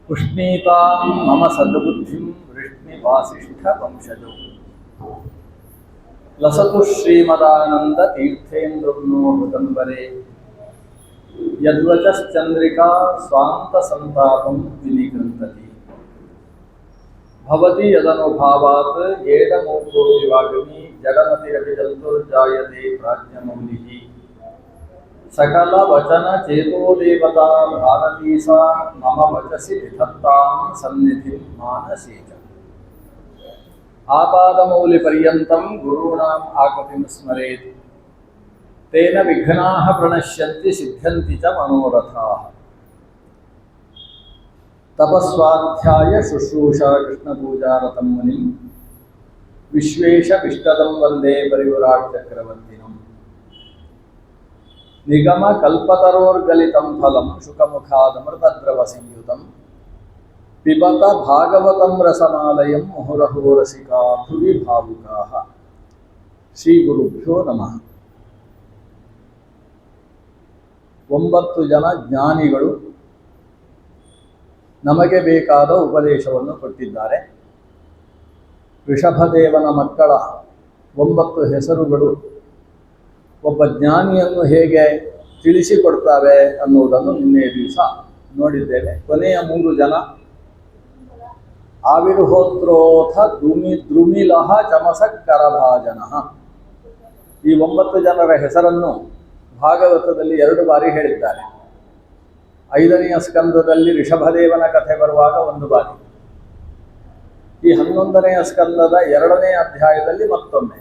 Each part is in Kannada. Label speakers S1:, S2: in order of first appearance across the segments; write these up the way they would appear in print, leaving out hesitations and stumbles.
S1: पुष्णीतां मम सद्बुद्धिं वृष्णिवासिष्ठवंशजौ लसतु श्रीमदानन्दतीर्थेन्दुर्नो हृदम्बरे यद्वचश्चन्द्रिका स्वान्तसन्तापं विनिकृन्तति भवति यदनुभावात् येदमूको विवाग्मी जडमतिरपि जन्तुर्जायते प्राज्ञमौलिः सकल वचन चेतो देवता भारती सा मम वचसि विधत्तां सन्निधिं मानसे च आपादमौलिपर्यन्तं गुरूणाम् आकृतिं स्मरेत् तेन विघ्नाः प्रणश्यन्ति सिद्ध्यन्ति च मनोरथाः तपस्वाध्याय शुश्रूषा कृष्णपूजारतं मुनिं विश्वेशविष्टदं वन्दे परिव्राट् चक्रवर्तिनम् निगम कल्पतरोर्गलितं फलं शुकमुखादमृतद्रव संयुतं पिबत भागवतं रसमालयं मुहुरहो रसिका भुवि भावुकाः श्री गुरुभ्यो नमः। 9 ಜನ ಜ್ಞಾನಿಗಳು ನಮಗೆ ಬೇಕಾದ ಉಪದೇಶವನ್ನು ಕೊಟ್ಟಿದ್ದಾರೆ. ಋಷಭದೇವನ ಮಕ್ಕಳ 9 ಹೆಸರುಗಳು ಒಬ್ಬ ಜ್ಞಾನಿಯನ್ನು ಹೇಗೆ ತಿಳಿಸಿಕೊಡ್ತಾವೆ ಅನ್ನುವುದನ್ನು ನಿನ್ನೆ ದಿವಸ ನೋಡಿದ್ದೇವೆ. ಕೊನೆಯ 3 ಜನ ಆವಿರ್ಹೋತ್ರೋಥ ದ್ರುಮಿಲಹ ಚಮಸಕ್ಕರಭಾಜನಃ. ಈ 9 ಜನರ ಹೆಸರನ್ನು ಭಾಗವತದಲ್ಲಿ 2 ಬಾರಿ ಹೇಳಿದ್ದಾರೆ. 5ನೆಯ ಸ್ಕಂದದಲ್ಲಿ ಋಷಭದೇವನ ಕಥೆ ಬರುವಾಗ 1 ಬಾರಿ, ಈ 11ನೆಯ ಸ್ಕಂದದ 2ನೇ ಅಧ್ಯಾಯದಲ್ಲಿ ಮತ್ತೊಮ್ಮೆ.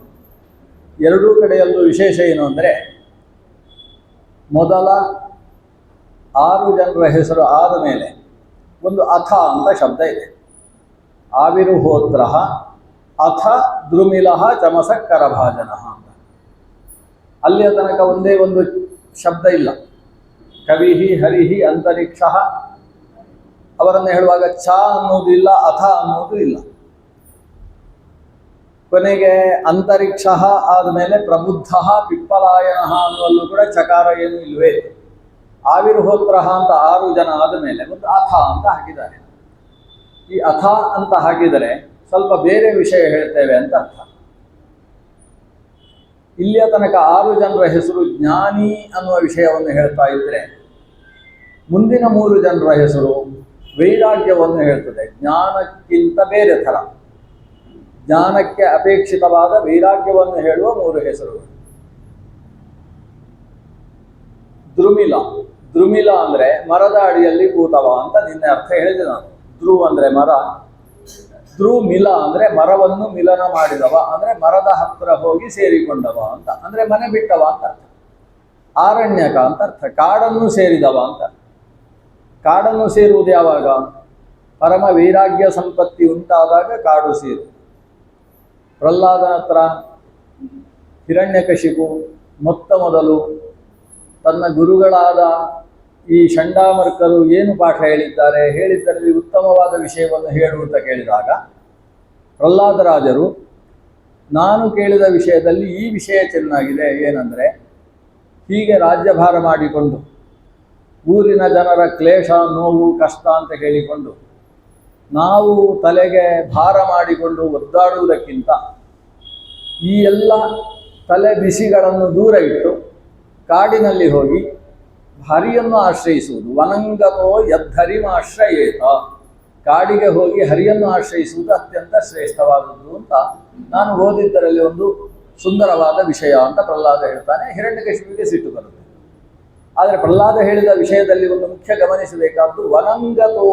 S1: 2 ಕಡೆಯಲ್ಲೂ ವಿಶೇಷ ಏನು ಅಂದರೆ, ಮೊದಲ 6 ಜನರ ಹೆಸರು ಆದ ಮೇಲೆ ಒಂದು ಅಥ ಅಂತ ಶಬ್ದ ಇದೆ. ಆವಿರ್ಹೋತ್ರ ಅಥ ದ್ರುಮಿಲಃ ಚಮಸಕ್ಕರಭಾಜನಃ ಅಂತ. ಅಲ್ಲಿಯ ತನಕ ಒಂದೇ ಒಂದು ಶಬ್ದ ಇಲ್ಲ. ಕವಿಹಿ ಹರಿಹಿ ಅಂತರಿಕ್ಷ ಅವರನ್ನು ಹೇಳುವಾಗ ಛ ಅನ್ನೋದು ಇಲ್ಲ, ಅಥ ಅನ್ನೋದು ಇಲ್ಲ. ಕೊನೆಗೆ ಅಂತರಿಕ್ಷ ಆದಮೇಲೆ ಪ್ರಬುದ್ಧ ಪಿಪ್ಪಲಾಯನ ಅನ್ನುವಲ್ಲೂ ಕೂಡ ಚಕಾರ ಏನು ಇಲ್ವೇ. ಆವಿರ್ಹೋತ್ರ ಅಂತ 6 ಜನ ಆದ ಮೇಲೆ ಒಂದು ಅಥ ಅಂತ ಹಾಕಿದ್ದಾರೆ. ಈ ಅಥ ಅಂತ ಹಾಕಿದರೆ ಸ್ವಲ್ಪ ಬೇರೆ ವಿಷಯ ಹೇಳ್ತೇವೆ ಅಂತ ಅರ್ಥ. ಇಲ್ಲಿಯ ತನಕ 6 ಜನರ ಹೆಸರು ಜ್ಞಾನಿ ಅನ್ನುವ ವಿಷಯವನ್ನು ಹೇಳ್ತಾ ಇದ್ರೆ, ಮುಂದಿನ 3 ಜನರ ಹೆಸರು ವೈರಾಗ್ಯವನ್ನು ಹೇಳ್ತದೆ. ಜ್ಞಾನಕ್ಕಿಂತ ಬೇರೆ ಥರ, ಜ್ಞಾನಕ್ಕೆ ಅಪೇಕ್ಷಿತವಾದ ವೈರಾಗ್ಯವನ್ನು ಹೇಳುವ 3 ಹೆಸರುಗಳು. ದ್ರುಮಿಲ ಅಂದರೆ ಮರದ ಅಡಿಯಲ್ಲಿ ಕೂತವ ಅಂತ ನಿನ್ನೆ ಅರ್ಥ ಹೇಳಿದೆ ನಾನು. ಧ್ರುವ ಅಂದರೆ ಮರ, ದ್ರುಮಿಲ ಅಂದರೆ ಮರವನ್ನು ಮಿಲನ ಮಾಡಿದವ, ಅಂದರೆ ಮರದ ಹತ್ತಿರ ಹೋಗಿ ಸೇರಿಕೊಂಡವ ಅಂತ, ಅಂದರೆ ಮನೆ ಬಿಟ್ಟವ ಅಂತ ಅರ್ಥ. ಆರಣ್ಯಕ ಅಂತ ಅರ್ಥ, ಕಾಡನ್ನು ಸೇರಿದವ ಅಂತ. ಕಾಡನ್ನು ಸೇರುವುದು ಯಾವಾಗ? ಪರಮ ವೈರಾಗ್ಯ ಸಂಪತ್ತಿ ಉಂಟಾದಾಗ ಕಾಡು ಸೇರು. ಪ್ರಹ್ಲಾದನ ಹತ್ರ ಹಿರಣ್ಯಕಶಿಪು ಮೊದಲು ತನ್ನ ಗುರುಗಳಾದ ಈ ಷಂಡಾಮರ್ಕರು ಏನು ಪಾಠ ಹೇಳಿದ್ದರಲ್ಲಿ ಉತ್ತಮವಾದ ವಿಷಯವನ್ನು ಹೇಳುವಂತ ಕೇಳಿದಾಗ ಪ್ರಹ್ಲಾದರಾಜರು, ನಾನು ಕೇಳಿದ ವಿಷಯದಲ್ಲಿ ಈ ವಿಷಯ ಚೆನ್ನಾಗಿದೆ, ಏನಂದರೆ ಹೀಗೆ ರಾಜ್ಯಭಾರ ಮಾಡಿಕೊಂಡು ಊರಿನ ಜನರ ಕ್ಲೇಶ ನೋವು ಕಷ್ಟ ಅಂತ ಹೇಳಿಕೊಂಡು ನಾವು ತಲೆಗೆ ಭಾರ ಮಾಡಿಕೊಂಡು ಒದ್ದಾಡುವುದಕ್ಕಿಂತ ಈ ಎಲ್ಲ ತಲೆ ಬಿಸಿಗಳನ್ನು ದೂರ ಇಟ್ಟು ಕಾಡಿನಲ್ಲಿ ಹೋಗಿ ಹರಿಯನ್ನು ಆಶ್ರಯಿಸುವುದು. ವನಂಗತೋ ಯದ್ಧರಿಮಾಶ್ರಯೇತ, ಕಾಡಿಗೆ ಹೋಗಿ ಹರಿಯನ್ನು ಆಶ್ರಯಿಸುವುದು ಅತ್ಯಂತ ಶ್ರೇಷ್ಠವಾದದ್ದು ಅಂತ ನಾನು ಓದಿದ್ದರಲ್ಲಿ ಒಂದು ಸುಂದರವಾದ ವಿಷಯ ಅಂತ ಪ್ರಹ್ಲಾದ ಹೇಳ್ತಾನೆ. ಹಿರಣ್ಯಕಶಿಪಿಗೆ ಸಿಟ್ಟು ಬರುತ್ತೆ. ಆದರೆ ಪ್ರಹ್ಲಾದ ಹೇಳಿದ ವಿಷಯದಲ್ಲಿ ಒಂದು ಮುಖ್ಯ ಗಮನಿಸಬೇಕಾದ್ದು ವನಂಗತೋ,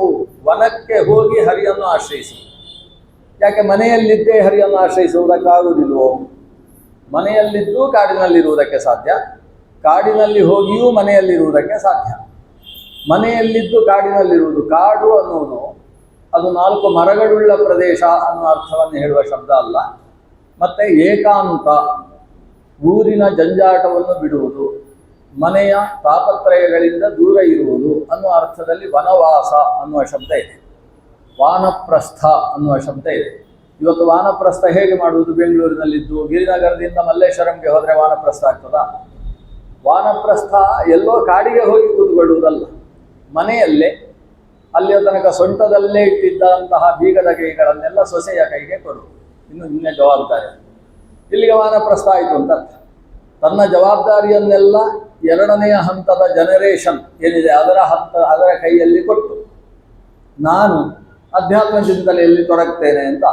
S1: ವನಕ್ಕೆ ಹೋಗಿ ಹರಿಯನ್ನು ಆಶ್ರಯಿಸುವುದು. ಯಾಕೆ ಮನೆಯಲ್ಲಿದ್ದೇ ಹರಿಯನ್ನು ಆಶ್ರಯಿಸುವುದಕ್ಕಾಗುವುದಿಲ್ವೋ? ಮನೆಯಲ್ಲಿದ್ದು ಕಾಡಿನಲ್ಲಿರುವುದಕ್ಕೆ ಸಾಧ್ಯ, ಕಾಡಿನಲ್ಲಿ ಹೋಗಿಯೂ ಮನೆಯಲ್ಲಿರುವುದಕ್ಕೆ ಸಾಧ್ಯ. ಮನೆಯಲ್ಲಿದ್ದು ಕಾಡಿನಲ್ಲಿರುವುದು, ಕಾಡು ಅನ್ನುವುದು ಅದು 4 ಮರಗಳುಳ್ಳ ಪ್ರದೇಶ ಅನ್ನೋ ಅರ್ಥವನ್ನು ಹೇಳುವ ಶಬ್ದ ಅಲ್ಲ. ಮತ್ತೆ ಏಕಾಂತ, ಊರಿನ ಜಂಜಾಟವನ್ನು ಬಿಡುವುದು, ಮನೆಯ ತಾಪತ್ರಯಗಳಿಂದ ದೂರ ಇರುವುದು ಅನ್ನುವ ಅರ್ಥದಲ್ಲಿ ವನವಾಸ ಅನ್ನುವ ಶಬ್ದ ಇದೆ. ವಾನಪ್ರಸ್ಥ ಅನ್ನುವ ಶಬ್ದ ಇದೆ. ಇವತ್ತು ವಾನಪ್ರಸ್ಥ ಹೇಗೆ ಮಾಡುವುದು? ಬೆಂಗಳೂರಿನಲ್ಲಿದ್ದು ಗಿರಿನಗರದಿಂದ ಮಲ್ಲೇಶ್ವರಂಗೆ ಹೋದರೆ ವಾನಪ್ರಸ್ಥ ಆಗ್ತದ? ವಾನಪ್ರಸ್ಥ ಎಲ್ಲೋ ಕಾಡಿಗೆ ಹೋಗಿ ಕೂತ್ಕೊಳ್ಳುವುದಲ್ಲ, ಮನೆಯಲ್ಲೇ ಅಲ್ಲಿಯ ತನಕ ಸೊಂಟದಲ್ಲೇ ಇಟ್ಟಿದ್ದಂತಹ ಬೀಗದ ಕೈಗಳನ್ನೆಲ್ಲ ಸೊಸೆಯ ಕೈಗೆ ಕೊಡು, ಇನ್ನು ನಿನ್ನೆ ಜವಾಬ್ದಾರಿ. ಇಲ್ಲಿಗೆ ವಾನಪ್ರಸ್ಥ ಆಯಿತು ಅಂತ ಅರ್ಥ. ತನ್ನ ಜವಾಬ್ದಾರಿಯನ್ನೆಲ್ಲ ಎರಡನೆಯ ಹಂತದ ಜನರೇಷನ್ ಏನಿದೆ ಅದರ ಕೈಯಲ್ಲಿ ಕೊಟ್ಟು ನಾನು ಅಧ್ಯಾತ್ಮ ಚಿಂತನೆಯಲ್ಲಿ ತೊಡಗ್ತೇನೆ ಅಂತ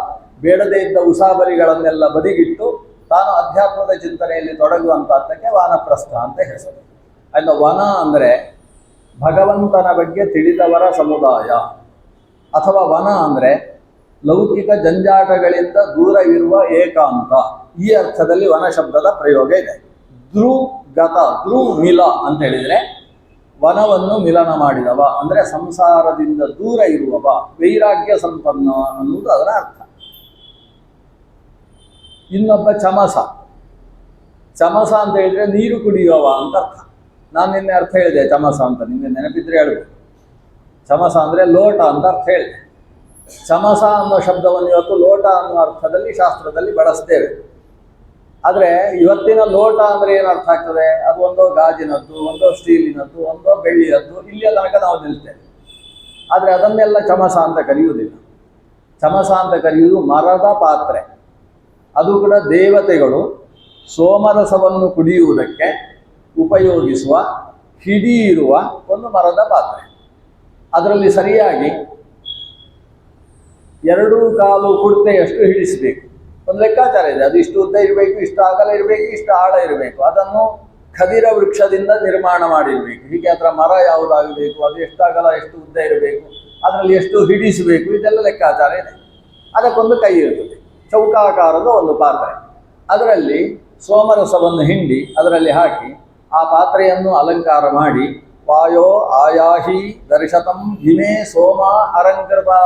S1: ಬೇಡದೇ ಇದ್ದ ಉಸಾಬರಿಗಳನ್ನೆಲ್ಲ ಬದಿಗಿಟ್ಟು ತಾನು ಅಧ್ಯಾತ್ಮದ ಚಿಂತನೆಯಲ್ಲಿ ತೊಡಗುವಂತಹದ್ದಕ್ಕೆ ವಾನಪ್ರಸ್ಥ ಅಂತ ಹೆಸರು. ಆಯ್ತು, ವನ ಅಂದರೆ ಭಗವಂತನ ಬಗ್ಗೆ ತಿಳಿದವರ ಸಮುದಾಯ, ಅಥವಾ ವನ ಅಂದರೆ ಲೌಕಿಕ ಜಂಜಾಟಗಳಿಂದ ದೂರ ಇರುವ ಏಕಾಂತ. ಈ ಅರ್ಥದಲ್ಲಿ ವನ ಶಬ್ದದ ಪ್ರಯೋಗ ಇದೆ. ಧ್ರುಗತ, ಮಿಲ ಅಂತ ಹೇಳಿದರೆ ವನವನ್ನು ಮಿಲನ ಮಾಡಿದವ ಅಂದರೆ ಸಂಸಾರದಿಂದ ದೂರ ಇರುವವ, ವೈರಾಗ್ಯ ಸಂಪನ್ನ ಅನ್ನುವುದು ಅದರ ಅರ್ಥ. ಇನ್ನೊಬ್ಬ ಚಮಸ. ಚಮಸ ಅಂತ ಹೇಳಿದ್ರೆ ನೀರು ಕುಡಿಯುವವ ಅಂತ ಅರ್ಥ. ನಾನು ನಿನ್ನೆ ಅರ್ಥ ಹೇಳಿದೆ ಚಮಸ ಅಂತ, ನಿನ್ನೆ ನೆನಪಿದ್ರೆ ಹೇಳ್ಬೇಕು. ಚಮಸ ಅಂದರೆ ಲೋಟ ಅಂತ ಅರ್ಥ ಹೇಳಿದೆ. ಚಮಸ ಅನ್ನೋ ಶಬ್ದವನ್ನು ಇವತ್ತು ಲೋಟ ಅನ್ನೋ ಅರ್ಥದಲ್ಲಿ ಶಾಸ್ತ್ರದಲ್ಲಿ ಬಳಸ್ತೇವೆ. ಆದರೆ ಇವತ್ತಿನ ಲೋಟ ಅಂದರೆ ಏನು ಅರ್ಥ ಆಗ್ತದೆ? ಅದು ಒಂದೋ ಗಾಜಿನದ್ದು, ಒಂದೋ ಸ್ಟೀಲಿನದ್ದು, ಒಂದೋ ಬೆಳ್ಳಿಯದ್ದು, ಇಲ್ಲಿಯ ತನಕ ನಾವು ನಿಲ್ತೇವೆ. ಆದರೆ ಅದನ್ನೆಲ್ಲ ಚಮಸ ಅಂತ ಕರೆಯುವುದಿಲ್ಲ. ಚಮಸ ಅಂತ ಕರೆಯುವುದು ಮರದ ಪಾತ್ರೆ. ಅದು ಕೂಡ ದೇವತೆಗಳು ಸೋಮರಸವನ್ನು ಕುಡಿಯುವುದಕ್ಕೆ ಉಪಯೋಗಿಸುವ ಹಿಡಿ ಇರುವ ಒಂದು ಮರದ ಪಾತ್ರೆ. ಅದರಲ್ಲಿ ಸರಿಯಾಗಿ 2 ಕಾಲು ಕುರ್ತೆಯಷ್ಟು ಹಿಡಿಸಬೇಕು. ಒಂದು ಲೆಕ್ಕಾಚಾರ ಇದೆ. ಅದು ಇಷ್ಟು ಉದ್ದ ಇರಬೇಕು, ಇಷ್ಟು ಅಗಲ ಇರಬೇಕು, ಇಷ್ಟು ಆಳ ಇರಬೇಕು. ಅದನ್ನು ಖದಿರ ವೃಕ್ಷದಿಂದ ನಿರ್ಮಾಣ ಮಾಡಿರಬೇಕು. ಹೀಗೆ ಅದರ ಮರ ಯಾವುದಾಗಬೇಕು, ಅದು ಎಷ್ಟು ಅಗಲ ಎಷ್ಟು ಉದ್ದ ಇರಬೇಕು, ಅದರಲ್ಲಿ ಎಷ್ಟು ಹಿಡಿಸಬೇಕು, ಇದೆಲ್ಲ ಲೆಕ್ಕಾಚಾರ ಇದೆ. ಅದಕ್ಕೊಂದು ಕೈ ಇರ್ತದೆ, ಚೌಕಾಕಾರದ ಒಂದು ಪಾತ್ರೆ. ಅದರಲ್ಲಿ ಸೋಮರಸವನ್ನು ಹಿಂಡಿ ಅದರಲ್ಲಿ ಹಾಕಿ ಆ ಪಾತ್ರೆಯನ್ನು ಅಲಂಕಾರ ಮಾಡಿ ವಾಯೋ ಆಯಾಹಿ ದರ್ಶತಂ ಹಿಮೇ ಸೋಮ ಅಲಂಕೃತಾ.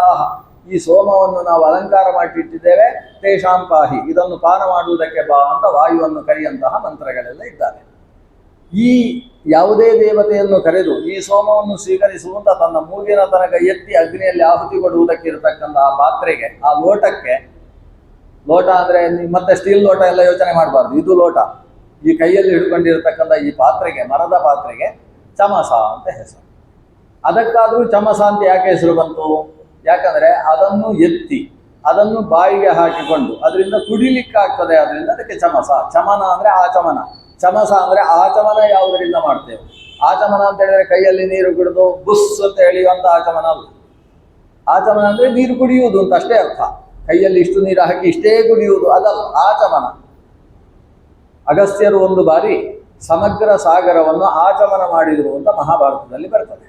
S1: ಈ ಸೋಮವನ್ನು ನಾವು ಅಲಂಕಾರ ಮಾಡಿಟ್ಟಿದ್ದೇವೆ, ತೇಷಾಂ ಪಾಹಿ, ಇದನ್ನು ಪಾನ ಮಾಡುವುದಕ್ಕೆ ಬಾ ಅಂತ ವಾಯುವನ್ನು ಕರೆಯುವಂತಹ ಮಂತ್ರಗಳೆಲ್ಲ ಇದ್ದಾರೆ. ಈ ಯಾವುದೇ ದೇವತೆಯನ್ನು ಕರೆದು ಈ ಸೋಮವನ್ನು ಸ್ವೀಕರಿಸುವಂತ ತನ್ನ ಮೂಗಿನ ತನಕ ಎತ್ತಿ ಅಗ್ನಿಯಲ್ಲಿ ಆಹುತಿ ಕೊಡುವುದಕ್ಕಿರತಕ್ಕಂಥ ಆ ಪಾತ್ರೆಗೆ, ಆ ಲೋಟಕ್ಕೆ, ಲೋಟ ಅಂದರೆ ಮತ್ತೆ ಸ್ಟೀಲ್ ಲೋಟ ಎಲ್ಲ ಯೋಚನೆ ಮಾಡಬಾರ್ದು, ಇದು ಲೋಟ. ಈ ಕೈಯಲ್ಲಿ ಹಿಡ್ಕೊಂಡಿರತಕ್ಕಂಥ ಈ ಪಾತ್ರೆಗೆ, ಮರದ ಪಾತ್ರೆಗೆ ಚಮಸ ಅಂತ ಹೆಸರು. ಅದಕ್ಕಾದರೂ ಚಮಸ ಅಂತ ಯಾಕೆ ಹೆಸರು ಬಂತು? ಯಾಕಂದರೆ ಅದನ್ನು ಎತ್ತಿ ಅದನ್ನು ಬಾಯಿಗೆ ಹಾಕಿಕೊಂಡು ಅದರಿಂದ ಕುಡಿಲಿಕ್ಕಾಗ್ತದೆ, ಅದರಿಂದ ಅದಕ್ಕೆ ಚಮಸ. ಚಮನ ಅಂದರೆ ಆಚಮನ, ಚಮಸ ಅಂದರೆ ಆಚಮನ ಯಾವುದರಿಂದ ಮಾಡ್ತೇವೆ. ಆಚಮನ ಅಂತ ಹೇಳಿದ್ರೆ ಕೈಯಲ್ಲಿ ನೀರು ಕುಡಿದು ಬುಸ್ ಅಂತ ಎಳೆಯುವಂಥ ಆಚಮನ ಅಲ್ಲ. ಆಚಮನ ಅಂದರೆ ನೀರು ಕುಡಿಯುವುದು ಅಂತ ಅಷ್ಟೇ ಅರ್ಥ. ಕೈಯಲ್ಲಿ ಇಷ್ಟು ನೀರು ಹಾಕಿ ಇಷ್ಟೇ ಕುಡಿಯುವುದು ಅದಲ್ಲ, ಆಚಮನ. ಅಗಸ್ತ್ಯರು ಒಂದು ಬಾರಿ ಸಮಗ್ರ ಸಾಗರವನ್ನು ಆಚಮನ ಮಾಡಿದರು ಅಂತ ಮಹಾಭಾರತದಲ್ಲಿ ಬರ್ತದೆ.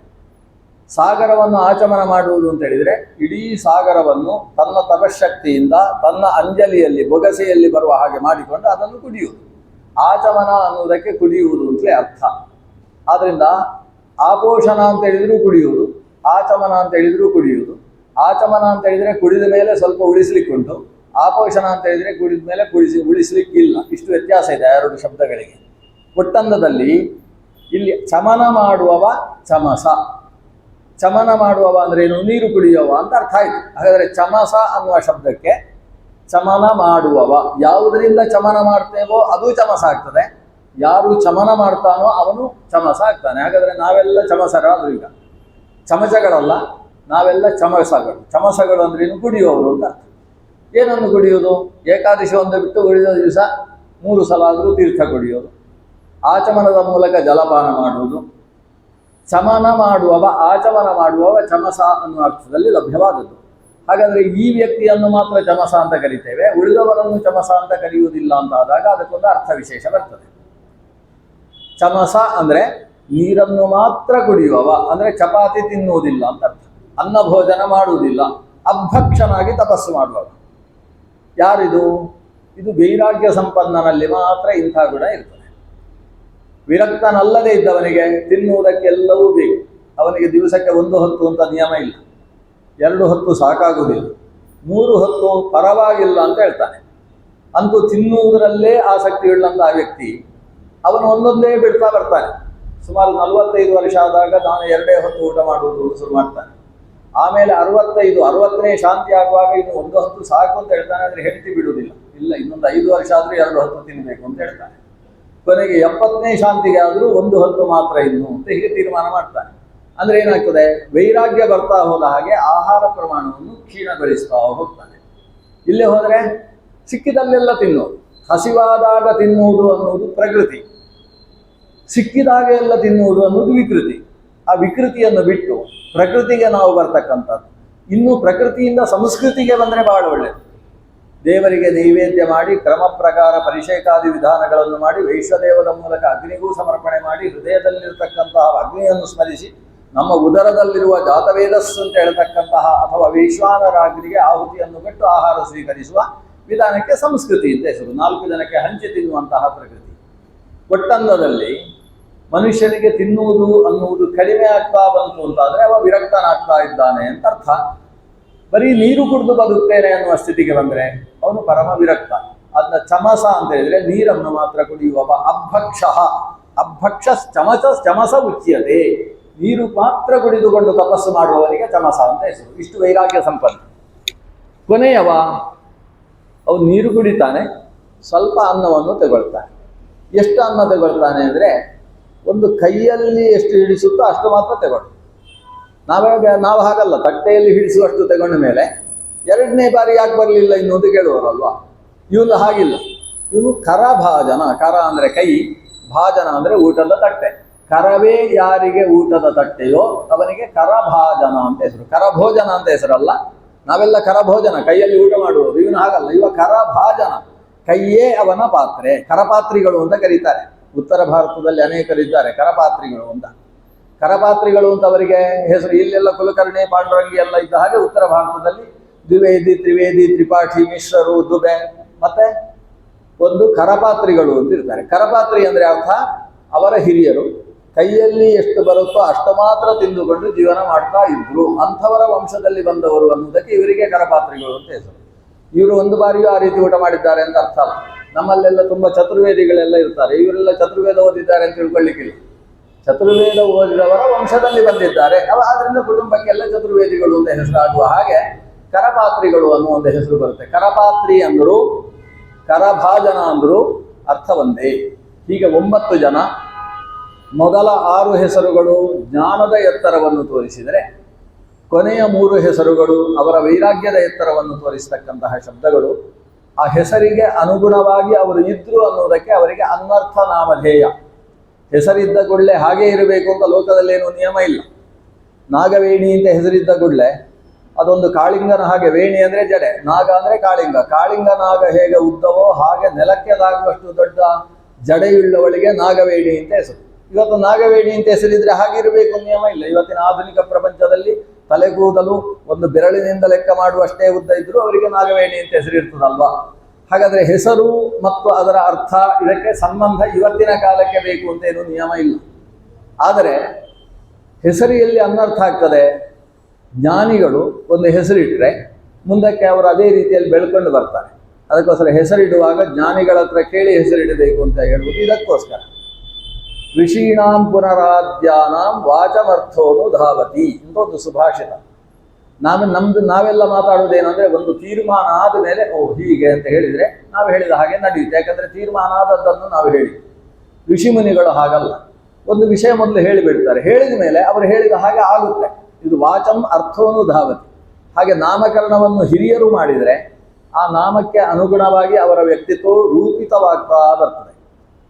S1: ಸಾಗರವನ್ನು ಆಚಮನ ಮಾಡುವುದು ಅಂತ ಹೇಳಿದರೆ ಇಡೀ ಸಾಗರವನ್ನು ತನ್ನ ತಪಶಕ್ತಿಯಿಂದ ತನ್ನ ಅಂಜಲಿಯಲ್ಲಿ ಬೊಗಸೆಯಲ್ಲಿ ಬರುವ ಹಾಗೆ ಮಾಡಿಕೊಂಡು ಅದನ್ನು ಕುಡಿಯುವುದು. ಆಚಮನ ಅನ್ನುವುದಕ್ಕೆ ಕುಡಿಯುವುದು ಅಂತಲೇ ಅರ್ಥ. ಆದ್ದರಿಂದ ಆಪೋಷಣ ಅಂತ ಹೇಳಿದರೂ ಕುಡಿಯುವುದು, ಆಚಮನ ಅಂತ ಹೇಳಿದರೂ ಕುಡಿಯುವುದು. ಆಚಮನ ಅಂತ ಹೇಳಿದರೆ ಕುಡಿದ ಮೇಲೆ ಸ್ವಲ್ಪ ಉಳಿಸ್ಲಿಕ್ಕುಂಟು, ಆಪೋಷಣ ಅಂತ ಹೇಳಿದರೆ ಕುಡಿದ ಮೇಲೆ ಉಳಿಸ್ಲಿಕ್ಕಿಲ್ಲ. ಇಷ್ಟು ವ್ಯತ್ಯಾಸ ಇದೆ 2 ಶಬ್ದಗಳಿಗೆ. ಒಟ್ಟಂದದಲ್ಲಿ ಇಲ್ಲಿ ಚಮನ ಮಾಡುವವ ಚಮಸ. ಚಮನ ಮಾಡುವವ ಅಂದ್ರೆ ಏನು? ನೀರು ಕುಡಿಯುವವ ಅಂತ ಅರ್ಥ ಆಯಿತು. ಹಾಗಾದರೆ ಚಮಸ ಅನ್ನುವ ಶಬ್ದಕ್ಕೆ ಚಮನ ಮಾಡುವವ, ಯಾವುದರಿಂದ ಚಮನ ಮಾಡ್ತೇವೋ ಅದು ಚಮಸ ಆಗ್ತದೆ. ಯಾರು ಚಮನ ಮಾಡ್ತಾನೋ ಅವನು ಚಮಸ ಆಗ್ತಾನೆ. ಹಾಗಾದರೆ ನಾವೆಲ್ಲ ಚಮಸರಾದ್ರು. ಈಗ ಚಮಚಗಳಲ್ಲ, ನಾವೆಲ್ಲ ಚಮಸಗಳು. ಚಮಸಗಳು ಅಂದ್ರೆ ಏನು? ಕುಡಿಯುವವರು ಅಂತ ಅರ್ಥ. ಏನನ್ನು ಕುಡಿಯೋದು? ಏಕಾದಶಿ ಒಂದು ಬಿಟ್ಟು ಉಳಿದ ದಿವಸ 3 ಸಲ ಆದರೂ ತೀರ್ಥ ಕುಡಿಯೋದು, ಆಚಮನದ ಮೂಲಕ ಜಲಪಾನ ಮಾಡುವುದು. ಚಮನ ಮಾಡುವವ, ಆಚಮನ ಮಾಡುವವ ಚಮಸ ಅನ್ನುವ ಅರ್ಥದಲ್ಲಿ ಲಭ್ಯವಾದದ್ದು. ಹಾಗಾದರೆ ಈ ವ್ಯಕ್ತಿಯನ್ನು ಮಾತ್ರ ಚಮಸ ಅಂತ ಕರಿತೇವೆ, ಉಳಿದವರನ್ನು ಚಮಸ ಅಂತ ಕರೆಯುವುದಿಲ್ಲ ಅಂತ ಆದಾಗ ಅದಕ್ಕೊಂದು ಅರ್ಥ ವಿಶೇಷ ಬರ್ತದೆ. ಚಮಸ ಅಂದರೆ ನೀರನ್ನು ಮಾತ್ರ ಕುಡಿಯುವವ, ಅಂದರೆ ಚಪಾತಿ ತಿನ್ನುವುದಿಲ್ಲ ಅಂತ ಅರ್ಥ. ಅನ್ನ ಭೋಜನ ಮಾಡುವುದಿಲ್ಲ, ಅಭಕ್ಷನಾಗಿ ತಪಸ್ಸು ಮಾಡುವವ. ಯಾರಿದು? ಇದು ವೈರಾಗ್ಯ ಸಂಪನ್ನನಲ್ಲಿ ಮಾತ್ರ ಇಂಥ ಗುಣ ಇರ್ತದೆ. ವಿರಕ್ತನಲ್ಲದೆ ಇದ್ದವನಿಗೆ ತಿನ್ನುವುದಕ್ಕೆಲ್ಲವೂ ಬೇಕು. ಅವನಿಗೆ ದಿವಸಕ್ಕೆ 1 ಹೊತ್ತು ಅಂತ ನಿಯಮ ಇಲ್ಲ, 2 ಹೊತ್ತು ಸಾಕಾಗುವುದಿಲ್ಲ, 3 ಹೊತ್ತು ಪರವಾಗಿಲ್ಲ ಅಂತ ಹೇಳ್ತಾನೆ. ಅಂತೂ ತಿನ್ನುವುದರಲ್ಲೇ ಆಸಕ್ತಿ ಉಳ್ಳಂಥ ಆ ವ್ಯಕ್ತಿ ಅವನು ಒಂದೊಂದೇ ಬಿಡ್ತಾ ಬರ್ತಾನೆ. ಸುಮಾರು 45 ವರ್ಷ ಆದಾಗ ನಾನು 2 ಹೊತ್ತು ಊಟ ಮಾಡುವುದು ಶುರು ಮಾಡ್ತಾನೆ. ಆಮೇಲೆ 60ನೇ ಶಾಂತಿ ಆಗುವಾಗ ಇನ್ನು 1 ಹೊತ್ತು ಸಾಕು ಅಂತ ಹೇಳ್ತಾನೆ. ಆದರೆ ಹೆಂಡತಿ ಬಿಡುವುದಿಲ್ಲ, ಇಲ್ಲ ಇನ್ನೊಂದು 5 ವರ್ಷ ಆದರೂ 2 ಹೊತ್ತು ತಿನ್ನಬೇಕು ಅಂತ ಹೇಳ್ತಾನೆ. ಕೊನೆಗೆ 70ನೇ ಶಾಂತಿಗೆ ಆದರೂ 1 ಹೊತ್ತು ಮಾತ್ರ ಇನ್ನು ಅಂತ ಹೀಗೆ ತೀರ್ಮಾನ ಮಾಡ್ತಾನೆ. ಅಂದ್ರೆ ಏನಾಗ್ತದೆ, ವೈರಾಗ್ಯ ಬರ್ತಾ ಹೋದ ಹಾಗೆ ಆಹಾರ ಪ್ರಮಾಣವನ್ನು ಕ್ಷೀಣಗೊಳಿಸ್ತಾ ಹೋಗ್ತಾನೆ. ಇಲ್ಲೇ ಹೋದರೆ ಸಿಕ್ಕಿದಲ್ಲೆಲ್ಲ ತಿನ್ನೋದು, ಹಸಿವಾದಾಗ ತಿನ್ನುವುದು ಅನ್ನುವುದು ಪ್ರಕೃತಿ, ಸಿಕ್ಕಿದಾಗ ಎಲ್ಲ ತಿನ್ನುವುದು ಅನ್ನೋದು ವಿಕೃತಿ. ಆ ವಿಕೃತಿಯನ್ನು ಬಿಟ್ಟು ಪ್ರಕೃತಿಗೆ ನಾವು ಬರ್ತಕ್ಕಂಥದ್ದು. ಇನ್ನು ಪ್ರಕೃತಿಯಿಂದ ಸಂಸ್ಕೃತಿಗೆ ಬಂದರೆ ಬಹಳ ಒಳ್ಳೆಯದು. ದೇವರಿಗೆ ನೈವೇದ್ಯ ಮಾಡಿ ಕ್ರಮ ಪ್ರಕಾರ ಪರಿಷೇಕಾದಿ ವಿಧಾನಗಳನ್ನು ಮಾಡಿ ವೈಶ್ವದೇವದ ಮೂಲಕ ಅಗ್ನಿಗೂ ಸಮರ್ಪಣೆ ಮಾಡಿ ಹೃದಯದಲ್ಲಿರತಕ್ಕಂತಹ ಅಗ್ನಿಯನ್ನು ಸ್ಮರಿಸಿ ನಮ್ಮ ಉದರದಲ್ಲಿರುವ ಜಾತವೇದಸ್ಸು ಅಂತ ಹೇಳ್ತಕ್ಕಂತಹ ಅಥವಾ ವೈಶ್ವಾನರಾಗ್ನಿಗೆ ಆಹುತಿಯನ್ನು ಕೊಟ್ಟು ಆಹಾರ ಸ್ವೀಕರಿಸುವ ವಿಧಾನಕ್ಕೆ ಸಂಸ್ಕೃತಿ ಅಂತ ಹೆಸರು. 4 ಜನಕ್ಕೆ ಹಂಚಿ ತಿನ್ನುವಂತಹ ಪ್ರಕೃತಿ. ಒಟ್ಟಂದದಲ್ಲಿ ಮನುಷ್ಯನಿಗೆ ತಿನ್ನುವುದು ಅನ್ನುವುದು ಕಡಿಮೆ ಆಗ್ತಾ ಬಂತು ಅಂತಾದರೆ ಅವ ವಿರಕ್ತನಾಗ್ತಾ ಇದ್ದಾನೆ ಅಂತ ಅರ್ಥ. ಬರೀ ನೀರು ಕುಡಿದು ಬದುಕ್ತೇನೆ ಅನ್ನುವ ಸ್ಥಿತಿಗೆ ಬಂದರೆ ಅವನು ಪರಮ ವಿರಕ್ತ. ಅದನ್ನ ಚಮಸ ಅಂತ ಹೇಳಿದ್ರೆ ನೀರನ್ನು ಮಾತ್ರ ಕುಡಿಯುವವ. ಅಭಕ್ಷ ಚಮಸ ಉಚ್ಯತೆ. ನೀರು ಮಾತ್ರ ಕುಡಿದುಕೊಂಡು ತಪಸ್ಸು ಮಾಡುವವರಿಗೆ ಚಮಸ ಅಂತ ಹೆಸರು. ಇಷ್ಟು ವೈರಾಗ್ಯ ಸಂಪನ್ನ. ಕೊನೆಯವ ಅವನು ನೀರು ಕುಡಿತಾನೆ, ಸ್ವಲ್ಪ ಅನ್ನವನ್ನು ತಗೊಳ್ತಾನೆ. ಎಷ್ಟು ಅನ್ನ ತಗೊಳ್ತಾನೆ ಅಂದರೆ ಒಂದು ಕೈಯಲ್ಲಿ ಎಷ್ಟು ಹಿಡಿಸುತ್ತೋ ಅಷ್ಟು ಮಾತ್ರ ತಗೊಳ್ಳು. ನಾವು ಹಾಗಲ್ಲ, ತಟ್ಟೆಯಲ್ಲಿ ಹಿಡಿಸುವಷ್ಟು ತಗೊಂಡ ಮೇಲೆ 2ನೇ ಬಾರಿ ಯಾಕೆ ಬರಲಿಲ್ಲ ಇನ್ನೊಂದು ಕೇಳುವರಲ್ವಾ. ಇವನು ಹಾಗಿಲ್ಲ. ಇವನು ಕರಭಾಜನ. ಕರ ಅಂದರೆ ಕೈ, ಭಾಜನ ಅಂದರೆ ಊಟದ ತಟ್ಟೆ. ಕರವೇ ಯಾರಿಗೆ ಊಟದ ತಟ್ಟೆಯೋ ಅವನಿಗೆ ಕರಭಾಜನ ಅಂತ ಹೆಸರು. ಕರಭೋಜನ ಅಂತ ಹೆಸರಲ್ಲ. ನಾವೆಲ್ಲ ಕರಭೋಜನ, ಕೈಯಲ್ಲಿ ಊಟ ಮಾಡುವುದು. ಇವನು ಹಾಗಲ್ಲ, ಇವ ಕರಭಾಜನ, ಕೈಯೇ ಅವನ ಪಾತ್ರೆ. ಕರಪಾತ್ರಿಗಳು ಅಂತ ಕರೀತಾರೆ. ಉತ್ತರ ಭಾರತದಲ್ಲಿ ಅನೇಕರಿದ್ದಾರೆ ಕರಪಾತ್ರಿಗಳು ಅಂತ. ಕರಪಾತ್ರಿಗಳು ಅಂತ ಅವರಿಗೆ ಹೆಸರು. ಇಲ್ಲೆಲ್ಲ ಕುಲಕರ್ಣಿ, ಪಾಂಡುರಂಗಿ ಎಲ್ಲ ಇದ್ದ ಹಾಗೆ ಉತ್ತರ ಭಾರತದಲ್ಲಿ ದ್ವಿವೇದಿ, ತ್ರಿವೇದಿ, ತ್ರಿಪಾಠಿ, ಮಿಶ್ರರು, ದುಬೆ ಮತ್ತೆ ಒಂದು ಕರಪಾತ್ರಿಗಳು ಅಂತ ಇರ್ತಾರೆ. ಕರಪಾತ್ರಿ ಅಂದರೆ ಅರ್ಥ ಅವರ ಹಿರಿಯರು ಕೈಯಲ್ಲಿ ಎಷ್ಟು ಬರುತ್ತೋ ಅಷ್ಟು ಮಾತ್ರ ತಿಂದುಕೊಂಡು ಜೀವನ ಮಾಡ್ತಾ ಇದ್ರು, ಅಂಥವರ ವಂಶದಲ್ಲಿ ಬಂದವರು ಅನ್ನೋದಕ್ಕೆ ಇವರಿಗೆ ಕರಪಾತ್ರಿಗಳು ಅಂತ ಹೆಸರು. ಇವರು ಒಂದು ಬಾರಿಯೂ ಆ ರೀತಿ ಊಟ ಮಾಡಿದ್ದಾರೆ ಅಂತ ಅರ್ಥ ಅಲ್ಲ. ನಮ್ಮಲ್ಲೆಲ್ಲ ತುಂಬ ಚತುರ್ವೇದಿಗಳೆಲ್ಲ ಇರ್ತಾರೆ. ಇವರೆಲ್ಲ ಚತುರ್ವೇದ ಓದಿದ್ದಾರೆ ಅಂತ ತಿಳ್ಕೊಳ್ಳಿಕ್ಕಿಲ್ಲ. ಚತುರ್ವೇದ ಓದಿದವರ ವಂಶದಲ್ಲಿ ಬಂದಿದ್ದಾರೆ. ಆದ್ರಿಂದ ಕುಟುಂಬಕ್ಕೆಲ್ಲ ಚತುರ್ವೇದಿಗಳು ಅಂತ ಹೆಸರಾಗುವ ಹಾಗೆ ಕರಪಾತ್ರಿಗಳು ಅನ್ನೋ ಒಂದು ಹೆಸರು ಬರುತ್ತೆ. ಕರಪಾತ್ರಿ ಅಂದರು, ಕರಭಾಜನ ಅಂದರು ಅರ್ಥ ಒಂದೇ. ಹೀಗೆ 9 ಜನ. ಮೊದಲ 6 ಹೆಸರುಗಳು ಜ್ಞಾನದ ಎತ್ತರವನ್ನು ತೋರಿಸಿದರೆ ಕೊನೆಯ 3 ಹೆಸರುಗಳು ಅವರ ವೈರಾಗ್ಯದ ಎತ್ತರವನ್ನು ತೋರಿಸ್ತಕ್ಕಂತಹ ಶಬ್ದಗಳು. ಆ ಹೆಸರಿಗೆ ಅನುಗುಣವಾಗಿ ಅವರು ಇದ್ರು ಅನ್ನೋದಕ್ಕೆ ಅವರಿಗೆ ಅನರ್ಥ ನಾಮಧೇಯ. ಹೆಸರಿದ್ದ ಕೂಡಲೇ ಹಾಗೇ ಇರಬೇಕು ಅಂತ ಲೋಕದಲ್ಲೇನೂ ನಿಯಮ ಇಲ್ಲ. ನಾಗವೇಣಿ ಅಂತ ಹೆಸರಿದ್ದ ಕೂಡಲೇ ಅದೊಂದು ಕಾಳಿಂಗನ ಹಾಗೆ. ವೇಣಿ ಅಂದರೆ ಜಡೆ, ನಾಗ ಅಂದರೆ ಕಾಳಿಂಗ. ಕಾಳಿಂಗ ನಾಗ ಹೇಗೆ ಉದ್ದವೋ ಹಾಗೆ ನೆಲಕ್ಕೆ ತಾಗುವಷ್ಟು ದೊಡ್ಡ ಜಡೆಯುಳ್ಳವಳಿಗೆ ನಾಗವೇಣಿ ಅಂತ ಹೆಸರು. ಇವತ್ತು ನಾಗವೇಣಿ ಅಂತ ಹೆಸರಿದ್ರೆ ಹಾಗಿರಬೇಕು ನಿಯಮ ಇಲ್ಲ. ಇವತ್ತಿನ ಆಧುನಿಕ ಪ್ರಪಂಚದಲ್ಲಿ ತಲೆಗೂದಲು ಒಂದು ಬೆರಳಿನಿಂದ ಲೆಕ್ಕ ಮಾಡುವಷ್ಟೇ ಉದ್ದ ಇದ್ರೂ ಅವರಿಗೆ ನಾಗವೇಣಿ ಅಂತ ಹೆಸರಿರ್ತದಲ್ವಾ. ಹಾಗಾದರೆ ಹೆಸರು ಮತ್ತು ಅದರ ಅರ್ಥ ಇದಕ್ಕೆ ಸಂಬಂಧ ಇವತ್ತಿನ ಕಾಲಕ್ಕೆ ಬೇಕು ಅಂತ ಏನು ನಿಯಮ ಇಲ್ಲ. ಆದರೆ ಹೆಸರಿಯಲ್ಲಿ ಅನರ್ಥ ಆಗ್ತದೆ. ಜ್ಞಾನಿಗಳು ಒಂದು ಹೆಸರಿಟ್ಟರೆ ಮುಂದಕ್ಕೆ ಅವರು ಅದೇ ರೀತಿಯಲ್ಲಿ ಬೆಳ್ಕೊಂಡು ಬರ್ತಾರೆ. ಅದಕ್ಕೋಸ್ಕರ ಹೆಸರಿಡುವಾಗ ಜ್ಞಾನಿಗಳ ಹತ್ರ ಕೇಳಿ ಹೆಸರಿಡಬೇಕು ಅಂತ ಹೇಳುವುದು ಇದಕ್ಕೋಸ್ಕರ. ಋಷೀಣಾಂ ಪುನರಾದ್ಯಾನಾಂ ವಾಚಮರ್ಥೋನು ಧಾವತಿ ಅಂತ ಒಂದು ಸುಭಾಷಿತ. ನಾವೆಲ್ಲ ಮಾತಾಡೋದೇನೆಂದರೆ ಒಂದು ತೀರ್ಮಾನ ಆದ ಮೇಲೆ ಓ ಹೀಗೆ ಅಂತ ಹೇಳಿದರೆ ನಾವು ಹೇಳಿದ ಹಾಗೆ ನಡೆಯುತ್ತೆ. ಯಾಕಂದರೆ ತೀರ್ಮಾನ ಆದದ್ದನ್ನು ನಾವು ಹೇಳಿದ್ವಿ. ಋಷಿಮುನಿಗಳು ಹಾಗಲ್ಲ. ಒಂದು ವಿಷಯ ಮೊದಲು ಹೇಳಿಬಿಡ್ತಾರೆ, ಹೇಳಿದ ಮೇಲೆ ಅವರು ಹೇಳಿದ ಹಾಗೆ ಆಗುತ್ತೆ. ಇದು ವಾಚಂ ಅರ್ಥೋನು ಧಾವತಿ. ಹಾಗೆ ನಾಮಕರಣವನ್ನು ಹಿರಿಯರು ಮಾಡಿದರೆ ಆ ನಾಮಕ್ಕೆ ಅನುಗುಣವಾಗಿ ಅವರ ವ್ಯಕ್ತಿತ್ವವು ರೂಪಿತವಾಗ್ತಾ ಬರ್ತದೆ.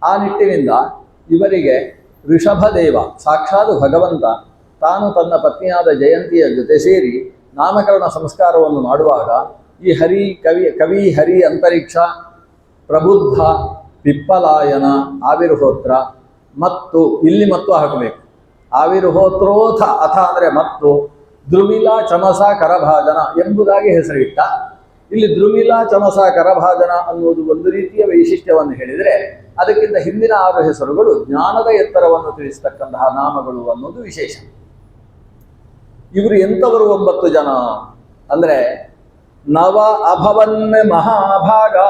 S1: ಆ ನಿಟ್ಟಿನಿಂದ ಇವರಿಗೆ ಋಷಭದೇವ ಸಾಕ್ಷಾತ್ ಭಗವಂತ ತಾನು ತನ್ನ ಪತ್ನಿಯಾದ ಜಯಂತಿಯ ಜೊತೆ ಸೇರಿ ನಾಮಕರಣ ಸಂಸ್ಕಾರವನ್ನು ಮಾಡುವಾಗ ಈ ಕವಿ ಹರಿ ಅಂತರಿಕ್ಷ ಪ್ರಬುದ್ಧ ಪಿಪ್ಪಲಾಯನ ಆವಿರ್ಹೋತ್ರ ಮತ್ತು ಇಲ್ಲಿ ಮತ್ತು ಹಾಕಬೇಕು. ಆವಿರ್ಹೋತ್ರೋಥ ಅಥ ಅಂದರೆ ಮತ್ತು ದ್ರುಮಿಲ ಚಮಸ ಕರಭಾಜನ ಎಂಬುದಾಗಿ ಹೆಸರಿಟ್ಟ. ಇಲ್ಲಿ ದ್ರುಮಿಲ ಚಮಸ ಕರಭಾಜನ ಅನ್ನುವುದು ಒಂದು ರೀತಿಯ ವೈಶಿಷ್ಟ್ಯವನ್ನು ಹೇಳಿದರೆ, ಅದಕ್ಕಿಂತ ಹಿಂದಿನ 6 ಹೆಸರುಗಳು ಜ್ಞಾನದ ಎತ್ತರವನ್ನು ತಿಳಿಸ್ತಕ್ಕಂತಹ ನಾಮಗಳು ಅನ್ನೋದು ವಿಶೇಷ. ಇವರು ಎಂಥವರು 9 ಜನ ಅಂದರೆ ನವ ಅಭವನ್ ಮಹಾಭಾಗಾ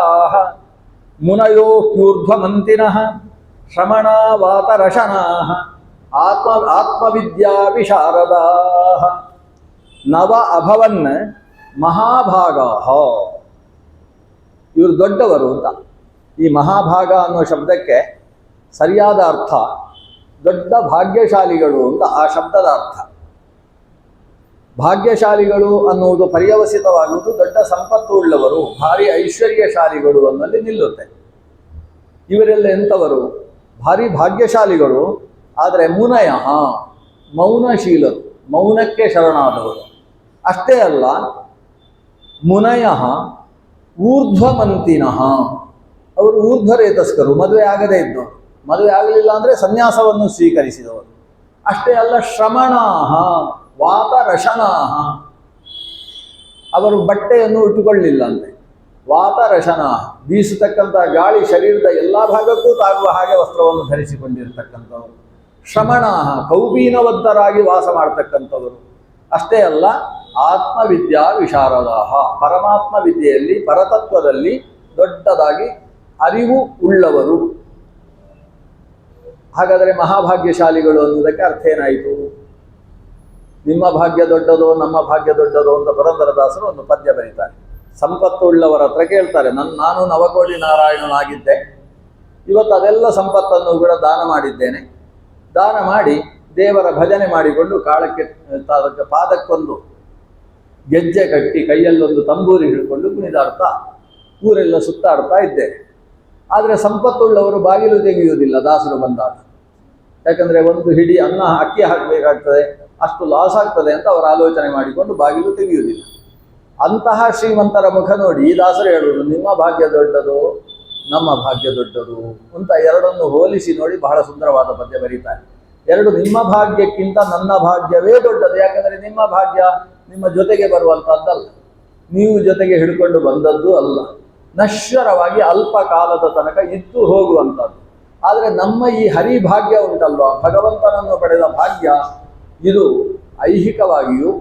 S1: ಮುನಯೋ ಕ್ಯೂರ್ಧ್ವಮಂತಿನಃ ಶ್ರಮಣ ವಾತರಶನಾ ಆತ್ಮವಿದ್ಯಾ ವಿಶಾರದಾ. ನವ ಅಭವನ್ ಮಹಾಭಾಗಾ, ಇವರು ದೊಡ್ಡವರು ಅಂತ. ಈ ಮಹಾಭಾಗ ಅನ್ನೋ ಶಬ್ದಕ್ಕೆ ಸರಿಯಾದ ಅರ್ಥ ದೊಡ್ಡ ಭಾಗ್ಯಶಾಲಿಗಳು ಅಂತ ಆ ಶಬ್ದದ ಅರ್ಥ. ಭಾಗ್ಯಶಾಲಿಗಳು ಅನ್ನುವುದು ಪರ್ಯವಸಿತವಾಗುವುದು ದೊಡ್ಡ ಸಂಪತ್ತು ಉಳ್ಳವರು, ಭಾರಿ ಐಶ್ವರ್ಯಶಾಲಿಗಳು ಅನ್ನಲ್ಲಿ ನಿಲ್ಲುತ್ತೆ. ಇವರೆಲ್ಲ ಎಂಥವರು? ಭಾರಿ ಭಾಗ್ಯಶಾಲಿಗಳು, ಆದರೆ ಮುನಯ ಮೌನಶೀಲರು, ಮೌನಕ್ಕೆ ಶರಣಾದವರು. ಅಷ್ಟೇ ಅಲ್ಲ, ಮುನಯ ಊರ್ಧ್ವಮಂತಿನಃ, ಅವರು ಊರ್ಧ್ವರೇತಸ್ಕರು, ಮದುವೆ ಆಗದೇ ಇದ್ದವರು, ಮದುವೆ ಆಗಲಿಲ್ಲ ಅಂದರೆ ಸನ್ಯಾಸವನ್ನು ಸ್ವೀಕರಿಸಿದವರು. ಅಷ್ಟೇ ಅಲ್ಲ, ಶ್ರಮಣಾಹ ವಾತರಶನಾಹ, ಅವರು ಬಟ್ಟೆಯನ್ನು ಉಟ್ಟುಕೊಳ್ಳಿಲ್ಲ ಅಂತೆ. ವಾತರಶನಾಹ, ಬೀಸತಕ್ಕಂಥ ಗಾಳಿ ಶರೀರದ ಎಲ್ಲ ಭಾಗಕ್ಕೂ ತಾಗುವ ಹಾಗೆ ವಸ್ತ್ರವನ್ನು ಧರಿಸಿಕೊಂಡಿರ್ತಕ್ಕಂಥವರು. ಶ್ರಮಣಾಹ, ಕೌಬೀನಬದ್ಧರಾಗಿ ವಾಸ ಮಾಡ್ತಕ್ಕಂಥವರು. ಅಷ್ಟೇ ಅಲ್ಲ, ಆತ್ಮವಿದ್ಯಾ ವಿಶಾರದಾಹ, ಪರಮಾತ್ಮ ವಿದ್ಯೆಯಲ್ಲಿ ಪರತತ್ವದಲ್ಲಿ ದೊಡ್ಡದಾಗಿ ಅರಿವು ಉಳ್ಳವರು. ಹಾಗಾದರೆ ಮಹಾಭಾಗ್ಯಶಾಲಿಗಳು ಅನ್ನುವುದಕ್ಕೆ ಅರ್ಥ ಏನಾಯಿತು? ನಿಮ್ಮ ಭಾಗ್ಯ ದೊಡ್ಡದೋ ನಮ್ಮ ಭಾಗ್ಯ ದೊಡ್ಡದೋ ಅಂತ ಪುರಂದರದಾಸರು ಒಂದು ಪದ್ಯ ಬರೀತಾರೆ. ಸಂಪತ್ತು ಉಳ್ಳವರ ಹತ್ರ ಕೇಳ್ತಾರೆ, ನಾನು ನವಕೋಟಿ ನಾರಾಯಣನಾಗಿದ್ದೆ, ಇವತ್ತು ಅದೆಲ್ಲ ಸಂಪತ್ತನ್ನು ಕೂಡ ದಾನ ಮಾಡಿದ್ದೇನೆ, ದಾನ ಮಾಡಿ ದೇವರ ಭಜನೆ ಮಾಡಿಕೊಂಡು ಕಾಳಕ್ಕೆ ಪಾದಕ್ಕೊಂದು ಗೆಜ್ಜೆ ಕಟ್ಟಿ ಕೈಯಲ್ಲೊಂದು ತಂಬೂರಿ ಹಿಡ್ಕೊಂಡು ಕುಣಿದಾಡ್ತಾ ಊರೆಲ್ಲ ಸುತ್ತಾಡ್ತಾ ಇದ್ದೇನೆ. ಆದರೆ ಸಂಪತ್ತುಳ್ಳವರು ಬಾಗಿಲು ತೆಗೆಯುವುದಿಲ್ಲ ದಾಸರು ಬಂದಾಗ. ಯಾಕಂದರೆ ಒಂದು ಹಿಡಿ ಅನ್ನ ಅಕ್ಕಿ ಹಾಕಬೇಕಾಗ್ತದೆ, ಅಷ್ಟು ಲಾಸ್ ಆಗ್ತದೆ ಅಂತ ಅವರು ಆಲೋಚನೆ ಮಾಡಿಕೊಂಡು ಬಾಗಿಲು ತೆಗೆಯುವುದಿಲ್ಲ. ಅಂತಹ ಶ್ರೀಮಂತರ ಮುಖ ನೋಡಿ ಈ ದಾಸರು ಹೇಳುವುದು, ನಿಮ್ಮ ಭಾಗ್ಯ ದೊಡ್ಡದು ನಮ್ಮ ಭಾಗ್ಯ ದೊಡ್ಡದು ಅಂತ ಎರಡನ್ನು ಹೋಲಿಸಿ ನೋಡಿ ಬಹಳ ಸುಂದರವಾದ ಪದ್ಯ ಬರೀತಾರೆ. ಎರಡು, ನಿಮ್ಮ ಭಾಗ್ಯಕ್ಕಿಂತ ನನ್ನ ಭಾಗ್ಯವೇ ದೊಡ್ಡದು. ಯಾಕಂದರೆ ನಿಮ್ಮ ಭಾಗ್ಯ ನಿಮ್ಮ ಜೊತೆಗೆ ಬರುವಂಥದ್ದಲ್ಲ, ನೀವು ಜೊತೆಗೆ ಹಿಡ್ಕೊಂಡು ಬಂದದ್ದು ಅಲ್ಲ, ನಶ್ವರವಾಗಿ ಅಲ್ಪ ಕಾಲದ ತನಕ ಇದ್ದು ಹೋಗುವಂಥದ್ದು. ಆದರೆ ನಮ್ಮ ಈ ಹರಿಭಾಗ್ಯ ಉಂಟಲ್ವ, ಭಗವಂತನನ್ನು ಪಡೆದ ಭಾಗ್ಯ, ಇದು ಐಹಿಕವಾಗಿಯೂ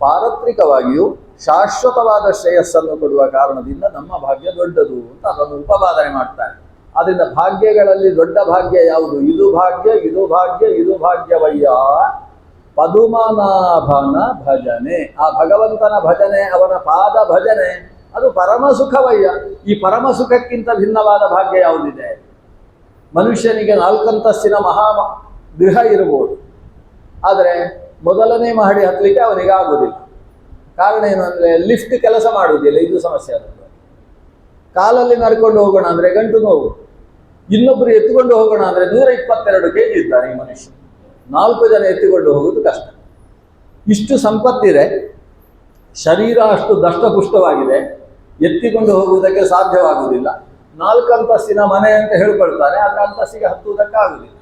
S1: ಪಾರತ್ರಿಕವಾಗಿಯೂ ಶಾಶ್ವತವಾದ ಶ್ರೇಯಸ್ಸನ್ನು ಕೊಡುವ ಕಾರಣದಿಂದ ನಮ್ಮ ಭಾಗ್ಯ ದೊಡ್ಡದು ಅಂತ ಅದನ್ನು ಉಪಪಾದನೆ ಮಾಡ್ತಾರೆ. ಆದ್ದರಿಂದ ಭಾಗ್ಯಗಳಲ್ಲಿ ದೊಡ್ಡ ಭಾಗ್ಯ ಯಾವುದು? ಇದು ಭಾಗ್ಯ, ಇದು ಭಾಗ್ಯ, ಇದು ಭಾಗ್ಯವಯ್ಯ ಪದುಮನಾಭನ ಭಜನೆ. ಆ ಭಗವಂತನ ಭಜನೆ, ಅವನ ಪಾದ ಭಜನೆ, ಅದು ಪರಮ ಸುಖವಯ್ಯ. ಈ ಪರಮ ಸುಖಕ್ಕಿಂತ ಭಿನ್ನವಾದ ಭಾಗ್ಯ ಯಾವುದಿದೆ? ಮನುಷ್ಯನಿಗೆ 4 ಅಂತಸ್ತಿನ ಮಹಾ ಗೃಹ ಇರಬಹುದು, ಆದರೆ ಮೊದಲನೇ ಮಹಡಿ ಹತ್ತಲಿಕ್ಕೆ ಅವನಿಗೆ ಆಗುವುದಿಲ್ಲ. ಕಾರಣ ಏನು ಅಂದರೆ ಲಿಫ್ಟ್ ಕೆಲಸ ಮಾಡುವುದಿಲ್ಲ, ಇದು ಸಮಸ್ಯೆ. ಅದು ಕಾಲಲ್ಲಿ ನಡ್ಕೊಂಡು ಹೋಗೋಣ ಅಂದರೆ ಗಂಟು ನೋವು, ಇನ್ನೊಬ್ಬರು ಎತ್ತುಕೊಂಡು ಹೋಗೋಣ ಅಂದರೆ 122 kg ಇದ್ದಾನೆ ಈ ಮನುಷ್ಯ, 4 ಜನ ಎತ್ತಿಕೊಂಡು ಹೋಗುವುದು ಕಷ್ಟ. ಇಷ್ಟು ಸಂಪತ್ತಿದೆ, ಶರೀರ ಅಷ್ಟು ದಷ್ಟಪುಷ್ಟವಾಗಿದೆ, ಎತ್ತಿಕೊಂಡು ಹೋಗುವುದಕ್ಕೆ ಸಾಧ್ಯವಾಗುವುದಿಲ್ಲ. 4 ಅಂತಸ್ತಿನ ಮನೆ ಅಂತ ಹೇಳ್ಕೊಳ್ತಾರೆ, ಆದರೆ ಅಂತಸ್ತಿಗೆ ಹತ್ತುವುದಕ್ಕಾಗುವುದಿಲ್ಲ.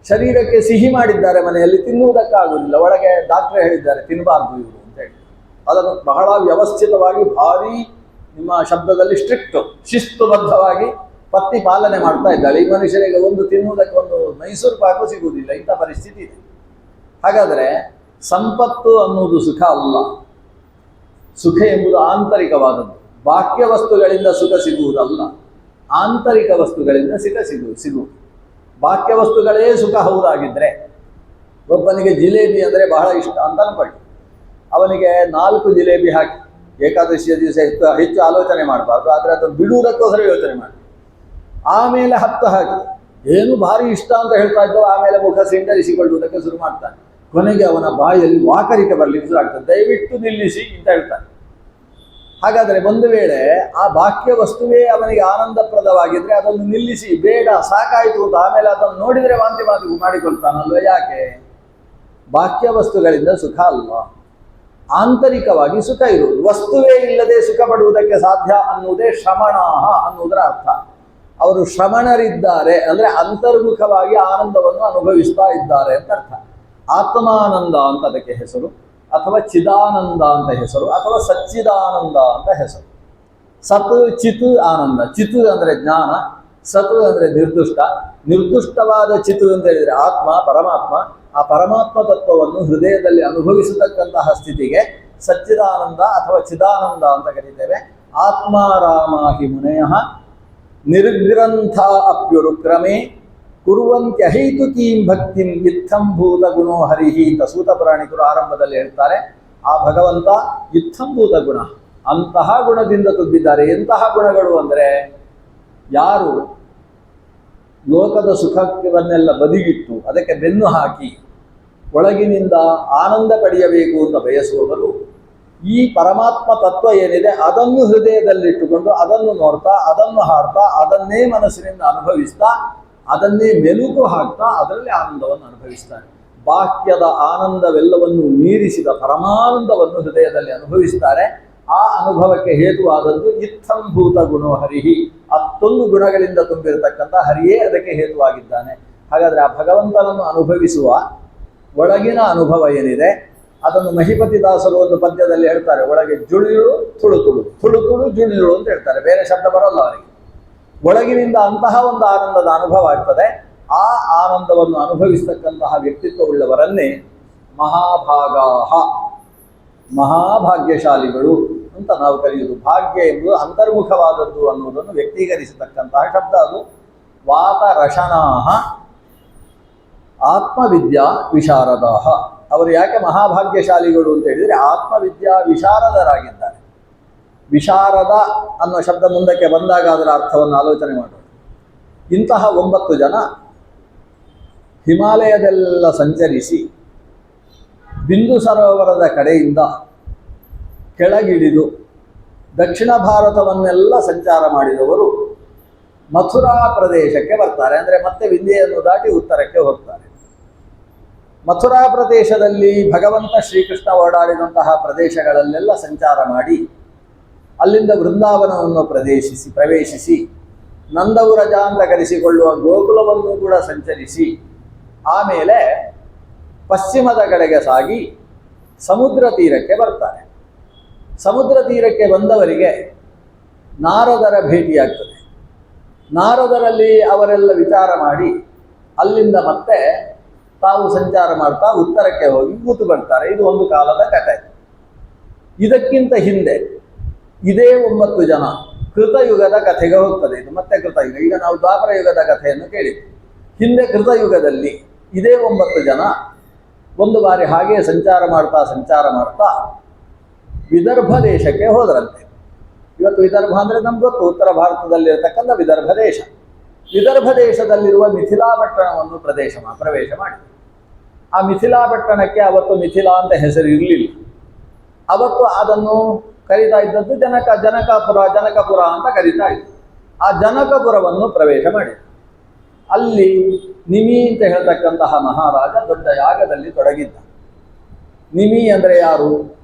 S1: ಶರೀರಕ್ಕೆ ಸಿಹಿ ಮಾಡಿದ್ದಾರೆ ಮನೆಯಲ್ಲಿ, ತಿನ್ನುವುದಕ್ಕಾಗುವುದಿಲ್ಲ. ಒಳಗೆ ಡಾಕ್ಟ್ರೇ ಹೇಳಿದ್ದಾರೆ ತಿನ್ನಬಾರ್ದು ಇವರು ಅಂತ ಹೇಳಿ. ಅದನ್ನು ಬಹಳ ವ್ಯವಸ್ಥಿತವಾಗಿ, ಭಾರಿ ನಿಮ್ಮ ಶಬ್ದದಲ್ಲಿ ಸ್ಟ್ರಿಕ್ಟ್, ಶಿಸ್ತುಬದ್ಧವಾಗಿ ಪತ್ನಿ ಪಾಲನೆ ಮಾಡ್ತಾ ಇದ್ದಾಳೆ. ಈ ಮನುಷ್ಯನಿಗೆ ಒಂದು ತಿನ್ನುವುದಕ್ಕೆ ಒಂದು ಮೈಸೂರು ಪಾಕು ಸಿಗುವುದಿಲ್ಲ, ಇಂಥ ಪರಿಸ್ಥಿತಿ ಇದೆ. ಹಾಗಾದರೆ ಸಂಪತ್ತು ಅನ್ನುವುದು ಸುಖ ಅಲ್ಲ. ಸುಖ ಎಂಬುದು ಆಂತರಿಕವಾದದ್ದು. ಬಾಹ್ಯ ವಸ್ತುಗಳಿಂದ ಸುಖ ಸಿಗುವುದಲ್ಲ, ಆಂತರಿಕ ವಸ್ತುಗಳಿಂದ ಸುಖ ಸಿಗುವುದು. ಬಾಹ್ಯ ವಸ್ತುಗಳೇ ಸುಖ ಹೌದಾಗಿದ್ದರೆ, ಒಬ್ಬನಿಗೆ ಜಿಲೇಬಿ ಅಂದರೆ ಬಹಳ ಇಷ್ಟ ಅಂತ ಅನ್ಕೊಳ್ಳಿ, ಅವನಿಗೆ 4 ಜಿಲೇಬಿ ಹಾಕಿ ಏಕಾದಶಿಯ ದಿವಸ ಹೆಚ್ಚು ಆಲೋಚನೆ ಮಾಡಬಾರ್ದು, ಆದರೆ ಅದನ್ನು ಬಿಡುವುದಕ್ಕೋಸ್ಕರ ಯೋಚನೆ ಮಾಡಿ. ಆಮೇಲೆ 10 ಹಾಕಿ ಏನು ಭಾರಿ ಇಷ್ಟ ಅಂತ ಹೇಳ್ತಾ ಇದ್ದೋ, ಆಮೇಲೆ ಮುಖ ಸಿಂಡರಿಸಿಕೊಳ್ಳುವುದಕ್ಕೆ ಶುರು ಮಾಡ್ತಾನೆ. ಕೊನೆಗೆ ಅವನ ಬಾಯಲ್ಲಿ ವಾಕರಿಕೆ ಬರಲಿಕ್ಕೆ ಶುರು ಆಗ್ತದೆ. ದಯವಿಟ್ಟು ನಿಲ್ಲಿಸಿ ಅಂತ ಹೇಳ್ತಾನೆ. ಹಾಗಾದರೆ ಒಂದು ವೇಳೆ ಆ ಬಾಹ್ಯ ವಸ್ತುವೇ ಅವನಿಗೆ ಆನಂದಪ್ರದವಾಗಿದ್ದರೆ ಅದನ್ನು ನಿಲ್ಲಿಸಿ, ಬೇಡ ಸಾಕಾಯಿತು ಅಂತ ಆಮೇಲೆ ಅದನ್ನು ನೋಡಿದರೆ ವಾಂತಿ ಮಾಡಿಕೊಳ್ತಾನಲ್ವ. ಯಾಕೆ? ಬಾಹ್ಯ ವಸ್ತುಗಳಿಂದ ಸುಖ ಅಲ್ಲ, ಆಂತರಿಕವಾಗಿ ಸುಖ ಇರುವುದು. ವಸ್ತುವೇ ಇಲ್ಲದೆ ಸುಖ ಪಡುವುದಕ್ಕೆ ಸಾಧ್ಯ ಅನ್ನುವುದೇ ಶ್ರಮಣಾಹ ಅನ್ನುವುದರ ಅರ್ಥ. ಅವರು ಶ್ರಮಣರಿದ್ದಾರೆ ಅಂದರೆ ಅಂತರ್ಮುಖವಾಗಿ ಆನಂದವನ್ನು ಅನುಭವಿಸ್ತಾ ಇದ್ದಾರೆ ಅಂತ ಅರ್ಥ. ಆತ್ಮಾನಂದ ಅಂತ ಅದಕ್ಕೆ ಹೆಸರು, ಅಥವಾ ಚಿದಾನಂದ ಅಂತ ಹೆಸರು, ಅಥವಾ ಸಚ್ಚಿದಾನಂದ ಅಂತ ಹೆಸರು. ಸತ್ ಚಿತ್ ಆನಂದ. ಚಿತ್ ಅಂದರೆ ಜ್ಞಾನ, ಸತ್ ಅಂದರೆ ನಿರ್ದುಷ್ಟ. ನಿರ್ದುಷ್ಟವಾದ ಚಿತ್ ಅಂತ ಹೇಳಿದರೆ ಆತ್ಮ, ಪರಮಾತ್ಮ. ಆ ಪರಮಾತ್ಮ ತತ್ವವನ್ನು ಹೃದಯದಲ್ಲಿ ಅನುಭವಿಸತಕ್ಕಂತಹ ಸ್ಥಿತಿಗೆ ಸಚ್ಚಿದಾನಂದ ಅಥವಾ ಚಿದಾನಂದ ಅಂತ ಕರೀತೇವೆ. ಆತ್ಮಾರಾಮಾಹಿ ಮುನಯಃ ನಿರ್ಗ್ರಂಥ ಅಪ್ಯುರುಕ್ರಮೇ ಕುರುವಂತ್ಯಹೈತುಕೀಂ ಭಕ್ತಿಂ ಇತ್ತಂಭೂತ ಗುಣೋ ಹರಿಹಿ ಅಂತ ಸೂತ ಪುರಾಣಿಕರು ಆರಂಭದಲ್ಲಿ ಹೇಳ್ತಾರೆ. ಆ ಭಗವಂತ ಇತ್ತಂಭೂತ ಗುಣ, ಅಂತಹ ಗುಣದಿಂದ ತುಂಬಿದ್ದಾರೆ. ಎಂತಹ ಗುಣಗಳು ಅಂದರೆ, ಯಾರು ಲೋಕದ ಸುಖವನ್ನೆಲ್ಲ ಬದಿಗಿಟ್ಟು ಅದಕ್ಕೆ ಬೆನ್ನು ಹಾಕಿ ಒಳಗಿನಿಂದ ಆನಂದ ಪಡೆಯಬೇಕು ಅಂತ ಬಯಸುವವರು ಈ ಪರಮಾತ್ಮ ತತ್ವ ಏನಿದೆ ಅದನ್ನು ಹೃದಯದಲ್ಲಿಟ್ಟುಕೊಂಡು ಅದನ್ನು ನೋಡ್ತಾ ಅದನ್ನು ಹಾಡ್ತಾ ಅದನ್ನೇ ಮನಸ್ಸಿನಿಂದ ಅನುಭವಿಸ್ತಾ ಅದನ್ನೇ ಮೆಲುಕು ಹಾಕ್ತಾ ಅದರಲ್ಲಿ ಆನಂದವನ್ನು ಅನುಭವಿಸ್ತಾರೆ. ಬಾಹ್ಯದ ಆನಂದವೆಲ್ಲವನ್ನು ಮೀರಿಸಿದ ಪರಮಾನಂದವನ್ನು ಹೃದಯದಲ್ಲಿ ಅನುಭವಿಸ್ತಾರೆ. ಆ ಅನುಭವಕ್ಕೆ ಹೇತುವಾದದ್ದು ಇತ್ತಂಭೂತ ಗುಣೋ ಹರಿಹಿ, ಅತ್ತೊಂದು ಗುಣಗಳಿಂದ ತುಂಬಿರತಕ್ಕಂಥ ಹರಿಯೇ ಅದಕ್ಕೆ ಹೇತುವಾಗಿದ್ದಾನೆ. ಹಾಗಾದರೆ ಆ ಭಗವಂತನನ್ನು ಅನುಭವಿಸುವ ಒಳಗಿನ ಅನುಭವ ಏನಿದೆ ಅದನ್ನು ಮಹಿಪತಿ ದಾಸರು ಒಂದು ಪದ್ಯದಲ್ಲಿ ಹೇಳ್ತಾರೆ. ಒಳಗೆ ಜುಳಿಳು ತುಳು ತುಳು, ತುಳು ತುಳು ಜುಳಿಳು ಅಂತ ಹೇಳ್ತಾರೆ. ಬೇರೆ ಶಬ್ದ ಬರೋಲ್ಲ ಅವರಿಗೆ. ಒಳಗಿನಿಂದ ಅಂತಹ ಒಂದು ಆನಂದದ ಅನುಭವ ಆಗ್ತದೆ. ಆ ಆನಂದವನ್ನು ಅನುಭವಿಸ್ತಕ್ಕಂತಹ ವ್ಯಕ್ತಿತ್ವವುಳ್ಳವರನ್ನೇ ಮಹಾಭಾಗಾಹ, ಮಹಾಭಾಗ್ಯಶಾಲಿಗಳು ಅಂತ ನಾವು ಕರೆಯುವುದು. ಭಾಗ್ಯ ಎಂಬುದು ಅಂತರ್ಮುಖವಾದದ್ದು ಅನ್ನುವುದನ್ನು ವ್ಯಕ್ತೀಕರಿಸತಕ್ಕಂತಹ ಶಬ್ದ. ಅದು ವಾತರಶನಾಹ ಆತ್ಮವಿದ್ಯಾ ವಿಶಾರದಾಹ. ಅವರು ಯಾಕೆ ಮಹಾಭಾಗ್ಯಶಾಲಿಗಳು ಅಂತ ಹೇಳಿದರೆ ಆತ್ಮವಿದ್ಯಾ ವಿಶಾರದರಾಗಿದ್ದಾರೆ. ವಿಶಾರದ ಅನ್ನೋ ಶಬ್ದ ಮುಂದಕ್ಕೆ ಬಂದಾಗ ಅದರ ಅರ್ಥವನ್ನು ಆಲೋಚನೆ ಮಾಡೋಣ. ಇಂತಹ 9 ಜನ ಹಿಮಾಲಯದೆಲ್ಲ ಸಂಚರಿಸಿ ಬಿಂದು ಸರೋವರದ ಕಡೆಯಿಂದ ಕೆಳಗಿಳಿದು ದಕ್ಷಿಣ ಭಾರತವನ್ನೆಲ್ಲ ಸಂಚಾರ ಮಾಡಿದವರು ಮಥುರಾ ಪ್ರದೇಶಕ್ಕೆ ಬರ್ತಾರೆ. ಅಂದರೆ ಮತ್ತೆ ವಿಂಧ್ಯೆಯನ್ನು ದಾಟಿ ಉತ್ತರಕ್ಕೆ ಹೋಗ್ತಾರೆ. ಮಥುರಾ ಪ್ರದೇಶದಲ್ಲಿ ಭಗವಂತ ಶ್ರೀಕೃಷ್ಣ ಓಡಾಡಿದಂತಹ ಪ್ರದೇಶಗಳಲ್ಲೆಲ್ಲ ಸಂಚಾರ ಮಾಡಿ ಅಲ್ಲಿಂದ ವೃಂದಾವನವನ್ನು ಪ್ರವೇಶಿಸಿ ನಂದವ್ರಜ ಅಂತ ಕರೆಸಿಕೊಳ್ಳುವ ಗೋಕುಲವನ್ನು ಕೂಡ ಸಂಚರಿಸಿ ಆಮೇಲೆ ಪಶ್ಚಿಮದ ಕಡೆಗೆ ಸಾಗಿ ಸಮುದ್ರ ತೀರಕ್ಕೆ ಬರ್ತಾರೆ. ಸಮುದ್ರ ತೀರಕ್ಕೆ ಬಂದವರಿಗೆ ನಾರದರ ಭೇಟಿಯಾಗ್ತದೆ. ನಾರದರಲ್ಲಿ ಅವರೆಲ್ಲ ವಿಚಾರ ಮಾಡಿ ಅಲ್ಲಿಂದ ಮತ್ತೆ ತಾವು ಸಂಚಾರ ಮಾಡ್ತಾ ಉತ್ತರಕ್ಕೆ ಹೋಗಿ ಕೂತು ಬರ್ತಾರೆ. ಇದು ಒಂದು ಕಾಲದ ಕಥೆ. ಇದಕ್ಕಿಂತ ಹಿಂದೆ ಇದೇ 9 ಜನ ಕೃತಯುಗದ ಕಥೆಗೆ ಹೋಗ್ತದೆ. ಇದು ಮತ್ತೆ ಕೃತಯುಗ. ಈಗ ನಾವು ದ್ವಾಪರ ಯುಗದ ಕಥೆಯನ್ನು ಕೇಳಿದ್ವಿ. ಹಿಂದೆ ಕೃತಯುಗದಲ್ಲಿ ಇದೇ 9 ಜನ ಒಂದು ಬಾರಿ ಹಾಗೆ ಸಂಚಾರ ಮಾಡ್ತಾ ವಿದರ್ಭ ದೇಶಕ್ಕೆ ಹೋದರಂತೆ. ಇವತ್ತು ವಿದರ್ಭ ಅಂದರೆ ನಮ್ಗೆ ಗೊತ್ತು, ಉತ್ತರ ಭಾರತದಲ್ಲಿರತಕ್ಕಂಥ ವಿದರ್ಭ ದೇಶ. ವಿದರ್ಭ ದೇಶದಲ್ಲಿರುವ ಮಿಥಿಲಾ ಪಟ್ಟಣವನ್ನು ಪ್ರವೇಶ ಮಾಡಿ ಆ ಮಿಥಿಲಾ ಪಟ್ಟಣಕ್ಕೆ ಅವತ್ತು ಮಿಥಿಲಾ ಅಂತ ಹೆಸರು ಇರಲಿಲ್ಲ. ಅವತ್ತು ಅದನ್ನು ಕರೀತಾ ಇದ್ದದ್ದು ಜನಕಪುರ ಅಂತ ಕರೀತಾ ಇದ್ರು. ಆ ಜನಕಪುರವನ್ನು ಪ್ರವೇಶ ಮಾಡಿ ಅಲ್ಲಿ ನಿಮಿ ಅಂತ ಹೇಳ್ತಕ್ಕಂತಹ ಮಹಾರಾಜ ದೊಡ್ಡ ಯಾಗದಲ್ಲಿ ತೊಡಗಿದ್ದ. ನಿಮಿ ಅಂದರೆ ಯಾರು?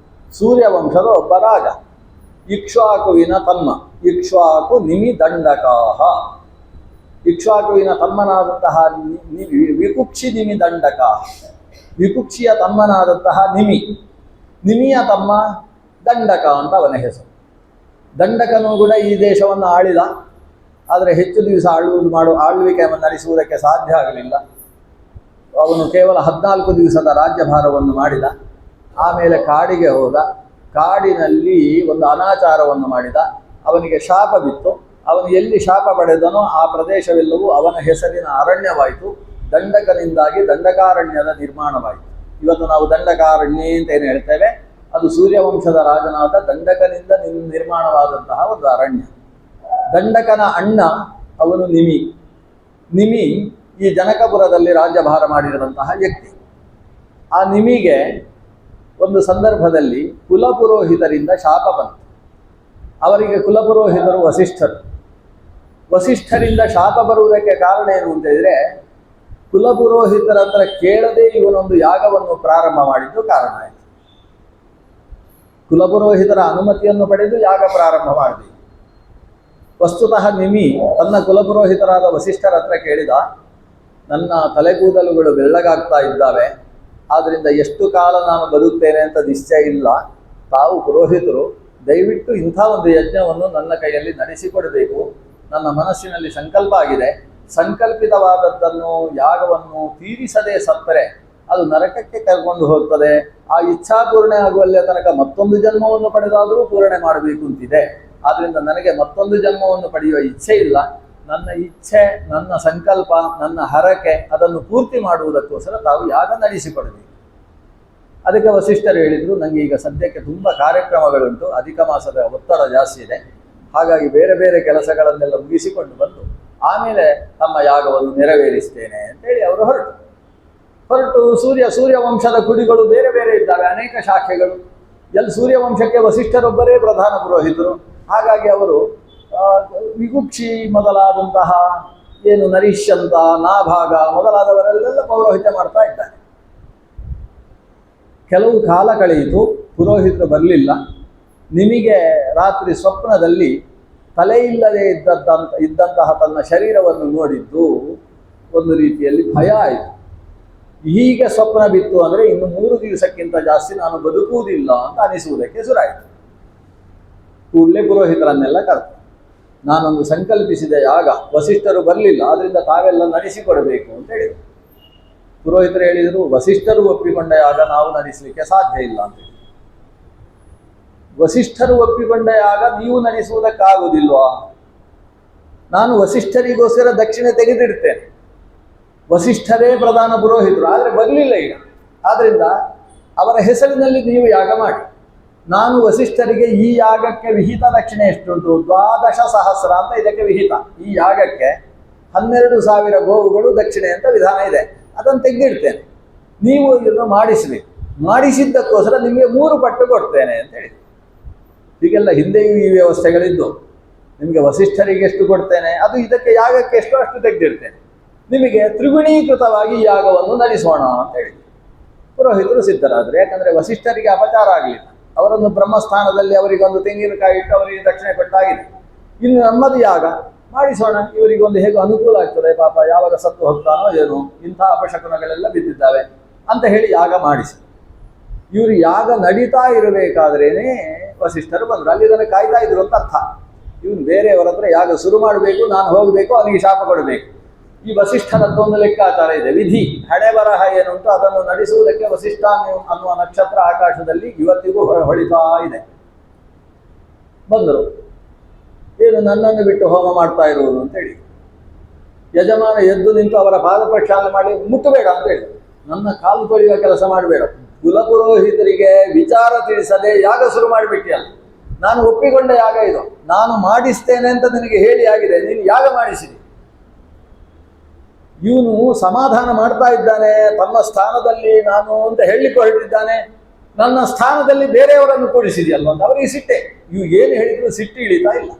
S1: ಸೂರ್ಯವಂಶದ ಒಬ್ಬ ರಾಜ, ಇಕ್ಷ್ವಾಕುವಿನ ತಮ್ಮ. ಇಕ್ಷ್ವಾಕು ನಿಮಿ ದಂಡಕಾಹ. ಇಕ್ಷ್ವಾಕುವಿನ ತಮ್ಮನಾದಂತಹ ವಿಕುಕ್ಷಿ ನಿಮಿ ದಂಡಕಾಹ. ವಿಕುಕ್ಷಿಯ ತಮ್ಮನಾದಂತಹ ನಿಮಿಯ ತಮ್ಮ ದಂಡಕ ಅಂತ ಅವನ ಹೆಸರು. ದಂಡಕನು ಕೂಡ ಈ ದೇಶವನ್ನು ಆಳಿದ. ಆದರೆ ಹೆಚ್ಚು ದಿವಸ ಆಳ್ವಿಕೆಯನ್ನು ನಡೆಸುವುದಕ್ಕೆ ಸಾಧ್ಯ ಆಗಲಿಲ್ಲ. ಅವನು ಕೇವಲ 14 ದಿವಸದ ರಾಜ್ಯಭಾರವನ್ನು ಮಾಡಿದ. ಆಮೇಲೆ ಕಾಡಿಗೆ ಹೋದ. ಕಾಡಿನಲ್ಲಿ ಒಂದು ಅನಾಚಾರವನ್ನು ಮಾಡಿದ. ಅವನಿಗೆ ಶಾಪ ಬಿತ್ತು. ಅವನು ಎಲ್ಲಿ ಶಾಪ ಪಡೆದನೋ ಆ ಪ್ರದೇಶವೆಲ್ಲವೂ ಅವನ ಹೆಸರಿನ ಅರಣ್ಯವಾಯಿತು. ದಂಡಕನಿಂದಾಗಿ ದಂಡಕಾರಣ್ಯದ ನಿರ್ಮಾಣವಾಯಿತು. ಇವತ್ತು ನಾವು ದಂಡಕಾರಣ್ಯ ಅಂತ ಏನು ಹೇಳ್ತೇವೆ, ಅದು ಸೂರ್ಯವಂಶದ ರಾಜನಾದ ದಂಡಕನಿಂದ ನಿರ್ಮಾಣವಾದಂತಹ ಒಂದು ಅರಣ್ಯ. ದಂಡಕನ ಅಣ್ಣ ಅವನು ನಿಮಿ ಈ ಜನಕಪುರದಲ್ಲಿ ರಾಜ್ಯಭಾರ ಮಾಡಿರುವಂತಹ ವ್ಯಕ್ತಿ. ಆ ನಿಮಿಗೆ ಒಂದು ಸಂದರ್ಭದಲ್ಲಿ ಕುಲಪುರೋಹಿತರಿಂದ ಶಾಪ ಬಂತು. ಅವರಿಗೆ ಕುಲಪುರೋಹಿತರು ವಸಿಷ್ಠರಿಂದ ಶಾಪ ಬರುವುದಕ್ಕೆ ಕಾರಣ ಏನು ಅಂತ ಹೇಳಿದ್ರೆ, ಕುಲಪುರೋಹಿತರ ಹತ್ರ ಕೇಳದೆ ಇವನೊಂದು ಯಾಗವನ್ನು ಪ್ರಾರಂಭ ಮಾಡಿದ್ದು ಕಾರಣ ಆಯಿತು. ಕುಲಪುರೋಹಿತರ ಅನುಮತಿಯನ್ನು ಪಡೆದು ಯಾಗ ಪ್ರಾರಂಭ ಮಾಡಿದೆ. ವಸ್ತುತಃ ನಿಮಿ ತನ್ನ ಕುಲಪುರೋಹಿತರಾದ ವಸಿಷ್ಠರ ಹತ್ರ ಕೇಳಿದ, ನನ್ನ ತಲೆಗೂದಲುಗಳು ಬೆಳ್ಳಗಾಗ್ತಾ ಇದ್ದಾವೆ, ಆದ್ದರಿಂದ ಎಷ್ಟು ಕಾಲ ನಾನು ಬದುಕ್ತೇನೆ ಅಂತ ನಿಶ್ಚಯ ಇಲ್ಲ. ತಾವು ಪುರೋಹಿತರು ದಯವಿಟ್ಟು ಇಂಥ ಒಂದು ಯಜ್ಞವನ್ನು ನನ್ನ ಕೈಯಲ್ಲಿ ನಡೆಸಿಕೊಡಬೇಕು. ನನ್ನ ಮನಸ್ಸಿನಲ್ಲಿ ಸಂಕಲ್ಪ ಆಗಿದೆ. ಸಂಕಲ್ಪಿತವಾದದ್ದನ್ನು ಯಾಗವನ್ನು ತೀರಿಸದೆ ಸತ್ತರೆ ಅದು ನರಕಕ್ಕೆ ಕರ್ಕೊಂಡು ಹೋಗ್ತದೆ. ಆ ಇಚ್ಛಾ ಪೂರ್ಣೆ ಆಗುವಲ್ಲಿಯ ತನಕ ಮತ್ತೊಂದು ಜನ್ಮವನ್ನು ಪಡೆದಾದರೂ ಪೂರ್ಣೆ ಮಾಡಬೇಕು ಅಂತಿದೆ. ಆದ್ದರಿಂದ ನನಗೆ ಮತ್ತೊಂದು ಜನ್ಮವನ್ನು ಪಡೆಯುವ ಇಚ್ಛೆ ಇಲ್ಲ. ನನ್ನ ಇಚ್ಛೆ, ನನ್ನ ಸಂಕಲ್ಪ, ನನ್ನ ಹರಕೆ ಅದನ್ನು ಪೂರ್ತಿ ಮಾಡುವುದಕ್ಕೋಸ್ಕರ ತಾವು ಯಾಗ ನಡೆಸಿಕೊಡಬೇಕು. ಅದಕ್ಕೆ ವಸಿಷ್ಠರು ಹೇಳಿದರು, ನನಗೆ ಈಗ ಸದ್ಯಕ್ಕೆ ತುಂಬ ಕಾರ್ಯಕ್ರಮಗಳುಂಟು, ಅಧಿಕ ಮಾಸದ ಒತ್ತಡ ಜಾಸ್ತಿ ಇದೆ. ಹಾಗಾಗಿ ಬೇರೆ ಬೇರೆ ಕೆಲಸಗಳನ್ನೆಲ್ಲ ಮುಗಿಸಿಕೊಂಡು ಬಂದು ಆಮೇಲೆ ತಮ್ಮ ಯಾಗವನ್ನು ನೆರವೇರಿಸ್ತೇನೆ ಅಂತೇಳಿ ಅವರು ಹೊರಟು ಸೂರ್ಯವಂಶದ ಕುಡಿಗಳು ಬೇರೆ ಬೇರೆ ಇದ್ದಾವೆ, ಅನೇಕ ಶಾಖೆಗಳು. ಸೂರ್ಯವಂಶಕ್ಕೆ ವಸಿಷ್ಠರೊಬ್ಬರೇ ಪ್ರಧಾನ ಪುರೋಹಿತರು. ಹಾಗಾಗಿ ಅವರು ವಿಗುಕ್ಷಿ ಮೊದಲಾದಂತಹ ಏನು ನರಿಷ್ಯಂತ, ನಾಭಾಗ ಮೊದಲಾದವರೆಲ್ಲ ಪೌರೋಹಿತ್ಯ ಮಾಡ್ತಾ ಇದ್ದಾರೆ. ಕೆಲವು ಕಾಲ ಕಳೆಯಿತು, ಪುರೋಹಿತರು ಬರಲಿಲ್ಲ. ನಿಮಗೆ ರಾತ್ರಿ ಸ್ವಪ್ನದಲ್ಲಿ ತಲೆಯಿಲ್ಲದೆ ಇದ್ದಂತಹ ತನ್ನ ಶರೀರವನ್ನು ನೋಡಿದ್ದು ಒಂದು ರೀತಿಯಲ್ಲಿ ಭಯ ಆಯಿತು. ಹೀಗೆ ಸ್ವಪ್ನ ಬಿತ್ತು ಅಂದರೆ ಇನ್ನು 3 ದಿವಸಕ್ಕಿಂತ ಜಾಸ್ತಿ ನಾನು ಬದುಕುವುದಿಲ್ಲ ಅಂತ ಅನಿಸುವುದಕ್ಕೆ ಶುರುವಾಯಿತು. ಕೂಡಲೇ ಪುರೋಹಿತರನ್ನೆಲ್ಲ ಕರೆದು, ನಾನೊಂದು ಸಂಕಲ್ಪಿಸಿದ ಯಾಗ, ವಸಿಷ್ಠರು ಬರಲಿಲ್ಲ, ಆದ್ರಿಂದ ತಾವೆಲ್ಲ ನಡೆಸಿಕೊಡಬೇಕು ಅಂತ ಹೇಳಿದರು. ಪುರೋಹಿತರು ಹೇಳಿದರು, ವಸಿಷ್ಠರು ಒಪ್ಪಿಕೊಂಡ ಯಾಗ ನಾವು ನಡೆಸಲಿಕ್ಕೆ ಸಾಧ್ಯ ಇಲ್ಲ ಅಂತ ಹೇಳಿ. ವಸಿಷ್ಠರು ಒಪ್ಪಿಕೊಂಡ ಯಾಗ ನೀವು ನಡೆಸುವುದಕ್ಕಾಗುವುದಿಲ್ವಾ? ನಾನು ವಸಿಷ್ಠರಿಗೋಸ್ಕರ ದಕ್ಷಿಣೆ ತೆಗೆದಿಡ್ತೇನೆ. ವಸಿಷ್ಠರೇ ಪ್ರಧಾನ ಪುರೋಹಿತರು, ಆದರೆ ಬರಲಿಲ್ಲ ಈಗ. ಆದ್ರಿಂದ ಅವರ ಹೆಸರಿನಲ್ಲಿ ನೀವು ಯಾಗ ಮಾಡಿ. ನಾನು ವಸಿಷ್ಠರಿಗೆ ಈ ಯಾಗಕ್ಕೆ ವಿಹಿತ ದಕ್ಷಿಣೆ ಎಷ್ಟುಂಟು? 12,000 ಅಂತ ಇದಕ್ಕೆ ವಿಹಿತ. ಈ ಯಾಗಕ್ಕೆ 12,000 ಗೋವುಗಳು ದಕ್ಷಿಣೆ ಅಂತ ವಿಧಾನ ಇದೆ. ಅದನ್ನು ತೆಗೆದಿಡ್ತೇನೆ, ನೀವು ಇದನ್ನು ಮಾಡಿಸಬೇಕು. ಮಾಡಿಸಿದ್ದಕ್ಕೋಸ್ಕರ ನಿಮಗೆ 3 ಪಟ್ಟು ಕೊಡ್ತೇನೆ ಅಂತ ಹೇಳಿ. ಹೀಗೆಲ್ಲ ಹಿಂದೆಯೂ ಈ ವ್ಯವಸ್ಥೆಗಳಿದ್ದು, ನಿಮಗೆ ವಸಿಷ್ಠರಿಗೆ ಎಷ್ಟು ಕೊಡ್ತೇನೆ, ಅದು ಇದಕ್ಕೆ ಯಾಗಕ್ಕೆ ಎಷ್ಟು ಅಷ್ಟು ತೆಗೆದಿಡ್ತೇನೆ, ನಿಮಗೆ ತ್ರಿಗುಣೀಕೃತವಾಗಿ ಈ ಯಾಗವನ್ನು ನಡೆಸೋಣ ಅಂತ ಹೇಳಿ ಪುರೋಹಿತರು ಸಿದ್ಧರಾದರು. ಯಾಕಂದರೆ ವಸಿಷ್ಠರಿಗೆ ಅಪಚಾರ ಆಗಲಿಲ್ಲ. ಅವರನ್ನು ಬ್ರಹ್ಮಸ್ಥಾನದಲ್ಲಿ ಅವರಿಗೊಂದು ತೆಂಗಿನಕಾಯಿ ಇಟ್ಟು ಅವರಿಗೆ ದಕ್ಷಿಣೆ ಕೊಟ್ಟಾಗಿದೆ. ಇನ್ನು ನಮ್ಮದು ಯಾಗ ಮಾಡಿಸೋಣ, ಇವರಿಗೊಂದು ಹೇಗೆ ಅನುಕೂಲ ಆಗ್ತದೆ, ಪಾಪ ಯಾವಾಗ ಸತ್ತು ಹೋಗ್ತಾನೋ ಏನು, ಇಂಥ ಅಪಶಕುನಗಳೆಲ್ಲ ಬಿದ್ದಿದ್ದಾವೆ ಅಂತ ಹೇಳಿ ಯಾಗ ಮಾಡಿಸಿ. ಇವರು ಯಾಗ ನಡೀತಾ ಇರಬೇಕಾದ್ರೇನೆ ವಸಿಷ್ಠರು ಬಂದರು. ಅಲ್ಲಿ ಇದನ್ನು ಕಾಯ್ತಾ ಇದ್ರು ಅಂತ ಅರ್ಥ. ಇವನು ಬೇರೆಯವರ ಹತ್ರ ಯಾಗ ಶುರು ಮಾಡಬೇಕು, ನಾನು ಹೋಗಬೇಕು, ಅವನಿಗೆ ಶಾಪ ಕೊಡಬೇಕು. ಈ ವಸಿಷ್ಠರದ್ದೊಂದು ಲೆಕ್ಕಾಚಾರ ಇದೆ, ವಿಧಿ, ಹಣೆ ಬರಹ ಏನುಂಟು ಅದನ್ನು ನಡೆಸುವುದಕ್ಕೆ ವಸಿಷ್ಠ ಅನ್ನುವ ನಕ್ಷತ್ರ ಆಕಾಶದಲ್ಲಿ ಇವತ್ತಿಗೂ ಹೊಳಿತಾ ಇದೆ. ಬಂದರು, ಏನು ನನ್ನನ್ನು ಬಿಟ್ಟು ಹೋಮ ಮಾಡ್ತಾ ಇರುವುದು ಅಂತೇಳಿ. ಯಜಮಾನ ಎದ್ದು ನಿಂತು ಅವರ ಪಾದ ಪ್ರಕ್ಷಾಲನೆ ಮಾಡಿ, ಮುಟ್ಟಬೇಡ ಅಂತ ಹೇಳಿ, ನನ್ನ ಕಾಲು ತೊಳೆಯುವ ಕೆಲಸ ಮಾಡಬೇಡ, ಕುಲಪುರೋಹಿತರಿಗೆ ವಿಚಾರ ತಿಳಿಸದೆ ಯಾಗ ಶುರು ಮಾಡಿಬಿಟ್ಟಿಯಲ್ಲ. ನಾನು ಒಪ್ಪಿಕೊಂಡ ಯಾಗ ಇದು, ನಾನು ಮಾಡಿಸ್ತೇನೆ ಅಂತ ನಿನಗೆ ಹೇಳಿ ಆಗಿದೆ, ನೀನು ಯಾಗ ಮಾಡಿಸಿದಿ. ಇವನು ಸಮಾಧಾನ ಮಾಡ್ತಾ ಇದ್ದಾನೆ, ತನ್ನ ಸ್ಥಾನದಲ್ಲಿ ನಾನು ಅಂತ ಹೇಳಲಿಕ್ಕೆ ಹೊರಟಿದ್ದಾನೆ, ನನ್ನ ಸ್ಥಾನದಲ್ಲಿ ಬೇರೆಯವರನ್ನು ಕೂಡಿಸಿದೆಯಲ್ವ ಅಂತ ಅವರಿಗೆ ಸಿಟ್ಟೆ. ಇವು ಏನು ಹೇಳಿದ್ರು ಸಿಟ್ಟು ಇಳಿತಾ ಇಲ್ಲ.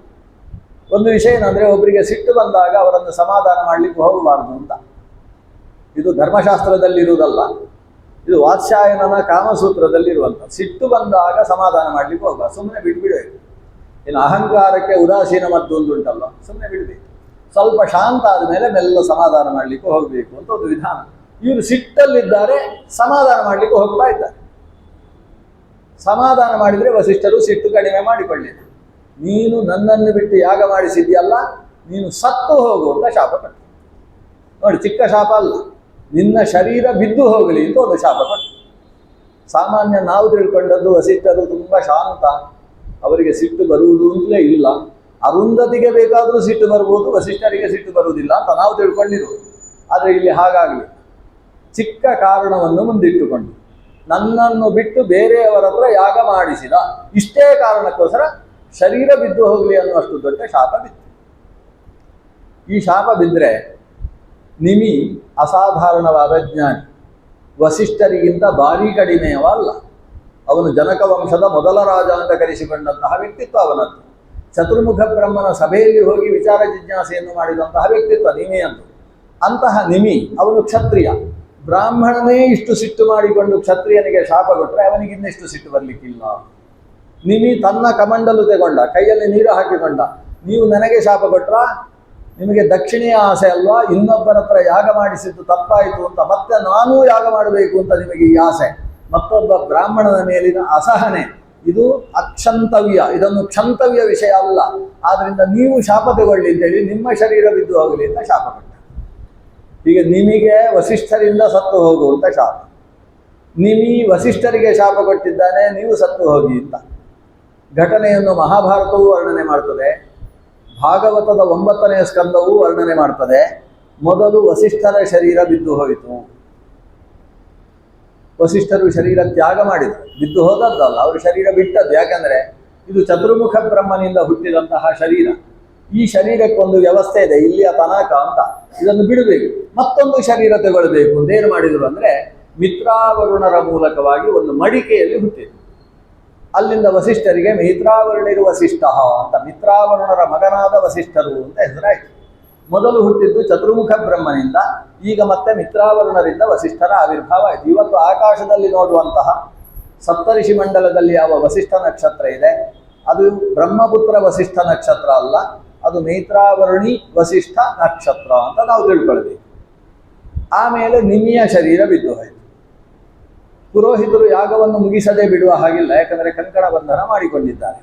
S1: ಒಂದು ವಿಷಯ ಏನಂದರೆ, ಒಬ್ಬರಿಗೆ ಸಿಟ್ಟು ಬಂದಾಗ ಅವರನ್ನು ಸಮಾಧಾನ ಮಾಡಲಿಕ್ಕೆ ಹೋಗಬಾರ್ದು ಅಂತ. ಇದು ಧರ್ಮಶಾಸ್ತ್ರದಲ್ಲಿರುವುದಲ್ಲ, ಇದು ವಾತ್ಸ್ಯಾಯನನ ಕಾಮಸೂತ್ರದಲ್ಲಿರುವಂಥ. ಸಿಟ್ಟು ಬಂದಾಗ ಸಮಾಧಾನ ಮಾಡಲಿಕ್ಕೆ ಹೋಗಬಾರ್ದು, ಸುಮ್ಮನೆ ಬಿಟ್ಬಿಡಬೇಕು. ಇನ್ನು ಅಹಂಕಾರಕ್ಕೆ ಉದಾಸೀನ ಮದ್ದು ಒಂದು ಉಂಟಲ್ಲ, ಸುಮ್ಮನೆ ಬಿಡಬೇಕು. ಸ್ವಲ್ಪ ಶಾಂತ ಆದಮೇಲೆ ಮೆಲ್ಲ ಸಮಾಧಾನ ಮಾಡಲಿಕ್ಕೆ ಹೋಗಬೇಕು ಅಂತ ಒಂದು ವಿಧಾನ. ಇವರು ಸಿಟ್ಟಲ್ಲಿದ್ದಾರೆ, ಸಮಾಧಾನ ಮಾಡಲಿಕ್ಕೆ ಹೋಗ್ತಾ ಇದ್ದಾರೆ. ಸಮಾಧಾನ ಮಾಡಿದರೆ ವಸಿಷ್ಠರು ಸಿಟ್ಟು ಕಡಿಮೆ ಮಾಡಿಕೊಳ್ಳಿಲ್ಲ. ನೀನು ನನ್ನನ್ನು ಬಿಟ್ಟು ಯಾಗ ಮಾಡಿಸಿದ್ಯಲ್ಲ, ನೀನು ಸತ್ತು ಹೋಗು ಅಂತ ಶಾಪ ಕೊಟ್ಟು. ನೋಡಿ, ಚಿಕ್ಕ ಶಾಪ ಅಲ್ಲ, ನಿನ್ನ ಶರೀರ ಬಿದ್ದು ಹೋಗಲಿ ಅಂತ ಒಂದು ಶಾಪ ಕೊಟ್ಟು. ಸಾಮಾನ್ಯ ನಾವು ತಿಳ್ಕೊಂಡದ್ದು ವಸಿಷ್ಠರು ತುಂಬ ಶಾಂತ, ಅವರಿಗೆ ಸಿಟ್ಟು ಬರುವುದು ಅಂತಲೇ ಇಲ್ಲ. ಅರುಂಧತಿಗೆ ಬೇಕಾದರೂ ಸಿಟ್ಟು ಬರ್ಬೋದು, ವಸಿಷ್ಠರಿಗೆ ಸಿಟ್ಟು ಬರುವುದಿಲ್ಲ ಅಂತ ನಾವು ತಿಳ್ಕೊಂಡಿರುವುದು. ಆದರೆ ಇಲ್ಲಿ ಹಾಗಾಗಲಿ. ಚಿಕ್ಕ ಕಾರಣವನ್ನು ಮುಂದಿಟ್ಟುಕೊಂಡು ನನ್ನನ್ನು ಬಿಟ್ಟು ಬೇರೆಯವರ ಹತ್ರ ಯಾಗ ಮಾಡಿಸಿದ, ಇಷ್ಟೇ ಕಾರಣಕ್ಕೋಸ್ಕರ ಶರೀರ ಬಿದ್ದು ಹೋಗಲಿ ಅನ್ನುವಷ್ಟು ದೊಡ್ಡ ಶಾಪ ಬಿತ್ತು. ಈ ಶಾಪ ಬಿದ್ದರೆ ನಿಮಿ ಅಸಾಧಾರಣವಾದ ಜ್ಞಾನಿ, ವಸಿಷ್ಠರಿಗಿಂತ ಭಾರೀ ಕಡಿಮೆಯವ ಅಲ್ಲ. ಅವನು ಜನಕ ವಂಶದ ಮೊದಲ ರಾಜ ಅಂತ ಕರೆಸಿಕೊಂಡಂತಹ ವ್ಯಕ್ತಿತ್ವ ಅವನದ್ದು. ಚತುರ್ಮುಖ ಬ್ರಹ್ಮನ ಸಭೆಯಲ್ಲಿ ಹೋಗಿ ವಿಚಾರ ಜಿಜ್ಞಾಸೆಯನ್ನು ಮಾಡಿದಂತಹ ವ್ಯಕ್ತಿತ್ವ ನಿಮಿಯಂದು. ಅಂತಹ ನಿಮಿ ಅವನು ಕ್ಷತ್ರಿಯ. ಬ್ರಾಹ್ಮಣನೇ ಇಷ್ಟು ಸಿಟ್ಟು ಮಾಡಿಕೊಂಡು ಕ್ಷತ್ರಿಯನಿಗೆ ಶಾಪ ಕೊಟ್ಟರೆ ಅವನಿಗೆ ಇನ್ನೆಷ್ಟು ಸಿಟ್ಟು ಬರಲಿಕ್ಕಿಲ್ಲ. ನಿಮಿ ತನ್ನ ಕಮಂಡಲು ತೆಗೊಂಡ, ಕೈಯಲ್ಲಿ ನೀರು ಹಾಕಿಕೊಂಡ, ನೀವು ನನಗೆ ಶಾಪ ಕೊಟ್ರ, ನಿಮಗೆ ದಕ್ಷಿಣೆಯ ಆಸೆ ಅಲ್ವಾ, ಇನ್ನೊಬ್ಬರ ಹತ್ರ ಯಾಗ ಮಾಡಿಸಿದ್ದು ತಪ್ಪಾಯಿತು ಅಂತ ಮತ್ತೆ ನಾನೂ ಯಾಗ ಮಾಡಬೇಕು ಅಂತ ನಿಮಗೆ ಈ ಆಸೆ, ಮತ್ತೊಬ್ಬ ಬ್ರಾಹ್ಮಣನ ಮೇಲಿನ ಅಸಹನೆ, ಇದು ಅಕ್ಷಂತವ್ಯ, ಇದನ್ನು ಕ್ಷಂತವ್ಯ ವಿಷಯ ಅಲ್ಲ. ಆದ್ರಿಂದ ನೀವು ಶಾಪ ತಗೊಳ್ಳಿ ಅಂತೇಳಿ ನಿಮ್ಮ ಶರೀರ ಬಿದ್ದು ಹೋಗಲಿ ಅಂತ ಶಾಪ ಕೊಟ್ಟ. ಈಗ ನಿಮಗೆ ವಸಿಷ್ಠರಿಂದ ಸತ್ತು ಹೋಗು ಅಂತ ಶಾಪ. ನಿಮಿ ವಸಿಷ್ಠರಿಗೆ ಶಾಪ ಕೊಟ್ಟಿದ್ದಾನೆ, ನೀವು ಸತ್ತು ಹೋಗಿ ಅಂತ. ಘಟನೆಯನ್ನು ಮಹಾಭಾರತವೂ ವರ್ಣನೆ ಮಾಡ್ತದೆ, ಭಾಗವತದ 9ನೇ ಸ್ಕಂದವೂ ವರ್ಣನೆ ಮಾಡ್ತದೆ. ಮೊದಲು ವಸಿಷ್ಠರ ಶರೀರ ಬಿದ್ದು ಹೋಯಿತು. ವಸಿಷ್ಠರು ಶರೀರ ತ್ಯಾಗ ಮಾಡಿದರು, ಬಿದ್ದು ಹೋದದ್ದಲ್ಲ, ಅವರು ಶರೀರ ಬಿಟ್ಟದ್ದು. ಯಾಕಂದರೆ ಇದು ಚತುರ್ಮುಖ ಬ್ರಹ್ಮನಿಂದ ಹುಟ್ಟಿದಂತಹ ಶರೀರ. ಈ ಶರೀರಕ್ಕೊಂದು ವ್ಯವಸ್ಥೆ ಇದೆ ಇಲ್ಲಿಯ ತನಕ ಅಂತ, ಇದನ್ನು ಬಿಡಬೇಕು, ಮತ್ತೊಂದು ಶರೀರ ತಗೊಳ್ಬೇಕು ಅಂತ ಏನು ಮಾಡಿದ್ರು ಅಂದ್ರೆ ಮಿತ್ರಾವರುಣರ ಮೂಲಕವಾಗಿ ಒಂದು ಮಡಿಕೆಯಲ್ಲಿ ಹುಟ್ಟಿದ್ರು. ಅಲ್ಲಿಂದ ವಸಿಷ್ಠರಿಗೆ ಮಿತ್ರಾವರುಣಿರು ವಸಿಷ್ಠ ಅಂತ, ಮಿತ್ರಾವರುಣರ ಮಗನಾದ ವಸಿಷ್ಠರು ಅಂತ ಹೆಸರಾಯಿತು. ಮೊದಲು ಹುಟ್ಟಿದ್ದು ಚತುರ್ಮುಖ ಬ್ರಹ್ಮನಿಂದ, ಈಗ ಮತ್ತೆ ಮಿತ್ರಾವರುಣರಿಂದ ವಸಿಷ್ಠರ ಆವಿರ್ಭಾವ ಆಯಿತು. ಇವತ್ತು ಆಕಾಶದಲ್ಲಿ ನೋಡುವಂತಹ ಸಪ್ತಋಷಿ ಮಂಡಲದಲ್ಲಿ ಯಾವ ವಸಿಷ್ಠ ನಕ್ಷತ್ರ ಇದೆ ಅದು ಬ್ರಹ್ಮಪುತ್ರ ವಸಿಷ್ಠ ನಕ್ಷತ್ರ ಅಲ್ಲ, ಅದು ಮೈತ್ರಾವರುಣಿ ವಸಿಷ್ಠ ನಕ್ಷತ್ರ ಅಂತ ನಾವು ತಿಳ್ಕೊಳ್ಬೇಕು. ಆಮೇಲೆ ನಿಮಿಯ ಶರೀರ ಬಿದ್ದು ಹೋಯಿತು. ಪುರೋಹಿತರು ಯಾಗವನ್ನು ಮುಗಿಸದೆ ಬಿಡುವ ಹಾಗಿಲ್ಲ, ಯಾಕಂದರೆ ಕಂಕಣ ಬಂಧನ ಮಾಡಿಕೊಂಡಿದ್ದಾರೆ.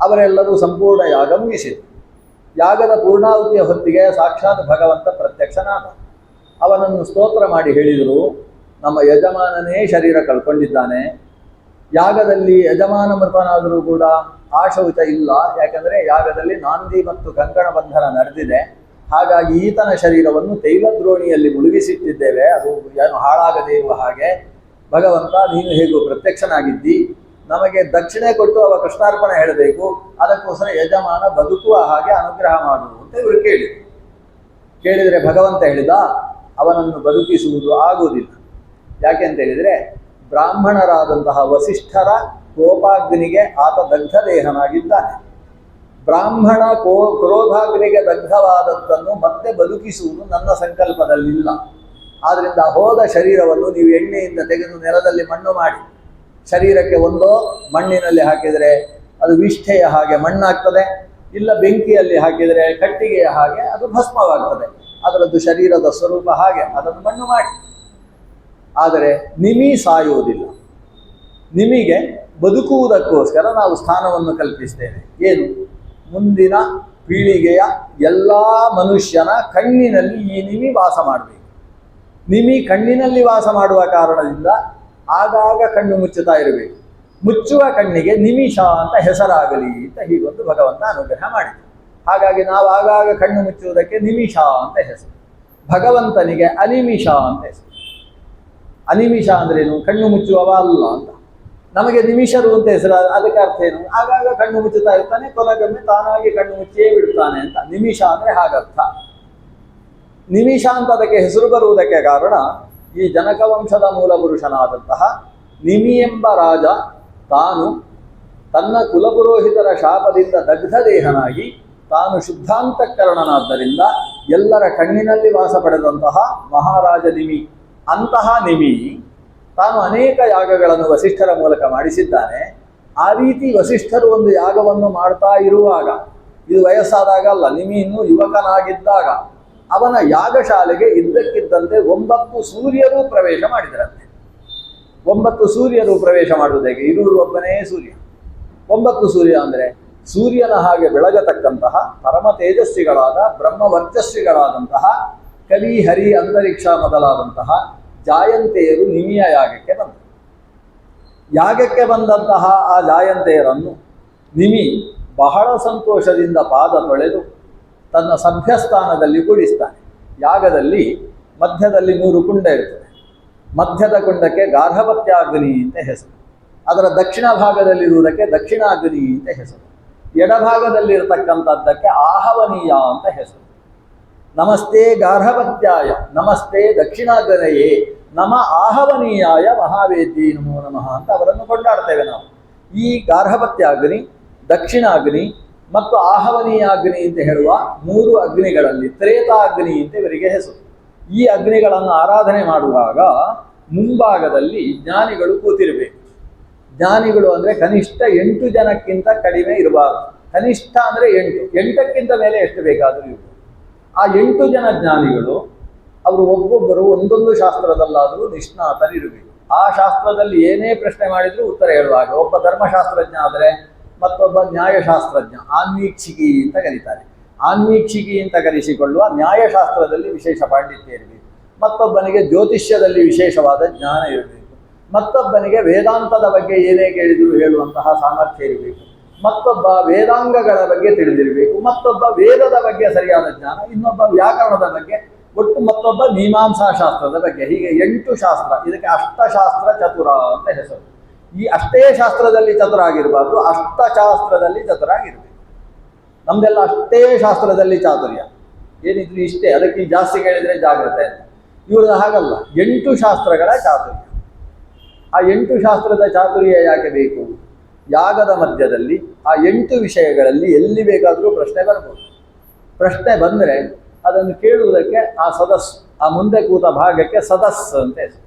S1: ಅವರೆಲ್ಲರೂ ಸಂಪೂರ್ಣ ಯಾಗ ಮುಗಿಸಿದರು. ಯಾಗದ ಪೂರ್ಣಾಹುತಿಯ ಹೊತ್ತಿಗೆ ಸಾಕ್ಷಾತ್ ಭಗವಂತ ಪ್ರತ್ಯಕ್ಷನಾದ. ಅವನನ್ನು ಸ್ತೋತ್ರ ಮಾಡಿ ಹೇಳಿದರು, ನಮ್ಮ ಯಜಮಾನನೇ ಶರೀರ ಕಳ್ಕೊಂಡಿದ್ದಾನೆ. ಯಾಗದಲ್ಲಿ ಯಜಮಾನ ಮೃತನಾದರೂ ಕೂಡ ಆ ಶೌಚ ಇಲ್ಲ, ಯಾಕಂದರೆ ಯಾಗದಲ್ಲಿ ನಾಂದಿ ಮತ್ತು ಕಂಕಣ ಬಂಧನ ನಡೆದಿದೆ. ಹಾಗಾಗಿ ಈತನ ಶರೀರವನ್ನು ತೈಲದ್ರೋಣಿಯಲ್ಲಿ ಮುಳುಗಿಸಿಟ್ಟಿದ್ದೇವೆ, ಅದು ಏನು ಹಾಳಾಗದೇ ಇರುವ ಹಾಗೆ. ಭಗವಂತ ನೀನು ಹೇಗೂ ಪ್ರತ್ಯಕ್ಷನಾಗಿದ್ದಿ, ನಮಗೆ ದಕ್ಷಿಣೆ ಕೊಟ್ಟು ಅವ ಕೃಷ್ಣಾರ್ಪಣೆ ಹೇಳಬೇಕು, ಅದಕ್ಕೋಸ್ಕರ ಯಜಮಾನ ಬದುಕುವ ಹಾಗೆ ಅನುಗ್ರಹ ಮಾಡು ಅಂತ ಇವರು ಕೇಳಿದರೆ ಭಗವಂತ ಹೇಳಿದ, ಅವನನ್ನು ಬದುಕಿಸುವುದು ಆಗುವುದಿಲ್ಲ. ಯಾಕೆ ಅಂತ ಹೇಳಿದರೆ ಬ್ರಾಹ್ಮಣರಾದಂತಹ ವಸಿಷ್ಠರ ಕೋಪಾಗ್ನಿಗೆ ಆತ ದಗ್ಧದೇಹನಾಗಿದ್ದಾನೆ. ಬ್ರಾಹ್ಮಣ ಕ್ರೋಧಾಗ್ನಿಗೆ ದಗ್ಧವಾದದ್ದನ್ನು ಮತ್ತೆ ಬದುಕಿಸುವುದು ನನ್ನ ಸಂಕಲ್ಪದಲ್ಲಿಲ್ಲ. ಆದ್ದರಿಂದ ಹೋದ ಶರೀರವನ್ನು ನೀವು ಎಣ್ಣೆಯಿಂದ ತೆಗೆದು ನೆಲದಲ್ಲಿ ಮಣ್ಣು ಮಾಡಿ, ಶರೀರಕ್ಕೆ ಒಂದೋ ಮಣ್ಣಿನಲ್ಲಿ ಹಾಕಿದರೆ ಅದು ವಿಷ್ಠೆಯ ಹಾಗೆ ಮಣ್ಣಾಗ್ತದೆ, ಇಲ್ಲ ಬೆಂಕಿಯಲ್ಲಿ ಹಾಕಿದರೆ ಕಟ್ಟಿಗೆಯ ಹಾಗೆ ಅದು ಭಸ್ಮವಾಗ್ತದೆ. ಅದರದ್ದು ಶರೀರದ ಸ್ವರೂಪ ಹಾಗೆ, ಅದನ್ನು ಮಣ್ಣು ಮಾಡಿ. ಆದರೆ ನಿಮಿ ಸಾಯುವುದಿಲ್ಲ. ನಿಮಿಗೆ ಬದುಕುವುದಕ್ಕೋಸ್ಕರ ನಾವು ಸ್ಥಾನವನ್ನು ಕಲ್ಪಿಸ್ತೇವೆ. ಏನು? ಮುಂದಿನ ಪೀಳಿಗೆಯ ಎಲ್ಲ ಮನುಷ್ಯನ ಕಣ್ಣಿನಲ್ಲಿ ಈ ನಿಮಿ ವಾಸ ಮಾಡಬೇಕು. ನಿಮಿ ಕಣ್ಣಿನಲ್ಲಿ ವಾಸ ಮಾಡುವ ಕಾರಣದಿಂದ ಆಗಾಗ ಕಣ್ಣು ಮುಚ್ಚುತ್ತಾ ಇರಬೇಕು. ಮುಚ್ಚುವ ಕಣ್ಣಿಗೆ ನಿಮಿಷ ಅಂತ ಹೆಸರಾಗಲಿ ಅಂತ ಹೀಗೊಂದು ಭಗವಂತ ಅನುಗ್ರಹ ಮಾಡಿದ. ಹಾಗಾಗಿ ನಾವು ಆಗಾಗ ಕಣ್ಣು ಮುಚ್ಚುವುದಕ್ಕೆ ನಿಮಿಷ ಅಂತ ಹೆಸರು, ಭಗವಂತನಿಗೆ ಅನಿಮಿಷ ಅಂತ ಹೆಸರು. ಅನಿಮಿಷ ಅಂದ್ರೇನು? ಕಣ್ಣು ಮುಚ್ಚುವವ ಅಲ್ಲ ಅಂತ. ನಮಗೆ ನಿಮಿಷರು ಅಂತ ಹೆಸರು, ಅದಕ್ಕೆ ಅರ್ಥ ಏನು? ಆಗಾಗ ಕಣ್ಣು ಮುಚ್ಚುತ್ತಾ ಇರ್ತಾನೆ, ಕೊನೆಗೊಮ್ಮೆ ತಾನಾಗಿ ಕಣ್ಣು ಮುಚ್ಚಿಯೇ ಬಿಡ್ತಾನೆ ಅಂತ. ನಿಮಿಷ ಅಂದರೆ ಹಾಗರ್ಥ. ನಿಮಿಷ ಅಂತ ಅದಕ್ಕೆ ಹೆಸರು ಬರುವುದಕ್ಕೆ ಕಾರಣ, ಈ ಜನಕ ವಂಶದ ಮೂಲ ಪುರುಷನಾದಂತಹ ನಿಮಿ ಎಂಬ ರಾಜ ತಾನು ತನ್ನ ಕುಲಪುರೋಹಿತರ ಶಾಪದಿಂದ ದಗ್ಧದೇಹನಾಗಿ ತಾನು ಶುದ್ಧಾಂತಃಕರಣನಾದ್ದರಿಂದ ಎಲ್ಲರ ಕಣ್ಣಿನಲ್ಲಿ ವಾಸ ಪಡೆದಂತಹ ಮಹಾರಾಜ ನಿಮಿ. ಅಂತಹ ನಿಮಿ ತಾನು ಅನೇಕ ಯಾಗಗಳನ್ನು ವಸಿಷ್ಠರ ಮೂಲಕ ಮಾಡಿಸಿದ್ದಾನೆ. ಆ ರೀತಿ ವಸಿಷ್ಠರು ಒಂದು ಯಾಗವನ್ನು ಮಾಡ್ತಾ ಇರುವಾಗ, ಇದು ವಯಸ್ಸಾದಾಗ ಅಲ್ಲ, ನಿಮಿ ಇನ್ನೂ ಯುವಕನಾಗಿದ್ದಾಗ ಅವನ ಯಾಗಶಾಲೆಗೆ ಇದ್ದಕ್ಕಿದ್ದಂತೆ 9 ಸೂರ್ಯರು ಪ್ರವೇಶ ಮಾಡಿದರಂತೆ. 9 ಸೂರ್ಯರು ಪ್ರವೇಶ ಮಾಡುವುದಕ್ಕೆ, ಇರುವುದು ಒಬ್ಬನೇ ಸೂರ್ಯ. 9 ಸೂರ್ಯ ಅಂದರೆ ಸೂರ್ಯನ ಹಾಗೆ ಬೆಳಗತಕ್ಕಂತಹ ಪರಮ ತೇಜಸ್ವಿಗಳಾದ ಬ್ರಹ್ಮವರ್ಚಸ್ವಿಗಳಾದಂತಹ ಕಲಿ ಹರಿ ಅಂತರಿಕ್ಷ ಮೊದಲಾದಂತಹ ಜಾಯಂತೆಯರು ನಿಮಿಯ ಯಾಗಕ್ಕೆ ಬಂದರು. ಯಾಗಕ್ಕೆ ಬಂದಂತಹ ಆ ಜಾಯಂತೆಯರನ್ನು ನಿಮಿ ಬಹಳ ಸಂತೋಷದಿಂದ ಪಾದ ತೊಳೆದು ತನ್ನ ಸಭ್ಯಸ್ಥಾನದಲ್ಲಿ ಕೂಡಿಸ್ತಾನೆ. ಯಾಗದಲ್ಲಿ ಮಧ್ಯದಲ್ಲಿ 3 ಕುಂಡ ಇರ್ತದೆ. ಮಧ್ಯದ ಕುಂಡಕ್ಕೆ ಗಾರ್ಹಪತ್ಯಾಗ್ನಿ ಅಂತ ಹೆಸರು, ಅದರ ದಕ್ಷಿಣ ಭಾಗದಲ್ಲಿರುವುದಕ್ಕೆ ದಕ್ಷಿಣಾಗ್ನಿ ಅಂತ ಹೆಸರು, ಎಡಭಾಗದಲ್ಲಿರತಕ್ಕಂಥದ್ದಕ್ಕೆ ಆಹವನೀಯ ಅಂತ ಹೆಸರು. ನಮಸ್ತೆ ಗಾರ್ಹಪತ್ಯಾಯ, ನಮಸ್ತೆ ದಕ್ಷಿಣಾಗ್ನಯೇ, ನಮ ಆಹವನೀಯಾಯ ಮಹಾವೇದ್ಯೈ ನಮೋ ನಮಃ ಅಂತ ಅವರನ್ನು ಕೊಂಡಾಡ್ತೇವೆ ನಾವು. ಈ ಗಾರ್ಹಪತ್ಯಾಗ್ನಿ, ದಕ್ಷಿಣಾಗ್ನಿ ಮತ್ತು ಆಹವನೀಯಾಗ್ನಿ ಅಂತ ಹೇಳುವ 3 ಅಗ್ನಿಗಳಲ್ಲಿ ತ್ರೇತಾಗ್ನಿ ಅಂತ ಇವರಿಗೆ ಹೆಸರು. ಈ ಅಗ್ನಿಗಳನ್ನು ಆರಾಧನೆ ಮಾಡುವಾಗ ಮುಂಭಾಗದಲ್ಲಿ ಜ್ಞಾನಿಗಳು ಕೂತಿರಬೇಕು. ಜ್ಞಾನಿಗಳು ಅಂದರೆ ಕನಿಷ್ಠ 8 ಜನಕ್ಕಿಂತ ಕಡಿಮೆ ಇರಬಾರದು. ಕನಿಷ್ಠ ಅಂದರೆ 8, 8ಕ್ಕಿಂತ ಮೇಲೆ ಎಷ್ಟು ಬೇಕಾದರೂ ಇರಬಹುದು. ಆ 8 ಜನ ಜ್ಞಾನಿಗಳು ಅವರು ಒಬ್ಬೊಬ್ಬರು ಒಂದೊಂದು ಶಾಸ್ತ್ರದಲ್ಲಾದರೂ ನಿಷ್ಣಾತರಿರಬೇಕು. ಆ ಶಾಸ್ತ್ರದಲ್ಲಿ ಏನೇ ಪ್ರಶ್ನೆ ಮಾಡಿದರೂ ಉತ್ತರ ಹೇಳುವಾಗ, ಒಬ್ಬ ಧರ್ಮಶಾಸ್ತ್ರಜ್ಞ ಆದರೆ ಮತ್ತೊಬ್ಬ ನ್ಯಾಯಶಾಸ್ತ್ರಜ್ಞ, ಆನ್ವೀಕ್ಷಿಕಿ ಅಂತ ಕರೀತಾರೆ. ಆನ್ವೀಕ್ಷಿಕಿ ಅಂತ ಕರೆಸಿಕೊಳ್ಳುವ ನ್ಯಾಯಶಾಸ್ತ್ರದಲ್ಲಿ ವಿಶೇಷ ಪಾಂಡಿತ್ಯ ಇರಬೇಕು. ಮತ್ತೊಬ್ಬನಿಗೆ ಜ್ಯೋತಿಷ್ಯದಲ್ಲಿ ವಿಶೇಷವಾದ ಜ್ಞಾನ ಇರಬೇಕು. ಮತ್ತೊಬ್ಬನಿಗೆ ವೇದಾಂತದ ಬಗ್ಗೆ ಏನೇ ಕೇಳಿದರೂ ಹೇಳುವಂತಹ ಸಾಮರ್ಥ್ಯ ಇರಬೇಕು. ಮತ್ತೊಬ್ಬ ವೇದಾಂಗಗಳ ಬಗ್ಗೆ ತಿಳಿದಿರಬೇಕು. ಮತ್ತೊಬ್ಬ ವೇದದ ಬಗ್ಗೆ ಸರಿಯಾದ ಜ್ಞಾನ, ಇನ್ನೊಬ್ಬ ವ್ಯಾಕರಣದ ಬಗ್ಗೆ, ಒಟ್ಟು ಮತ್ತೊಬ್ಬ ಮೀಮಾಂಸಾ ಶಾಸ್ತ್ರದ ಬಗ್ಗೆ. ಹೀಗೆ 8 ಶಾಸ್ತ್ರ. ಇದಕ್ಕೆ ಅಷ್ಟಶಾಸ್ತ್ರ ಚತುರ ಅಂತ ಹೆಸರು. ಈ ಅಷ್ಟೇ ಶಾಸ್ತ್ರದಲ್ಲಿ ಚತುರಾಗಿರಬಾರ್ದು, ಅಷ್ಟಶಾಸ್ತ್ರದಲ್ಲಿ ಚತುರಾಗಿರಬೇಕು. ನಮ್ದೆಲ್ಲ ಅಷ್ಟೇ ಶಾಸ್ತ್ರದಲ್ಲಿ ಚಾತುರ್ಯ, ಏನಿದ್ರು ಇಷ್ಟೇ, ಅದಕ್ಕೆ ಜಾಸ್ತಿ ಕೇಳಿದರೆ ಜಾಗ್ರತೆ ಅಂತ. ಇವ್ರದ್ದು ಹಾಗಲ್ಲ, 8 ಶಾಸ್ತ್ರಗಳ ಚಾತುರ್ಯ. ಆ 8 ಶಾಸ್ತ್ರದ ಚಾತುರ್ಯ ಯಾಕೆ ಬೇಕು? ಯಾಗದ ಮಧ್ಯದಲ್ಲಿ ಆ 8 ವಿಷಯಗಳಲ್ಲಿ ಎಲ್ಲಿ ಬೇಕಾದರೂ ಪ್ರಶ್ನೆ ಬರ್ಬೋದು. ಪ್ರಶ್ನೆ ಬಂದರೆ ಅದನ್ನು ಕೇಳುವುದಕ್ಕೆ ಆ ಮುಂದೆ ಕೂತ ಭಾಗಕ್ಕೆ ಸದಸ್ಸು ಅಂತ ಹೆಸರು.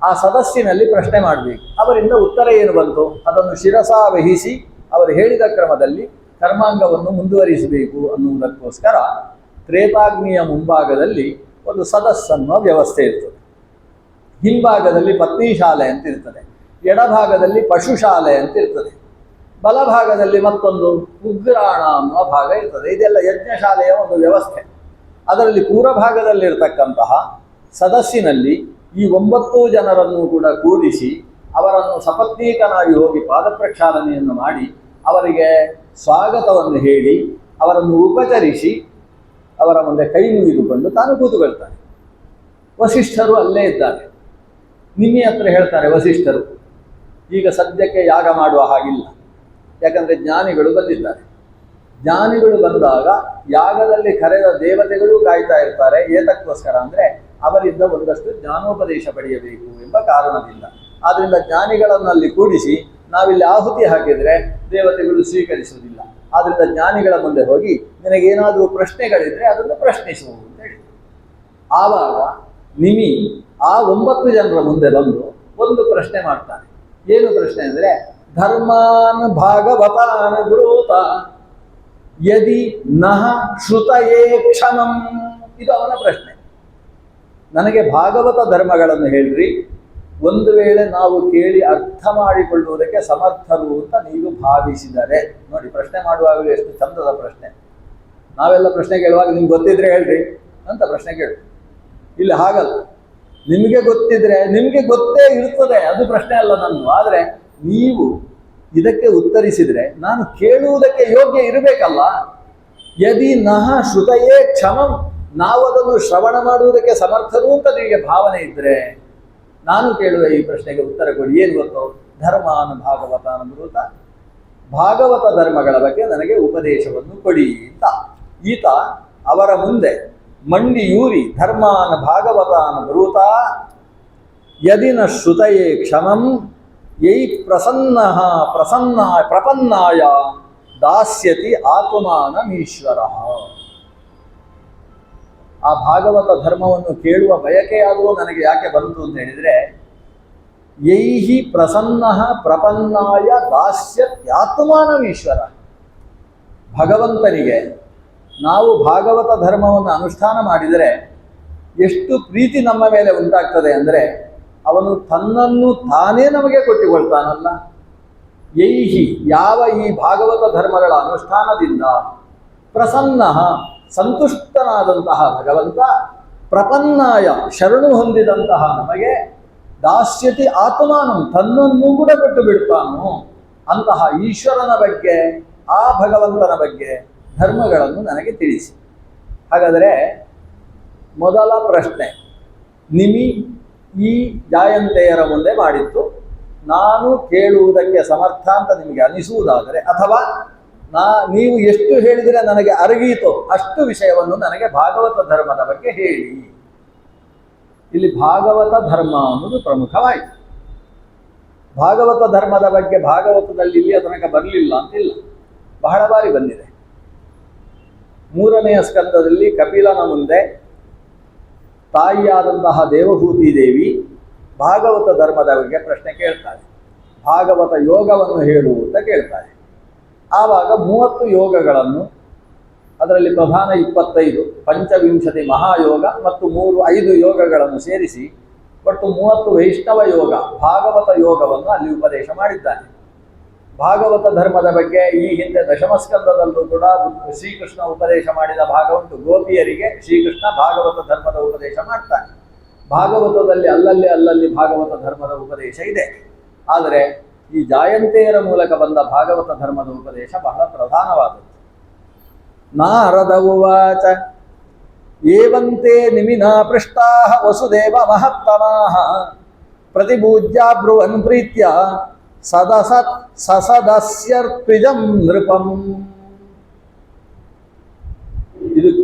S1: ಆ ಸದಸ್ಸಿನಲ್ಲಿ ಪ್ರಶ್ನೆ ಮಾಡಬೇಕು. ಅವರಿಂದ ಉತ್ತರ ಏನು ಬಂತು ಅದನ್ನು ಶಿರಸಾ ವಹಿಸಿ ಅವರು ಹೇಳಿದ ಕ್ರಮದಲ್ಲಿ ಕರ್ಮಾಂಗವನ್ನು ಮುಂದುವರಿಸಬೇಕು ಅನ್ನುವುದಕ್ಕೋಸ್ಕರ ತ್ರೇತಾಗ್ನಿಯ ಮುಂಭಾಗದಲ್ಲಿ ಒಂದು ಸದಸ್ಸನ್ನೋ ವ್ಯವಸ್ಥೆ ಇರ್ತದೆ. ಹಿಂಭಾಗದಲ್ಲಿ ಪತ್ನಿ ಶಾಲೆ ಅಂತ ಇರ್ತದೆ, ಎಡಭಾಗದಲ್ಲಿ ಪಶುಶಾಲೆ ಅಂತ ಇರ್ತದೆ, ಬಲಭಾಗದಲ್ಲಿ ಮತ್ತೊಂದು ಉಗ್ರಾಣ ಅನ್ನುವ ಭಾಗ ಇರ್ತದೆ. ಇದೆಲ್ಲ ಯಜ್ಞಶಾಲೆಯ ಒಂದು ವ್ಯವಸ್ಥೆ. ಅದರಲ್ಲಿ ಪೂರ್ವಭಾಗದಲ್ಲಿರ್ತಕ್ಕಂತಹ ಸದಸ್ಸಿನಲ್ಲಿ ಈ 9 ಜನರನ್ನು ಕೂಡ ಕೂಡಿಸಿ ಅವರನ್ನು ಸಪತ್ನೀಕನಾಗಿ ಹೋಗಿ ಪಾದಪ್ರಕ್ಷಾಲನೆಯನ್ನು ಮಾಡಿ ಅವರಿಗೆ ಸ್ವಾಗತವನ್ನು ಹೇಳಿ ಅವರನ್ನು ಉಪಚರಿಸಿ ಅವರ ಮುಂದೆ ಕೈ ಮುಗಿದುಕೊಂಡು ತಾನು ಕೂತುಕೊಳ್ತಾನೆ. ವಸಿಷ್ಠರು ಅಲ್ಲೇ ಇದ್ದಾರೆ. ನಿನ್ನೆ ಹತ್ರ ಹೇಳ್ತಾರೆ ವಸಿಷ್ಠರು, ಈಗ ಸದ್ಯಕ್ಕೆ ಯಾಗ ಮಾಡುವ ಹಾಗಿಲ್ಲ, ಯಾಕಂದರೆ ಜ್ಞಾನಿಗಳು ಬಂದಿದ್ದಾರೆ. ಜ್ಞಾನಿಗಳು ಬಂದಾಗ ಯಾಗದಲ್ಲಿ ಕರೆದ ದೇವತೆಗಳು ಕಾಯ್ತಾ ಇರ್ತಾರೆ. ಏತಕ್ಕೋಸ್ಕರ ಅಂದರೆ ಅವರಿಂದ ಒಂದಷ್ಟು ಜ್ಞಾನೋಪದೇಶ ಪಡೆಯಬೇಕು ಎಂಬ ಕಾರಣದಿಂದ. ಆದ್ದರಿಂದ ಜ್ಞಾನಿಗಳನ್ನು ಅಲ್ಲಿ ಕೂಡಿಸಿ ನಾವಿಲ್ಲಿ ಆಹುತಿ ಹಾಕಿದರೆ ದೇವತೆಗಳು ಸ್ವೀಕರಿಸುವುದಿಲ್ಲ. ಆದ್ದರಿಂದ ಜ್ಞಾನಿಗಳ ಮುಂದೆ ಹೋಗಿ ನಿನಗೇನಾದರೂ ಪ್ರಶ್ನೆಗಳಿದ್ರೆ ಅದನ್ನು ಪ್ರಶ್ನಿಸು ಅಂತ ಹೇಳಿ. ಆವಾಗ ನಿಮಿ ಆ 9 ಜನರ ಮುಂದೆ ಬಂದು ಒಂದು ಪ್ರಶ್ನೆ ಮಾಡ್ತಾನೆ. ಏನು ಪ್ರಶ್ನೆ ಅಂದರೆ, ಧರ್ಮಾನ್ ಭಾಗವತಾನ್ ಬ್ರೂತ ಯದಿ ನಹ ಶ್ರುತಯೇ ಕ್ಷಮಂ. ಇದು ಅವನ ಪ್ರಶ್ನೆ. ನನಗೆ ಭಾಗವತ ಧರ್ಮಗಳನ್ನು ಹೇಳ್ರಿ, ಒಂದು ವೇಳೆ ನಾವು ಕೇಳಿ ಅರ್ಥ ಮಾಡಿಕೊಳ್ಳುವುದಕ್ಕೆ ಸಮರ್ಥರು ಅಂತ ನೀವು ಭಾವಿಸಿದರೆ. ನೋಡಿ, ಪ್ರಶ್ನೆ ಮಾಡುವಾಗಲೂ ಎಷ್ಟು ಚಂದದ ಪ್ರಶ್ನೆ. ನಾವೆಲ್ಲ ಪ್ರಶ್ನೆ ಕೇಳುವಾಗ ನಿಮ್ಗೆ ಗೊತ್ತಿದ್ರೆ ಹೇಳ್ರಿ ಅಂತ ಪ್ರಶ್ನೆ ಕೇಳಿ. ಇಲ್ಲಿ ಹಾಗಲ್ಲ, ನಿಮಗೆ ಗೊತ್ತಿದ್ರೆ ನಿಮಗೆ ಗೊತ್ತೇ ಇರ್ತದೆ, ಅದು ಪ್ರಶ್ನೆ ಅಲ್ಲ ನನ್ನದು. ಆದರೆ ನೀವು ಇದಕ್ಕೆ ಉತ್ತರಿಸಿದರೆ ನಾನು ಕೇಳುವುದಕ್ಕೆ ಯೋಗ್ಯ ಇರಬೇಕಲ್ಲ. ಯದಿ ನಹ ಶ್ರುತಯೇ ಕ್ಷಮಂ, ನಾವು ಅದನ್ನು ಶ್ರವಣ ಮಾಡುವುದಕ್ಕೆ ಸಮರ್ಥರು ಅಂತ ನಿಮಗೆ ಭಾವನೆ ಇದ್ದರೆ ನಾನು ಕೇಳುವ ಈ ಪ್ರಶ್ನೆಗೆ ಉತ್ತರ ಕೊಡಿ. ಏನು ಗೊತ್ತೋ, ಧರ್ಮಾನ್ ಭಾಗವತಾನ್ ಬ್ರೂತ, ಭಾಗವತ ಧರ್ಮಗಳ ಬಗ್ಗೆ ನನಗೆ ಉಪದೇಶವನ್ನು ಕೊಡಿ ಅಂತ ಈತ ಅವರ ಮುಂದೆ ಮಂಡಿಯೂರಿ ಧರ್ಮಾನ್ ಭಾಗವತಾನ್ ಬ್ರೂತ ಯದಿನ ಶ್ರುತಯೇ ಕ್ಷಮಂ ಯೈ ಪ್ರಪನ್ನಾಯ ದಾಸ್ಯತಿ ಆತ್ಮಾನಮೀಶ್ವರ. ಆ ಭಾಗವತ ಧರ್ಮವನ್ನು ಕೇಳುವ ಬಯಕೆಯಾದರೂ ನನಗೆ ಯಾಕೆ ಬಂತು ಅಂತ ಹೇಳಿದರೆ, ಯೈಹಿ ಪ್ರಸನ್ನ ಪ್ರಪನ್ನಾಯ ದಾಸ್ಯತ್ಯಾತ್ಮಾನಮೀಶ್ವರ. ಭಗವಂತನಿಗೆ ನಾವು ಭಾಗವತ ಧರ್ಮವನ್ನು ಅನುಷ್ಠಾನ ಮಾಡಿದರೆ ಎಷ್ಟು ಪ್ರೀತಿ ನಮ್ಮ ಮೇಲೆ ಉಂಟಾಗ್ತದೆ ಅಂದರೆ, ಅವನು ತನ್ನನ್ನು ತಾನೇ ನಮಗೆ ಕೊಟ್ಟಿಕೊಳ್ತಾನಲ್ಲ. ಯೈಹಿ, ಯಾವ ಈ ಭಾಗವತ ಧರ್ಮಗಳ ಅನುಷ್ಠಾನದಿಂದ ಪ್ರಸನ್ನ ಸಂತುಷ್ಟನಾದಂತಹ ಭಗವಂತ ಪ್ರಪನ್ನಾಯ ಶರಣು ಹೊಂದಿದಂತಹ ನಮಗೆ ದಾಸ್ಯತಿ ಆತ್ಮಾನಂ ತನ್ನನ್ನೂ ಕೂಡ ಕೊಟ್ಟು ಬಿಡ್ತಾನೋ ಅಂತಹ ಈಶ್ವರನ ಬಗ್ಗೆ, ಆ ಭಗವಂತನ ಬಗ್ಗೆ ಧರ್ಮಗಳನ್ನು ನನಗೆ ತಿಳಿಸಿ. ಹಾಗಾದರೆ ಮೊದಲ ಪ್ರಶ್ನೆ ನಿಮಿ ಈ ಜಾಯಂತೆಯರ ಮುಂದೆ ಮಾಡಿತ್ತು. ನಾನು ಕೇಳುವುದಕ್ಕೆ ಸಮರ್ಥ ಅಂತ ನಿಮಗೆ ಅನಿಸುವುದಾದರೆ, ಅಥವಾ ನೀವು ಎಷ್ಟು ಹೇಳಿದರೆ ನನಗೆ ಅರಗೀತೋ ಅಷ್ಟು ವಿಷಯವನ್ನು ನನಗೆ ಭಾಗವತ ಧರ್ಮದ ಬಗ್ಗೆ ಹೇಳಿ. ಇಲ್ಲಿ ಭಾಗವತ ಧರ್ಮ ಅನ್ನೋದು ಪ್ರಮುಖವಾಯಿತು. ಭಾಗವತ ಧರ್ಮದ ಬಗ್ಗೆ ಭಾಗವತದಲ್ಲಿ ಇಲ್ಲಿಯ ತನಕ ಬರಲಿಲ್ಲ ಅಂತಿಲ್ಲ, ಬಹಳ ಬಾರಿ ಬಂದಿದೆ. 3ನೆಯ ಸ್ಕಂದದಲ್ಲಿ ಕಪಿಲನ ಮುಂದೆ ತಾಯಿಯಾದಂತಹ ದೇವಭೂತಿ ದೇವಿ ಭಾಗವತ ಧರ್ಮದ ಬಗ್ಗೆ ಪ್ರಶ್ನೆ ಕೇಳ್ತಾರೆ. ಭಾಗವತ ಯೋಗವನ್ನು ಹೇಳು ಅಂತ ಕೇಳ್ತಾರೆ. ಆವಾಗ 30 ಯೋಗಗಳನ್ನು, ಅದರಲ್ಲಿ ಪ್ರಧಾನ 25, ಪಂಚವಿಂಶತಿ ಮಹಾಯೋಗ ಮತ್ತು 5 ಯೋಗಗಳನ್ನು ಸೇರಿಸಿ ಒಟ್ಟು 30 ವೈಷ್ಣವ ಯೋಗ ಭಾಗವತ ಯೋಗವನ್ನು ಅಲ್ಲಿ ಉಪದೇಶ ಮಾಡಿದ್ದಾನೆ. ಭಾಗವತ ಧರ್ಮದ ಬಗ್ಗೆ ಈ ಹಿಂದೆ ದಶಮಸ್ಕಂದದಲ್ಲೂ ಕೂಡ ಶ್ರೀಕೃಷ್ಣ ಉಪದೇಶ ಮಾಡಿದ ಭಾಗ ಉಂಟು. ಗೋಪಿಯರಿಗೆ ಶ್ರೀಕೃಷ್ಣ ಭಾಗವತ ಧರ್ಮದ ಉಪದೇಶ ಮಾಡ್ತಾನೆ. ಭಾಗವತದಲ್ಲಿ ಅಲ್ಲಲ್ಲಿ ಭಾಗವತ ಧರ್ಮದ ಉಪದೇಶ ಇದೆ. ಆದರೆ ಈ ಜಾಯಂತೆಯರ ಮೂಲಕ ಬಂದ ಭಾಗವತ ಧರ್ಮದ ಉಪದೇಶ ಬಹಳ ಪ್ರಧಾನವಾದದ್ದು. ನಾರದ ಉವಾಚ ಏವಂತೆ ನಿಮಿನಾ ಪೃಷ್ಟಾ ವಸುದೇವ ಮಹತ್ತಮಾಃ ಪ್ರತಿಪೂಜ್ಯ ಬ್ರುವನ್ ಪ್ರೀತ್ಯ ಸಸದಸ್ಯರ್ತ್ವಿಜಂ ನೃಪಂ.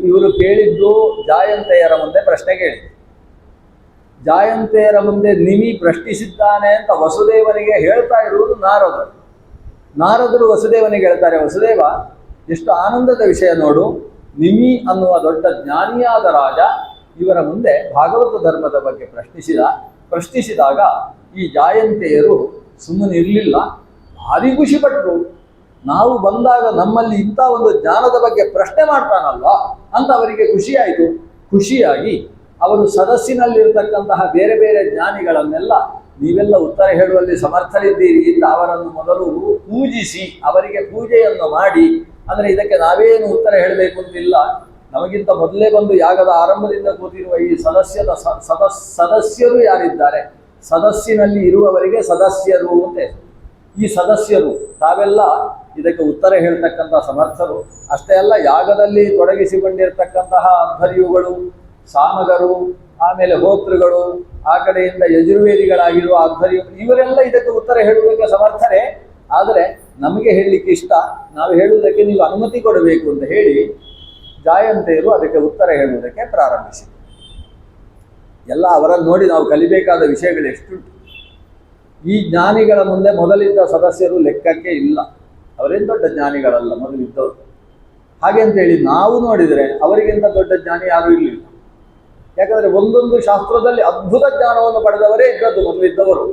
S1: ಇವರು ಕೇಳಿದ್ದು ಜಾಯಂತೆಯರ ಮುಂದೆ ಪ್ರಶ್ನೆ ಕೇಳಿದ್ರು. ಜಾಯಂತೆಯರ ಮುಂದೆ ನಿಮಿ ಪ್ರಶ್ನಿಸಿದ್ದಾನೆ ಅಂತ ವಸುದೇವನಿಗೆ ಹೇಳ್ತಾ ಇರುವುದು ನಾರದರು. ನಾರದರು ವಸುದೇವನಿಗೆ ಹೇಳ್ತಾರೆ, ವಸುದೇವ ಎಷ್ಟು ಆನಂದದ ವಿಷಯ ನೋಡು, ನಿಮಿ ಅನ್ನುವ ದೊಡ್ಡ ಜ್ಞಾನಿಯಾದ ರಾಜ ಇವರ ಮುಂದೆ ಭಾಗವತ ಧರ್ಮದ ಬಗ್ಗೆ ಪ್ರಶ್ನಿಸಿದಾಗ ಈ ಜಾಯಂತೆಯರು ಸುಮ್ಮನಿರಲಿಲ್ಲ, ಭಾರಿ ಖುಷಿಪಟ್ಟರು. ನಾವು ಬಂದಾಗ ನಮ್ಮಲ್ಲಿ ಇಂಥ ಒಂದು ಜ್ಞಾನದ ಬಗ್ಗೆ ಪ್ರಶ್ನೆ ಮಾಡ್ತಾನಲ್ವಾ ಅಂತ ಅವರಿಗೆ ಖುಷಿಯಾಯಿತು. ಖುಷಿಯಾಗಿ ಅವರು ಸದಸ್ಸಿನಲ್ಲಿರ್ತಕ್ಕಂತಹ ಬೇರೆ ಬೇರೆ ಜ್ಞಾನಿಗಳನ್ನೆಲ್ಲ ನೀವೆಲ್ಲ ಉತ್ತರ ಹೇಳುವಲ್ಲಿ ಸಮರ್ಥರಿದ್ದೀರಿ ಅಂತ ಅವರನ್ನು ಮೊದಲು ಪೂಜಿಸಿ ಅವರಿಗೆ ಪೂಜೆಯನ್ನು ಮಾಡಿ, ಅಂದರೆ ಇದಕ್ಕೆ ನಾವೇನು ಉತ್ತರ ಹೇಳಬೇಕು ಅಂತಿಲ್ಲ, ನಮಗಿಂತ ಮೊದಲೇ ಬಂದು ಯಾಗದ ಆರಂಭದಿಂದ ಕೂತಿರುವ ಈ ಸದಸ್ಯರು ಯಾರಿದ್ದಾರೆ, ಸದಸ್ಸಿನಲ್ಲಿ ಇರುವವರಿಗೆ ಸದಸ್ಯರು ಅಂತೆ. ಈ ಸದಸ್ಯರು ತಾವೆಲ್ಲ ಇದಕ್ಕೆ ಉತ್ತರ ಹೇಳ್ತಕ್ಕಂಥ ಸಮರ್ಥರು. ಅಷ್ಟೇ ಅಲ್ಲ, ಯಾಗದಲ್ಲಿ ತೊಡಗಿಸಿಕೊಂಡಿರ್ತಕ್ಕಂತಹ ಅಧ್ವರ್ಯುಗಳು, ಸಾಮಗರು, ಆಮೇಲೆ ಹೋತೃಗಳು, ಆ ಕಡೆಯಿಂದ ಯಜುರ್ವೇದಿಗಳಾಗಿರುವ ಅಧ್ವರ್ಯುಗಳು, ಇವರೆಲ್ಲ ಇದಕ್ಕೆ ಉತ್ತರ ಹೇಳುವುದಕ್ಕೆ ಸಮರ್ಥರೇ. ಆದರೆ ನಮಗೆ ಹೇಳಲಿಕ್ಕೆ ಇಷ್ಟ, ನಾವು ಹೇಳುವುದಕ್ಕೆ ನೀವು ಅನುಮತಿ ಕೊಡಬೇಕು ಅಂತ ಹೇಳಿ ಜಾಯಂತೆಯರು ಅದಕ್ಕೆ ಉತ್ತರ ಹೇಳುವುದಕ್ಕೆ ಪ್ರಾರಂಭಿಸಿದರು. ಎಲ್ಲ ಅವರನ್ನು ನೋಡಿ ನಾವು ಕಲಿಬೇಕಾದ ವಿಷಯಗಳು ಎಷ್ಟುಂಟು. ಈ ಜ್ಞಾನಿಗಳ ಮುಂದೆ ಮೊದಲಿದ್ದ ಸದಸ್ಯರು ಲೆಕ್ಕಕ್ಕೆ ಇಲ್ಲ, ಅವರೇನು ದೊಡ್ಡ ಜ್ಞಾನಿಗಳಲ್ಲ ಮೊದಲಿದ್ದವರು. ಹಾಗೆ ಅಂತೇಳಿ ನಾವು ನೋಡಿದರೆ ಅವರಿಗಿಂತ ದೊಡ್ಡ ಜ್ಞಾನಿ ಯಾರೂ ಇರಲಿಲ್ಲ. ಯಾಕಂದರೆ ಒಂದೊಂದು ಶಾಸ್ತ್ರದಲ್ಲಿ ಅದ್ಭುತ ಜ್ಞಾನವನ್ನು ಪಡೆದವರೇ ಇದ್ದದ್ದು ಮೊದಲಿದ್ದವರು.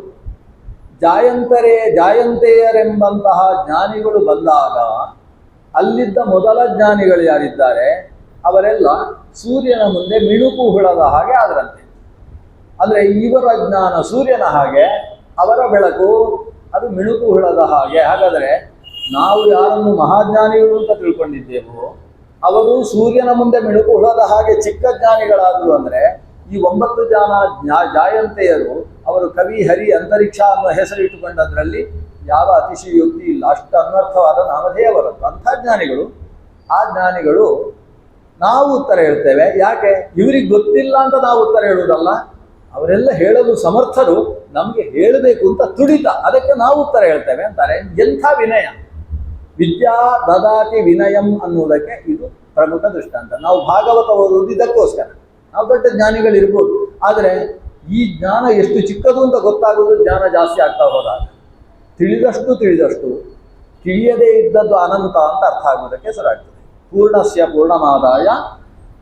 S1: ಜಾಯಂತೆಯರೆಂಬಂತಹ ಜ್ಞಾನಿಗಳು ಬಂದಾಗ ಅಲ್ಲಿದ್ದ ಮೊದಲ ಜ್ಞಾನಿಗಳು ಯಾರಿದ್ದಾರೆ ಅವರೆಲ್ಲ ಸೂರ್ಯನ ಮುಂದೆ ಮಿಣುಕು ಹುಳದ ಹಾಗೆ ಆದರಂತೆ. ಅಂದರೆ ಇವರ ಜ್ಞಾನ ಸೂರ್ಯನ ಹಾಗೆ, ಅವರ ಬೆಳಕು ಅದು ಮಿಣುಕು ಹುಳದ ಹಾಗೆ. ಹಾಗಾದರೆ ನಾವು ಯಾರನ್ನು ಮಹಾಜ್ಞಾನಿಗಳು ಅಂತ ತಿಳ್ಕೊಂಡಿದ್ದೇವೋ ಅವರು ಸೂರ್ಯನ ಮುಂದೆ ಮಿಣುಕು ಹುಳದ ಹಾಗೆ ಚಿಕ್ಕ ಜ್ಞಾನಿಗಳಾದರು. ಅಂದರೆ ಈ 9 ಜನ ಜಾಯಂತೆಯರು ಅವರು ಕವಿ ಹರಿ ಅಂತರಿಕ್ಷ ಅನ್ನೋ ಹೆಸರು ಇಟ್ಟುಕೊಂಡದ್ರಲ್ಲಿ ಯಾವ ಅತಿಶಯೋಕ್ತಿ ಇಲ್ಲ, ಅಷ್ಟು ಅನರ್ಥವಾದ ನಾಮಧೇಯ ಬರುತ್ತೆ. ಅಂಥ ಜ್ಞಾನಿಗಳು, ಆ ಜ್ಞಾನಿಗಳು ನಾವು ಉತ್ತರ ಹೇಳ್ತೇವೆ. ಯಾಕೆ? ಇವರಿಗೆ ಗೊತ್ತಿಲ್ಲ ಅಂತ ನಾವು ಉತ್ತರ ಹೇಳುವುದಲ್ಲ, ಅವರೆಲ್ಲ ಹೇಳಲು ಸಮರ್ಥರು, ನಮಗೆ ಹೇಳಬೇಕು ಅಂತ ತುಡಿತ, ಅದಕ್ಕೆ ನಾವು ಉತ್ತರ ಹೇಳ್ತೇವೆ ಅಂತಾರೆ. ಎಂಥ ವಿನಯ! ವಿದ್ಯಾ ದದಾತಿ ವಿನಯಂ ಅನ್ನುವುದಕ್ಕೆ ಇದು ಪ್ರಮುಖ ದೃಷ್ಟಾಂತ. ನಾವು ಭಾಗವತ ಓದುವುದು ಇದಕ್ಕೋಸ್ಕರ. ನಾವು ದೊಡ್ಡ ಜ್ಞಾನಿಗಳಿರ್ಬೋದು, ಆದರೆ ಈ ಜ್ಞಾನ ಎಷ್ಟು ಚಿಕ್ಕದು ಅಂತ ಗೊತ್ತಾಗೋದು ಜ್ಞಾನ ಜಾಸ್ತಿ ಆಗ್ತಾ ಹೋದಾಗ. ತಿಳಿದಷ್ಟು ತಿಳಿಯದೇ ಇದ್ದದ್ದು ಅನಂತ ಅಂತ ಅರ್ಥ ಆಗುವುದಕ್ಕೆ ಶುರುವಾಗ್ತದೆ. ಪೂರ್ಣಸ್ಯ ಪೂರ್ಣಮಾದಾಯ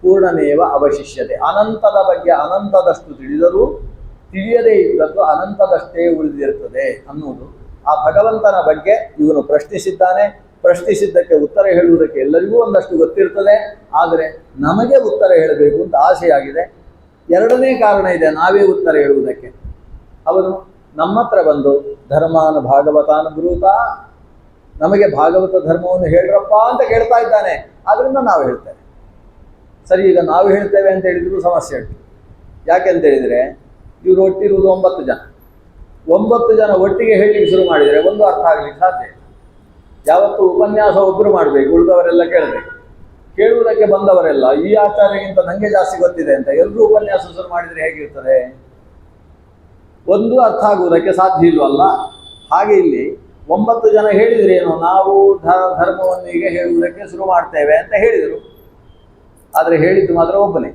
S1: ಪೂರ್ಣಮೇವ ಅವಶಿಷ್ಯತೆ. ಅನಂತದ ಬಗ್ಗೆ ಅನಂತದಷ್ಟು ತಿಳಿದರೂ ತಿಳಿಯದೇ ಇದ್ದದ್ದು ಅನಂತದಷ್ಟೇ ಉಳಿದಿರ್ತದೆ ಅನ್ನುವುದು. ಆ ಭಗವಂತನ ಬಗ್ಗೆ ಇವನು ಪ್ರಶ್ನಿಸಿದ್ದಾನೆ. ಪ್ರಶ್ನಿಸಿದ್ದಕ್ಕೆ ಉತ್ತರ ಹೇಳುವುದಕ್ಕೆ ಎಲ್ಲರಿಗೂ ಒಂದಷ್ಟು ಗೊತ್ತಿರ್ತದೆ, ಆದರೆ ನಮಗೆ ಉತ್ತರ ಹೇಳಬೇಕು ಅಂತ ಆಸೆಯಾಗಿದೆ. ಎರಡನೇ ಕಾರಣ ಇದೆ ನಾವೇ ಉತ್ತರ ಹೇಳುವುದಕ್ಕೆ. ಅವನು ನಮ್ಮ ಹತ್ರ ಬಂದು ಧರ್ಮಾನು ಭಾಗವತಾನುಬ್ರೂತ, ನಮಗೆ ಭಾಗವತ ಧರ್ಮವನ್ನು ಹೇಳ್ರಪ್ಪ ಅಂತ ಕೇಳ್ತಾ ಇದ್ದಾನೆ. ಆದ್ದರಿಂದ ನಾವು ಹೇಳ್ತೇವೆ. ಸರಿ, ಈಗ ನಾವು ಹೇಳ್ತೇವೆ ಅಂತ ಹೇಳಿದ್ರು ಸಮಸ್ಯೆ ಉಂಟು. ಯಾಕೆಂತ ಹೇಳಿದರೆ ಇವರು ಒಟ್ಟಿರುವುದು 9 ಜನ. 9 ಜನ ಒಟ್ಟಿಗೆ ಹೇಳಲಿಕ್ಕೆ ಶುರು ಮಾಡಿದರೆ ಒಂದು ಅರ್ಥ ಆಗ್ಲಿಕ್ಕೆ ಸಾಧ್ಯ ಇಲ್ಲ. ಯಾವತ್ತು ಉಪನ್ಯಾಸ ಒಬ್ಬರು ಮಾಡಬೇಕು, ಉಳಿದವರೆಲ್ಲ ಕೇಳಬೇಕು. ಕೇಳುವುದಕ್ಕೆ ಬಂದವರೆಲ್ಲ ಈ ಆಚಾರ್ಯಗಿಂತ ನನಗೆ ಜಾಸ್ತಿ ಗೊತ್ತಿದೆ ಅಂತ ಎಲ್ಲರೂ ಉಪನ್ಯಾಸ ಶುರು ಮಾಡಿದರೆ ಹೇಗಿರ್ತದೆ? ಒಂದು ಅರ್ಥ ಆಗುವುದಕ್ಕೆ ಸಾಧ್ಯ ಇಲ್ವಲ್ಲ. ಹಾಗೆ ಇಲ್ಲಿ 9 ಜನ ಹೇಳಿದ್ರೇನು, ನಾವು ಧರ್ಮವನ್ನು ಈಗ ಹೇಳುವುದಕ್ಕೆ ಶುರು ಮಾಡ್ತೇವೆ ಅಂತ ಹೇಳಿದರು. ಆದರೆ ಹೇಳಿದ್ದು ಮಾತ್ರ ಒಬ್ಬನೇ.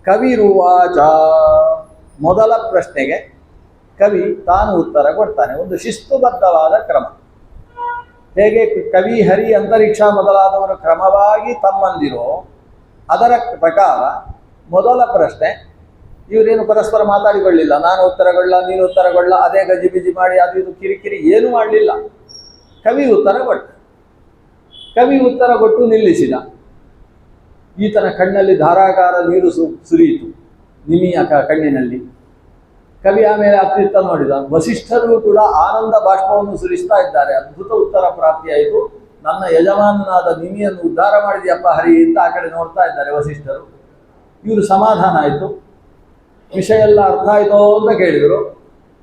S1: ಕವಿರುವಾಚ, ಮೊದಲ ಪ್ರಶ್ನೆಗೆ ಕವಿ ತಾನು ಉತ್ತರ ಕೊಡ್ತಾನೆ. ಒಂದು ಶಿಸ್ತುಬದ್ಧವಾದ ಕ್ರಮ. ಹೇಗೆ ಕವಿ ಹರಿ ಅಂತರಿಕ್ಷ ಮೊದಲಾದವರು ಕ್ರಮವಾಗಿ ತಮ್ಮಂದಿರೋ ಅದರ ಪ್ರಕಾರ ಮೊದಲ ಪ್ರಶ್ನೆ, ಇವರೇನು ಪರಸ್ಪರ ಮಾತಾಡಿಕೊಳ್ಳಿಲ್ಲ. ನಾನು ಉತ್ತರಗೊಳ್ಳ, ನೀನು ಉತ್ತರಗೊಳ್ಳ, ಅದೇ ಗಜಿಬಿಜಿ ಮಾಡಿ ಅದು ಇದು ಕಿರಿಕಿರಿ ಏನೂ ಮಾಡಲಿಲ್ಲ. ಕವಿ ಉತ್ತರ ಕೊಟ್ಟ. ಕವಿ ಉತ್ತರ ಕೊಟ್ಟು ನಿಲ್ಲಿಸಿದ. ಈತನ ಕಣ್ಣಲ್ಲಿ ಧಾರಾಕಾರ ನೀರು ಸುರಿಯಿತು, ನಿಮಿಯ ಕಣ್ಣಿನಲ್ಲಿ. ಕವಿ ಆಮೇಲೆ ಅತ್ತಿತ್ತ ನೋಡಿದ. ವಸಿಷ್ಠರು ಕೂಡ ಆನಂದ ಬಾಷ್ಪವನ್ನು ಸುರಿಸ್ತಾ ಇದ್ದಾರೆ. ಅದ್ಭುತ ಉತ್ತರ ಪ್ರಾಪ್ತಿಯಾಯಿತು, ನನ್ನ ಯಜಮಾನನಾದ ನಿಮಿಯನ್ನು ಉದ್ಧಾರ ಮಾಡಿದೆಯಪ್ಪ ಹರಿ ಅಂತ ಆ ಕಡೆ ನೋಡ್ತಾ ಇದ್ದಾರೆ ವಸಿಷ್ಠರು. ಇವರು ಸಮಾಧಾನ ಆಯಿತು. ವಿಷಯ ಎಲ್ಲ ಅರ್ಥ ಆಯಿತೋ ಅಂತ ಕೇಳಿದರು.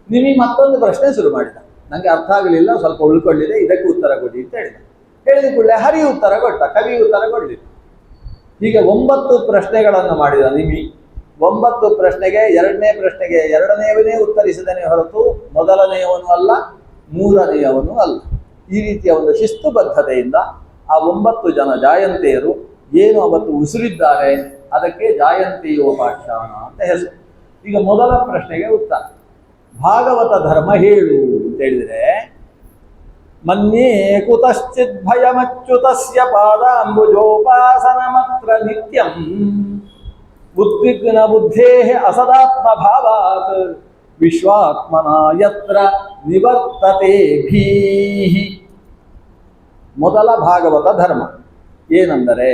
S1: ನಿಮಿ ಮತ್ತೊಂದು ಪ್ರಶ್ನೆ ಶುರು ಮಾಡಿದ. ನನಗೆ ಅರ್ಥ ಆಗಲಿಲ್ಲ, ಸ್ವಲ್ಪ ಉಳ್ಕೊಂಡಿದೆ, ಇದಕ್ಕೆ ಉತ್ತರ ಕೊಡಿ ಅಂತ ಹೇಳಿದ. ಹೇಳಿದ ಕೂಡಲೇ ಹರಿ ಉತ್ತರ ಕೊಟ್ಟ, ಕವಿ ಉತ್ತರ ಕೊಡಲಿಲ್ಲ. ಹೀಗೆ 9 ಪ್ರಶ್ನೆಗಳನ್ನು ಮಾಡಿದ ನಿಮಿ. 9 ಪ್ರಶ್ನೆಗೆ ಎರಡನೇ ಪ್ರಶ್ನೆಗೆ ಎರಡನೆಯವನೇ ಉತ್ತರಿಸಿದನೇ ಹೊರತು ಮೊದಲನೆಯವನು ಅಲ್ಲ, ಮೂರನೆಯವನು ಅಲ್ಲ. ಈ ರೀತಿಯ ಒಂದು ಶಿಸ್ತುಬದ್ಧತೆಯಿಂದ ಆ 9 ಜನ ಜಾಯಂತೆಯರು ಏನು ಅವತ್ತು ಉಸಿರಿದ್ದಾರೆ ಅದಕ್ಕೆ ಜಾಯಂತಿಯೋಪಾಖ್ಯಾನ ಅಂತ ಹೆಸರು. ಈಗ ಮೊದಲ ಪ್ರಶ್ನೆಗೆ ಉತ್ತರ, ಭಾಗವತ ಧರ್ಮ ಹೇಳು ಅಂತ ಹೇಳಿದ್ರೆ, ಮನ್ಯೇ ಕುತಶ್ಚಿತ್ ಭಯಮಚ್ಯುತಸ್ಯ ಪಾದಾಂಬುಜೋಪಾಸನ ಮಾತ್ರ ನಿತ್ಯಂ ಉದ್ವಿಗ್ನ ಬುದ್ಧೇ ಅಸದಾತ್ಮ ಭಾವಾತ್ ವಿಶ್ವಾತ್ಮನ ಯತ್ರ ನಿವರ್ತತೆ ಭೀಹಿ. ಮೊದಲ ಭಾಗವತ ಧರ್ಮ ಏನೆಂದರೆ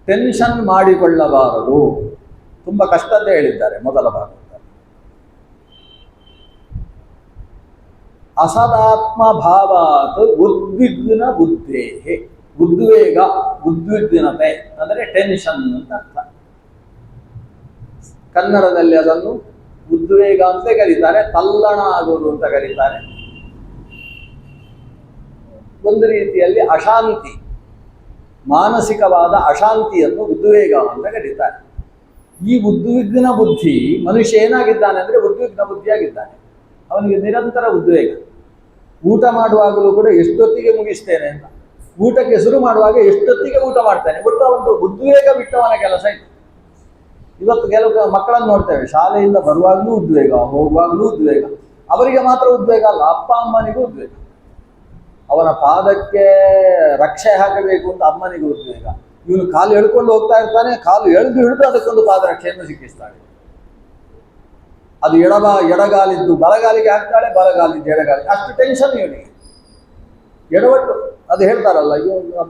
S1: ಟೆನ್ಷನ್ ಮಾಡಿಕೊಳ್ಳಬಾರದು. ತುಂಬ ಕಷ್ಟದ ಹೇಳಿದ್ದಾರೆ ಮೊದಲ ಭಾಗವತ. ಅಸದಾತ್ಮ ಭಾವಾತ್ ಉದ್ವಿಗ್ನ ಬುದ್ಧೇ, ಉದ್ವೇಗ ಉದ್ವಿಗ್ನತೆ ಅಂದರೆ ಟೆನ್ಷನ್ ಅಂತ ಅರ್ಥ. ಕನ್ನಡದಲ್ಲಿ ಅದನ್ನು ಉದ್ವೇಗ ಅಂತ ಕರೀತಾರೆ, ತಲ್ಲಣ ಆಗೋದು ಅಂತ ಕರೀತಾರೆ. ಒಂದು ರೀತಿಯಲ್ಲಿ ಅಶಾಂತಿ, ಮಾನಸಿಕವಾದ ಅಶಾಂತಿಯನ್ನು ಉದ್ವೇಗ ಅಂತ ಕರೀತಾರೆ. ಈ ಉದ್ವಿಗ್ನ ಬುದ್ಧಿ ಮನುಷ್ಯ ಏನಾಗಿದ್ದಾನೆ ಅಂದರೆ ಉದ್ವಿಗ್ನ ಬುದ್ಧಿಯಾಗಿದ್ದಾನೆ. ಅವನಿಗೆ ನಿರಂತರ ಉದ್ವೇಗ. ಊಟ ಮಾಡುವಾಗಲೂ ಕೂಡ ಎಷ್ಟೊತ್ತಿಗೆ ಮುಗಿಸ್ತೇನೆ ಅಂತ, ಊಟಕ್ಕೆ ಶುರು ಮಾಡುವಾಗ ಎಷ್ಟೊತ್ತಿಗೆ ಊಟ ಮಾಡ್ತಾನೆ, ಒಟ್ಟು ಒಂದು ಉದ್ವೇಗ ಬಿಟ್ಟವನ ಕೆಲಸ ಇತ್ತು. ಇವತ್ತು ಕೆಲವು ಮಕ್ಕಳನ್ನು ನೋಡ್ತೇವೆ, ಶಾಲೆಯಿಂದ ಬರುವಾಗಲೂ ಉದ್ವೇಗ, ಹೋಗುವಾಗಲೂ ಉದ್ವೇಗ. ಅವರಿಗೆ ಮಾತ್ರ ಉದ್ವೇಗ ಅಲ್ಲ, ಅಪ್ಪ ಅಮ್ಮನಿಗೂ ಉದ್ವೇಗ. ಅವನ ಪಾದಕ್ಕೆ ರಕ್ಷೆ ಹಾಕಬೇಕು ಅಂತ ಅಮ್ಮನಿಗೂ ಉದ್ವೇಗ. ಇವನು ಕಾಲು ಎಳ್ಕೊಂಡು ಹೋಗ್ತಾ ಇರ್ತಾನೆ, ಕಾಲು ಎಳೆದು ಹಿಡಿದು ಅದಕ್ಕೊಂದು ಪಾದರಕ್ಷೆಯನ್ನು ಸಿಕ್ಕಿಸ್ತಾಳೆ. ಅದು ಎಡಗಾಲಿದ್ದು ಬಲಗಾಲಿಗೆ ಹಾಕ್ತಾಳೆ, ಬಲಗಾಲಿದ್ದು ಎಡಗಾಲಿಗೆ. ಅಷ್ಟು ಟೆನ್ಷನ್ ಇವನಿಗೆ, ಎಡವಟ್ಟು. ಅದು ಹೇಳ್ತಾರಲ್ಲ,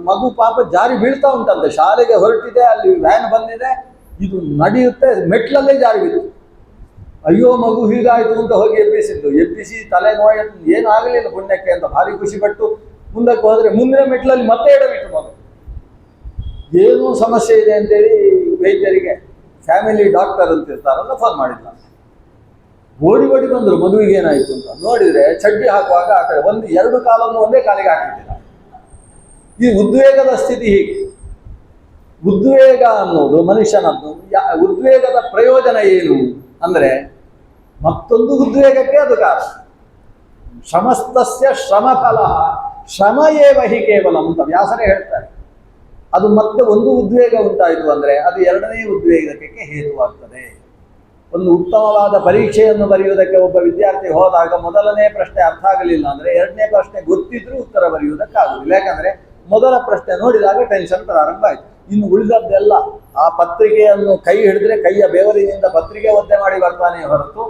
S1: ಮಗು ಪಾಪ ಜಾರಿ ಬೀಳ್ತಾ ಉಂಟಂತೆ, ಶಾಲೆಗೆ ಹೊರಟಿದೆ, ಅಲ್ಲಿ ವ್ಯಾನ್ ಬಂದಿದೆ, ಇದು ನಡೆಯುತ್ತೆ, ಮೆಟ್ಲಲ್ಲೇ ಜಾರಿ ಬಿತ್ತು. ಅಯ್ಯೋ ಮಗು ಹೀಗಾಯಿತು ಅಂತ ಹೋಗಿ ಎಬ್ಬಿಸಿ ತಲೆ ನೋಯ ಏನಾಗಲಿಲ್ಲ ಪುಣ್ಯಕ್ಕೆ ಅಂತ ಭಾರಿ ಖುಷಿಪಟ್ಟು ಮುಂದಕ್ಕೆ ಹೋದರೆ ಮುಂದಿನ ಮೆಟ್ಲಲ್ಲಿ ಮತ್ತೆ ಎಡವಿಟ್ಟು ಮಗು. ಏನೂ ಸಮಸ್ಯೆ ಇದೆ ಅಂತೇಳಿ ವೈದ್ಯರಿಗೆ, ಫ್ಯಾಮಿಲಿ ಡಾಕ್ಟರ್ ಅಂತ ಇರ್ತಾರಲ್ಲ, ಫೋನ್ ಮಾಡಿದ್ದ. ಓಡಿ ಬಂದರು ಮಗುವಿಗೆ ಏನಾಯಿತು ಅಂತ. ನೋಡಿದರೆ ಚಡ್ಡಿ ಹಾಕುವಾಗ ಆ ಕಡೆ ಎರಡು ಕಾಲನ್ನು ಒಂದೇ ಕಾಲಿಗೆ ಹಾಕಿದ್ದಿಲ್ಲ. ಈ ಉದ್ವೇಗದ ಸ್ಥಿತಿ ಹೀಗೆ. ಉದ್ವೇಗ ಅನ್ನೋದು ಮನುಷ್ಯನದ್ದು. ಉದ್ವೇಗದ ಪ್ರಯೋಜನ ಏನು ಅಂದರೆ ಮತ್ತೊಂದು ಉದ್ವೇಗಕ್ಕೆ ಅದು ಕಾರಣ. ಶ್ರಮಸ್ತಸ್ಯ ಶ್ರಮಫಲ ಶ್ರಮ ಏವ ಹಿ ಕೇವಲ ಅಂತ ವ್ಯಾಸರೇ ಹೇಳ್ತಾರೆ. ಅದು ಮತ್ತೆ ಒಂದು ಉದ್ವೇಗ ಉಂಟಾಯಿತು ಅಂದರೆ ಅದು ಎರಡನೇ ಉದ್ವೇಗಕ್ಕೆ ಹೇತುವಾಗ್ತದೆ. ಒಂದು ಉತ್ತಮವಾದ ಪರೀಕ್ಷೆಯನ್ನು ಬರೆಯುವುದಕ್ಕೆ ಒಬ್ಬ ವಿದ್ಯಾರ್ಥಿ ಹೋದಾಗ ಮೊದಲನೇ ಪ್ರಶ್ನೆ ಅರ್ಥ ಆಗಲಿಲ್ಲ ಅಂದರೆ ಎರಡನೇ ಪ್ರಶ್ನೆ ಗೊತ್ತಿದ್ರೂ ಉತ್ತರ ಬರೆಯುವುದಕ್ಕಾಗುವುದಿಲ್ಲ. ಯಾಕಂದರೆ ಮೊದಲ ಪ್ರಶ್ನೆ ನೋಡಿದಾಗ ಟೆನ್ಷನ್ ಪ್ರಾರಂಭ ಆಯಿತು. ಇನ್ನು ಉಳಿದದ್ದೆಲ್ಲ ಆ ಪತ್ರಿಕೆಯನ್ನು ಕೈ ಹಿಡಿದ್ರೆ ಕೈಯ ಬೆವರಿನಿಂದ ಪತ್ರಿಕೆ ಒದ್ದೆ ಮಾಡಿ ಬರ್ತಾನೆ ಹೊರತು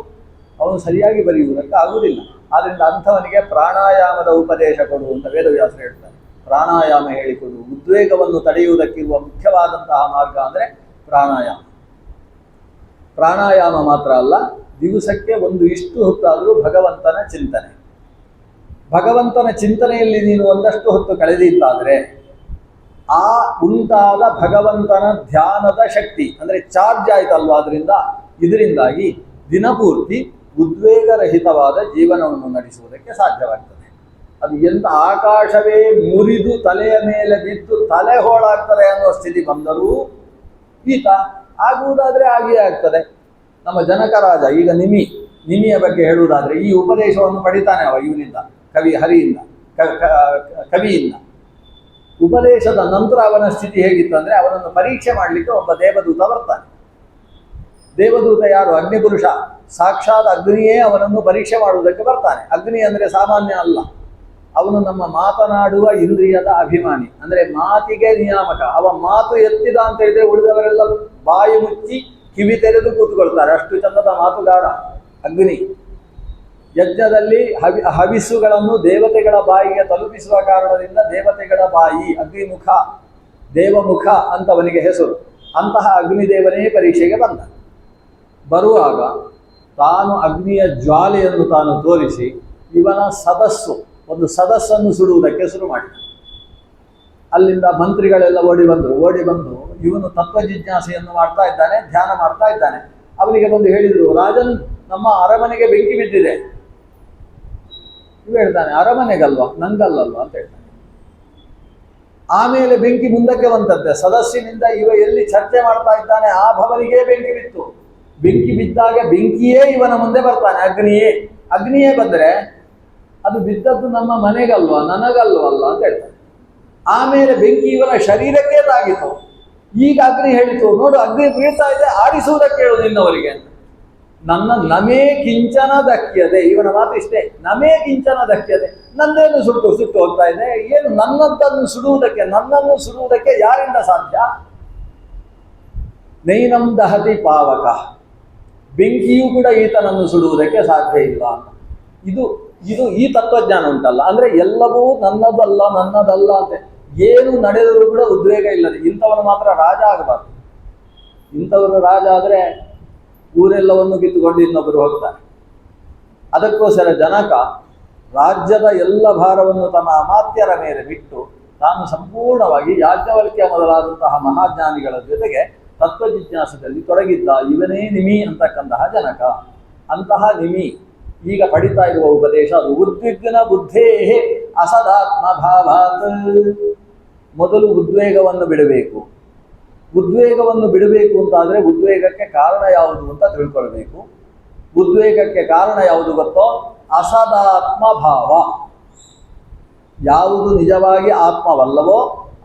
S1: ಅವನು ಸರಿಯಾಗಿ ಬರೆಯುವುದಕ್ಕೆ ಆಗುವುದಿಲ್ಲ. ಆದ್ದರಿಂದ ಅಂಥವನಿಗೆ ಪ್ರಾಣಾಯಾಮದ ಉಪದೇಶ ಕೊಡು ಅಂತ ವೇದವ್ಯಾಸರು ಹೇಳ್ತಾರೆ. ಪ್ರಾಣಾಯಾಮ ಹೇಳಿಕೊಡು. ಉದ್ವೇಗವನ್ನು ತಡೆಯುವುದಕ್ಕಿರುವ ಮುಖ್ಯವಾದಂತಹ ಮಾರ್ಗ ಅಂದರೆ ಪ್ರಾಣಾಯಾಮ. ಪ್ರಾಣಾಯಾಮ ಮಾತ್ರ ಅಲ್ಲ, ದಿವಸಕ್ಕೆ ಇಷ್ಟು ಹೊತ್ತಾದರೂ ಭಗವಂತನ ಚಿಂತನೆ. ಭಗವಂತನ ಚಿಂತನೆಯಲ್ಲಿ ನೀನು ಒಂದಷ್ಟು ಹೊತ್ತು ಕಳೆದಿದ್ದಾದರೆ ಆ ಉಂಟಾದ ಭಗವಂತನ ಧ್ಯಾನದ ಶಕ್ತಿ ಅಂದರೆ ಚಾರ್ಜ್ ಆಯ್ತಲ್ವ, ಇದರಿಂದಾಗಿ ದಿನಪೂರ್ತಿ ಉದ್ವೇಗರಹಿತವಾದ ಜೀವನವನ್ನು ನಡೆಸುವುದಕ್ಕೆ ಸಾಧ್ಯವಾಗ್ತದೆ. ಅದು ಎಂಥ ಆಕಾಶವೇ ಮುರಿದು ತಲೆಯ ಮೇಲೆ ಬಿದ್ದು ತಲೆ ಹೋಳಾಗ್ತದೆ ಅನ್ನುವ ಸ್ಥಿತಿ ಬಂದರೂ ಈತ ಆಗುವುದಾದರೆ ಆಗಿಯೇ ಆಗ್ತದೆ. ನಮ್ಮ ಜನಕರಾಜ, ಈಗ ನಿಮಿಯ ಬಗ್ಗೆ ಹೇಳುವುದಾದರೆ, ಈ ಉಪದೇಶವನ್ನು ಪಡಿತಾನೆ ಅವ ಇವನಿಂದ, ಹರಿಯಿಂದ, ಕವಿಯಿಂದ. ಉಪದೇಶದ ನಂತರ ಅವನ ಸ್ಥಿತಿ ಹೇಗಿತ್ತು ಅಂದರೆ ಅವನನ್ನು ಪರೀಕ್ಷೆ ಮಾಡಲಿಕ್ಕೆ ಒಬ್ಬ ದೇವದೂತ ಬರ್ತಾನೆ. ದೇವದೂತ ಯಾರು? ಅಗ್ನಿಪುರುಷ, ಸಾಕ್ಷಾತ್ ಅಗ್ನಿಯೇ ಅವನನ್ನು ಪರೀಕ್ಷೆ ಮಾಡುವುದಕ್ಕೆ ಬರ್ತಾನೆ. ಅಗ್ನಿ ಅಂದರೆ ಸಾಮಾನ್ಯ ಅಲ್ಲ, ಅವನು ನಮ್ಮ ಮಾತನಾಡುವ ಇಂದ್ರಿಯದ ಅಭಿಮಾನಿ, ಅಂದರೆ ಮಾತಿಗೆ ನಿಯಾಮಕ. ಅವ ಮಾತು ಎತ್ತಿದ ಅಂತ ಹೇಳಿದ್ರೆ ಉಳಿದವರೆಲ್ಲ ಬಾಯಿ ಮುಚ್ಚಿ ಕಿವಿ ತೆರೆದು ಕೂತ್ಕೊಳ್ತಾರೆ, ಅಷ್ಟು ಚಂದದ ಮಾತುಗಾರ ಅಗ್ನಿ. ಯಜ್ಞದಲ್ಲಿ ಹವಿಸ್ಸುಗಳನ್ನು ದೇವತೆಗಳ ಬಾಯಿಗೆ ತಲುಪಿಸುವ ಕಾರಣದಿಂದ ದೇವತೆಗಳ ಬಾಯಿ ಅಗ್ನಿಮುಖ, ದೇವಮುಖ ಅಂತವನಿಗೆ ಹೆಸರು. ಅಂತಹ ಅಗ್ನಿದೇವನೇ ಪರೀಕ್ಷೆಗೆ ಬಂದ. ಬರುವಾಗ ತಾನು ಅಗ್ನಿಯ ಜ್ವಾಲೆಯನ್ನು ತಾನು ತೋರಿಸಿ ಇವನ ಒಂದು ಸದಸ್ಸನ್ನು ಸುಡುವುದಕ್ಕೆ ಶುರು ಮಾಡಿದ. ಅಲ್ಲಿಂದ ಮಂತ್ರಿಗಳೆಲ್ಲ ಓಡಿ ಬಂದು ಇವನು ತತ್ವ ಜಿಜ್ಞಾಸೆಯನ್ನು ಮಾಡ್ತಾ ಇದ್ದಾನೆ, ಧ್ಯಾನ ಮಾಡ್ತಾ ಇದ್ದಾನೆ. ಅವನಿಗೆ ಬಂದು ಹೇಳಿದರು, ರಾಜನ್, ನಮ್ಮ ಅರಮನೆಗೆ ಬೆಂಕಿ ಬಿದ್ದಿದೆ. ಇವ ಹೇಳ್ತಾನೆ, ಅರಮನೆಗಲ್ವಾ, ನಂಗಲ್ಲಲ್ವಾ ಅಂತ ಹೇಳ್ತಾನೆ. ಆಮೇಲೆ ಬೆಂಕಿ ಮುಂದಕ್ಕೆ ಬಂತಂತೆ. ಸದಸ್ಯನಿಂದ ಇವ ಎಲ್ಲಿ ಚರ್ಚೆ ಮಾಡ್ತಾ ಇದ್ದಾನೆ ಆ ಭವನಿಗೆ ಬೆಂಕಿ ಬಿತ್ತು. ಬೆಂಕಿ ಬಿದ್ದಾಗ ಬೆಂಕಿಯೇ ಇವನ ಮುಂದೆ ಬರ್ತಾನೆ, ಅಗ್ನಿಯೇ ಬಂದರೆ ಅದು ಬಿದ್ದದ್ದು ನಮ್ಮ ಮನೆಗಲ್ವಾ, ನನಗಲ್ವಲ್ಲ ಅಂತ ಹೇಳ್ತಾನೆ. ಆಮೇಲೆ ಬೆಂಕಿ ಇವನ ಶರೀರಕ್ಕೆ ತಾಗಿತು. ಈಗ ಅಗ್ನಿ ಹೇಳಿತು, ನೋಡು ಅಗ್ನಿ ಬೀಳ್ತಾ ಇದೆ, ಆಡಿಸುವುದಕ್ಕೆ ಹೇಳು ನಿನ್ನವರಿಗೆ ಅಂತ. ನನ್ನ ನಮೇ ಕಿಂಚನ ಧಕ್ಯದೆ, ಇವನ ಮಾತು ಇಷ್ಟೇ, ನಮೇ ಕಿಂಚನ ಧಕ್ಯದೆ, ನನ್ನೇನು ಸುಟ್ಟು ಹೋಗ್ತಾ ಇದೆ, ಏನು ನನ್ನನ್ನು ಸುಡುವುದಕ್ಕೆ ಯಾರಿಂದ ಸಾಧ್ಯ? ನೈನಂ ದಹತಿ ಪಾವಕ, ಬೆಂಕಿಯೂ ಕೂಡ ಈತನನ್ನು ಸುಡುವುದಕ್ಕೆ ಸಾಧ್ಯ ಇಲ್ಲ. ಇದು ಈ ತತ್ವಜ್ಞಾನ ಉಂಟಲ್ಲ, ಅಂದ್ರೆ ಎಲ್ಲವೂ ನನ್ನದಲ್ಲ ಅಂತೆ ಏನು ನಡೆದರೂ ಕೂಡ ಉದ್ವೇಗ ಇಲ್ಲದೆ ಇಂಥವನು ಮಾತ್ರ ರಾಜ ಆಗಬಾರ್ದು. ಇಂಥವರು ರಾಜ ಆದರೆ ಊರೆಲ್ಲವನ್ನು ಕಿತ್ತುಕೊಂಡು ಇನ್ನೊಬ್ಬರು ಹೋಗ್ತಾರೆ. ಅದಕ್ಕೋಸ್ಕರ ಜನಕ ರಾಜ್ಯದ ಎಲ್ಲ ಭಾರವನ್ನು ತನ್ನ ಅಮಾತ್ಯರ ಮೇಲೆ ಬಿಟ್ಟು ತಾನು ಸಂಪೂರ್ಣವಾಗಿ ಯಾಜ್ಞವಲ್ಕ್ಯ ಮೊದಲಾದಂತಹ ಮಹಾಜ್ಞಾನಿಗಳ ಜೊತೆಗೆ ತತ್ವ ಜಿಜ್ಞಾಸದಲ್ಲಿ ತೊಡಗಿದ್ದ. ಇವನೇ ನಿಮಿ ಅಂತಕ್ಕಂತಹ ಜನಕ. ಅಂತಹ ನಿಮಿ ಈಗ ಪಡಿತಾ ಇರುವ ಉಪದೇಶ ಅದು ಉದ್ವಿಗ್ನ ಬುದ್ಧೇ ಅಸದಾತ್ಮ ಭಾವಾತ್. ಮೊದಲು ಉದ್ವೇಗವನ್ನು ಬಿಡಬೇಕು. ಉದ್ವೇಗವನ್ನು ಬಿಡಬೇಕು ಅಂತಾದರೆ ಉದ್ವೇಗಕ್ಕೆ ಕಾರಣ ಯಾವುದು ಅಂತ ತಿಳ್ಕೊಳ್ಬೇಕು. ಉದ್ವೇಗಕ್ಕೆ ಕಾರಣ ಯಾವುದು ಗೊತ್ತೋ? ಅಸದಾತ್ಮ ಭಾವ. ಯಾವುದು ನಿಜವಾಗಿ ಆತ್ಮವಲ್ಲವೋ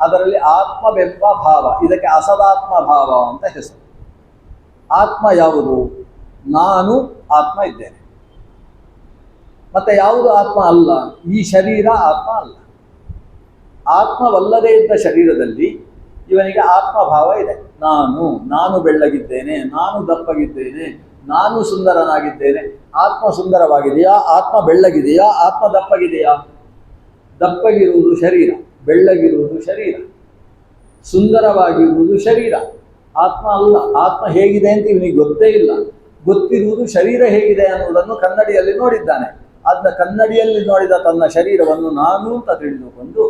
S1: ಅದರಲ್ಲಿ ಆತ್ಮವೆಂಬ ಭಾವ, ಇದಕ್ಕೆ ಅಸದಾತ್ಮ ಭಾವ ಅಂತ ಹೆಸರು. ಆತ್ಮ ಯಾವುದು? ನಾನು ಆತ್ಮ ಇದ್ದೇನೆ. ಮತ್ತೆ ಯಾವುದು ಆತ್ಮ ಅಲ್ಲ? ಈ ಶರೀರ ಆತ್ಮ ಅಲ್ಲ. ಆತ್ಮವಲ್ಲದೇ ಇದ್ದ ಶರೀರದಲ್ಲಿ ಇವನಿಗೆ ಆತ್ಮಭಾವ ಇದೆ. ನಾನು ಬೆಳ್ಳಗಿದ್ದೇನೆ, ನಾನು ದಪ್ಪಗಿದ್ದೇನೆ, ನಾನು ಸುಂದರನಾಗಿದ್ದೇನೆ. ಆತ್ಮ ಸುಂದರವಾಗಿದೆಯಾ? ಆತ್ಮ ಬೆಳ್ಳಗಿದೆಯಾ? ಆತ್ಮ ದಪ್ಪಗಿದೆಯಾ? ದಪ್ಪಗಿರುವುದು ಶರೀರ, ಬೆಳ್ಳಗಿರುವುದು ಶರೀರ, ಸುಂದರವಾಗಿರುವುದು ಶರೀರ, ಆತ್ಮ ಅಲ್ಲ. ಆತ್ಮ ಹೇಗಿದೆ ಅಂತ ಇವನಿಗೆ ಗೊತ್ತೇ ಇಲ್ಲ. ಗೊತ್ತಿರುವುದು ಶರೀರ ಹೇಗಿದೆ ಅನ್ನುವುದನ್ನು ಕನ್ನಡಿಯಲ್ಲಿ ನೋಡಿದ್ದಾನೆ. ಅದನ್ನ ಕನ್ನಡಿಯಲ್ಲಿ ನೋಡಿದ ತನ್ನ ಶರೀರವನ್ನು ನಾನು ಅಂತ ತಿಳಿದುಕೊಂಡು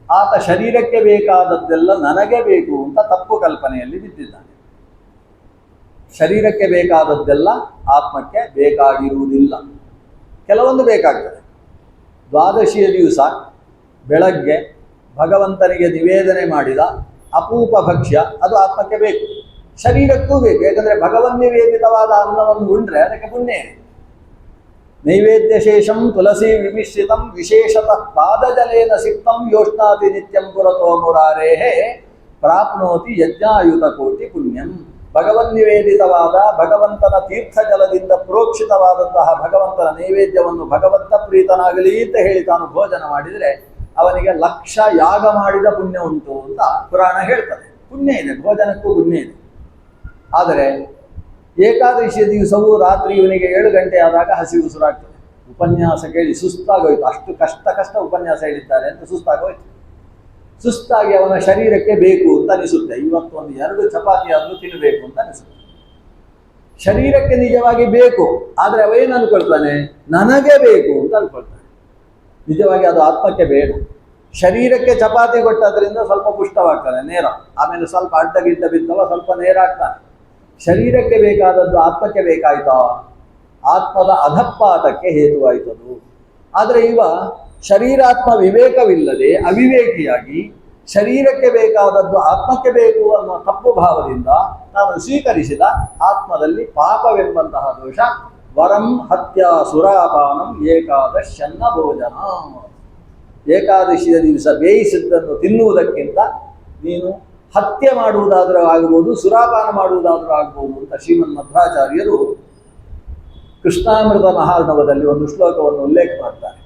S1: ಆತ ಶರೀರಕ್ಕೆ ಬೇಕಾದದ್ದೆಲ್ಲ ನನಗೆ ಬೇಕು ಅಂತ ತಪ್ಪು ಕಲ್ಪನೆಯಲ್ಲಿ ಬಿದ್ದಿದ್ದಾನೆ. ಶರೀರಕ್ಕೆ ಬೇಕಾದದ್ದೆಲ್ಲ ಆತ್ಮಕ್ಕೆ ಬೇಕಾಗಿರುವುದಿಲ್ಲ. ಕೆಲವೊಂದು ಬೇಕಾಗ್ತದೆ. ದ್ವಾದಶಿಯ ದಿವಸ ಬೆಳಗ್ಗೆ ಭಗವಂತನಿಗೆ ನಿವೇದನೆ ಮಾಡಿದ ಅಪೂಪ ಭಕ್ಷ್ಯ ಅದು ಆತ್ಮಕ್ಕೆ ಬೇಕು, ಶರೀರಕ್ಕೂ ಬೇಕು. ಯಾಕಂದರೆ ಭಗವನ್ ನಿವೇದಿತವಾದ ಅನ್ನವನ್ನು ಉಂಡ್ರೆ ಅದಕ್ಕೆ ಪುಣ್ಯ. ನೈವೇದ್ಯ ಶೇಷಂ ತುಳಸಿ ವಿಮಿಶ್ರಿತಂ ವಿಶೇಷತಃ ಪಾದಜಲೇನ ಸಿಕ್ತಂ ಯೋಷ್ಣಾತಿ ನಿತ್ಯಂ ಪುರತೋ ಮುರಾರೇಹೇ ಪ್ರಾಪ್ನೋತಿ ಯಜ್ಞಾಯುತ ಕೋಟಿ ಪುಣ್ಯಂ. ಭಗವನ್ ನಿವೇದಿತವಾದ ಭಗವಂತನ ತೀರ್ಥ ಜಲದಿಂದ ಪ್ರೋಕ್ಷಿತವಾದಂತಹ ಭಗವಂತನ ನೈವೇದ್ಯವನ್ನು ಭಗವಂತ ಪ್ರೀತನಾಗಲಿ ಅಂತ ಹೇಳಿ ತಾನು ಭೋಜನ ಮಾಡಿದರೆ ಅವನಿಗೆ 1,00,000 ಯಾಗ ಮಾಡಿದ ಪುಣ್ಯ ಉಂಟು ಅಂತ ಪುರಾಣ ಹೇಳ್ತದೆ. ಪುಣ್ಯ ಇದೆ, ಭೋಜನಕ್ಕೂ ಪುಣ್ಯ ಇದೆ. ಆದರೆ ಏಕಾದಶಿಯ ದಿವಸವೂ ರಾತ್ರಿ ಇವನಿಗೆ 7 ಗಂಟೆ ಆದಾಗ ಹಸಿವು ಸುರಾಗ್ತದೆ. ಉಪನ್ಯಾಸ ಕೇಳಿ ಸುಸ್ತಾಗೋಯ್ತು, ಅಷ್ಟು ಕಷ್ಟ ಉಪನ್ಯಾಸ ಹೇಳಿದ್ದಾರೆ ಅಂತ ಸುಸ್ತಾಗಿ ಅವನ ಶರೀರಕ್ಕೆ ಬೇಕು ಅಂತ ಅನಿಸುತ್ತೆ. ಇವತ್ತು ಒಂದು 2 ಚಪಾತಿ ಆದರೂ ತಿನ್ನಬೇಕು ಅಂತ ಅನಿಸುತ್ತೆ. ಶರೀರಕ್ಕೆ ನಿಜವಾಗಿ ಬೇಕು, ಆದರೆ ಅವೇನು ಅನ್ಕೊಳ್ತಾನೆ? ನನಗೆ ಬೇಕು ಅಂತ ಅನ್ಕೊಳ್ತಾನೆ. ನಿಜವಾಗಿ ಅದು ಆತ್ಮಕ್ಕೆ ಬೇಡ. ಶರೀರಕ್ಕೆ ಚಪಾತಿ ಕೊಟ್ಟದ್ರಿಂದ ಸ್ವಲ್ಪ ಪುಷ್ಟವಾಗ್ತಾನೆ ನೇರ, ಆಮೇಲೆ ಸ್ವಲ್ಪ ಅಡ್ಡಗಿಡ್ಡ ಬಿದ್ದವ ಸ್ವಲ್ಪ ನೇರ ಆಗ್ತಾನೆ. ಶರೀರಕ್ಕೆ ಬೇಕಾದದ್ದು ಆತ್ಮಕ್ಕೆ ಬೇಕಾಯ್ತಾ? ಆತ್ಮದ ಅಧಪಾತಕ್ಕೆ ಹೇತುವಾಯ್ತದು. ಆದರೆ ಇವ ಶರೀರಾತ್ಮ ವಿವೇಕವಿಲ್ಲದೆ ಅವಿವೇಕಿಯಾಗಿ ಶರೀರಕ್ಕೆ ಬೇಕಾದದ್ದು ಆತ್ಮಕ್ಕೆ ಬೇಕು ಅನ್ನುವ ತಪ್ಪು ಭಾವದಿಂದ ನಾನು ಸ್ವೀಕರಿಸಿದ ಆತ್ಮದಲ್ಲಿ ಪಾಪವೆಂಬಂತಹ ದೋಷ. ವರಂ ಹತ್ಯಾ ಸುರಾಪಾನಂ ಏಕಾದಶ್ಯನ್ನ ಭೋಜನ. ಏಕಾದಶಿಯ ದಿವಸ ಬೇಯಿಸಿದ್ದನ್ನು ತಿನ್ನುವುದಕ್ಕಿಂತ ನೀನು ಹತ್ಯೆ ಮಾಡುವುದಾದರೂ ಆಗ್ಬೋದು, ಸುರಾಪಾನ ಮಾಡುವುದಾದರೂ ಆಗ್ಬೋದು ಅಂತ ಶ್ರೀಮನ್ ಮಧ್ವಾಚಾರ್ಯರು ಕೃಷ್ಣಾಮೃತ ಮಹಾರ್ಣವದಲ್ಲಿ ಒಂದು ಶ್ಲೋಕವನ್ನು ಉಲ್ಲೇಖ ಮಾಡ್ತಾರೆ.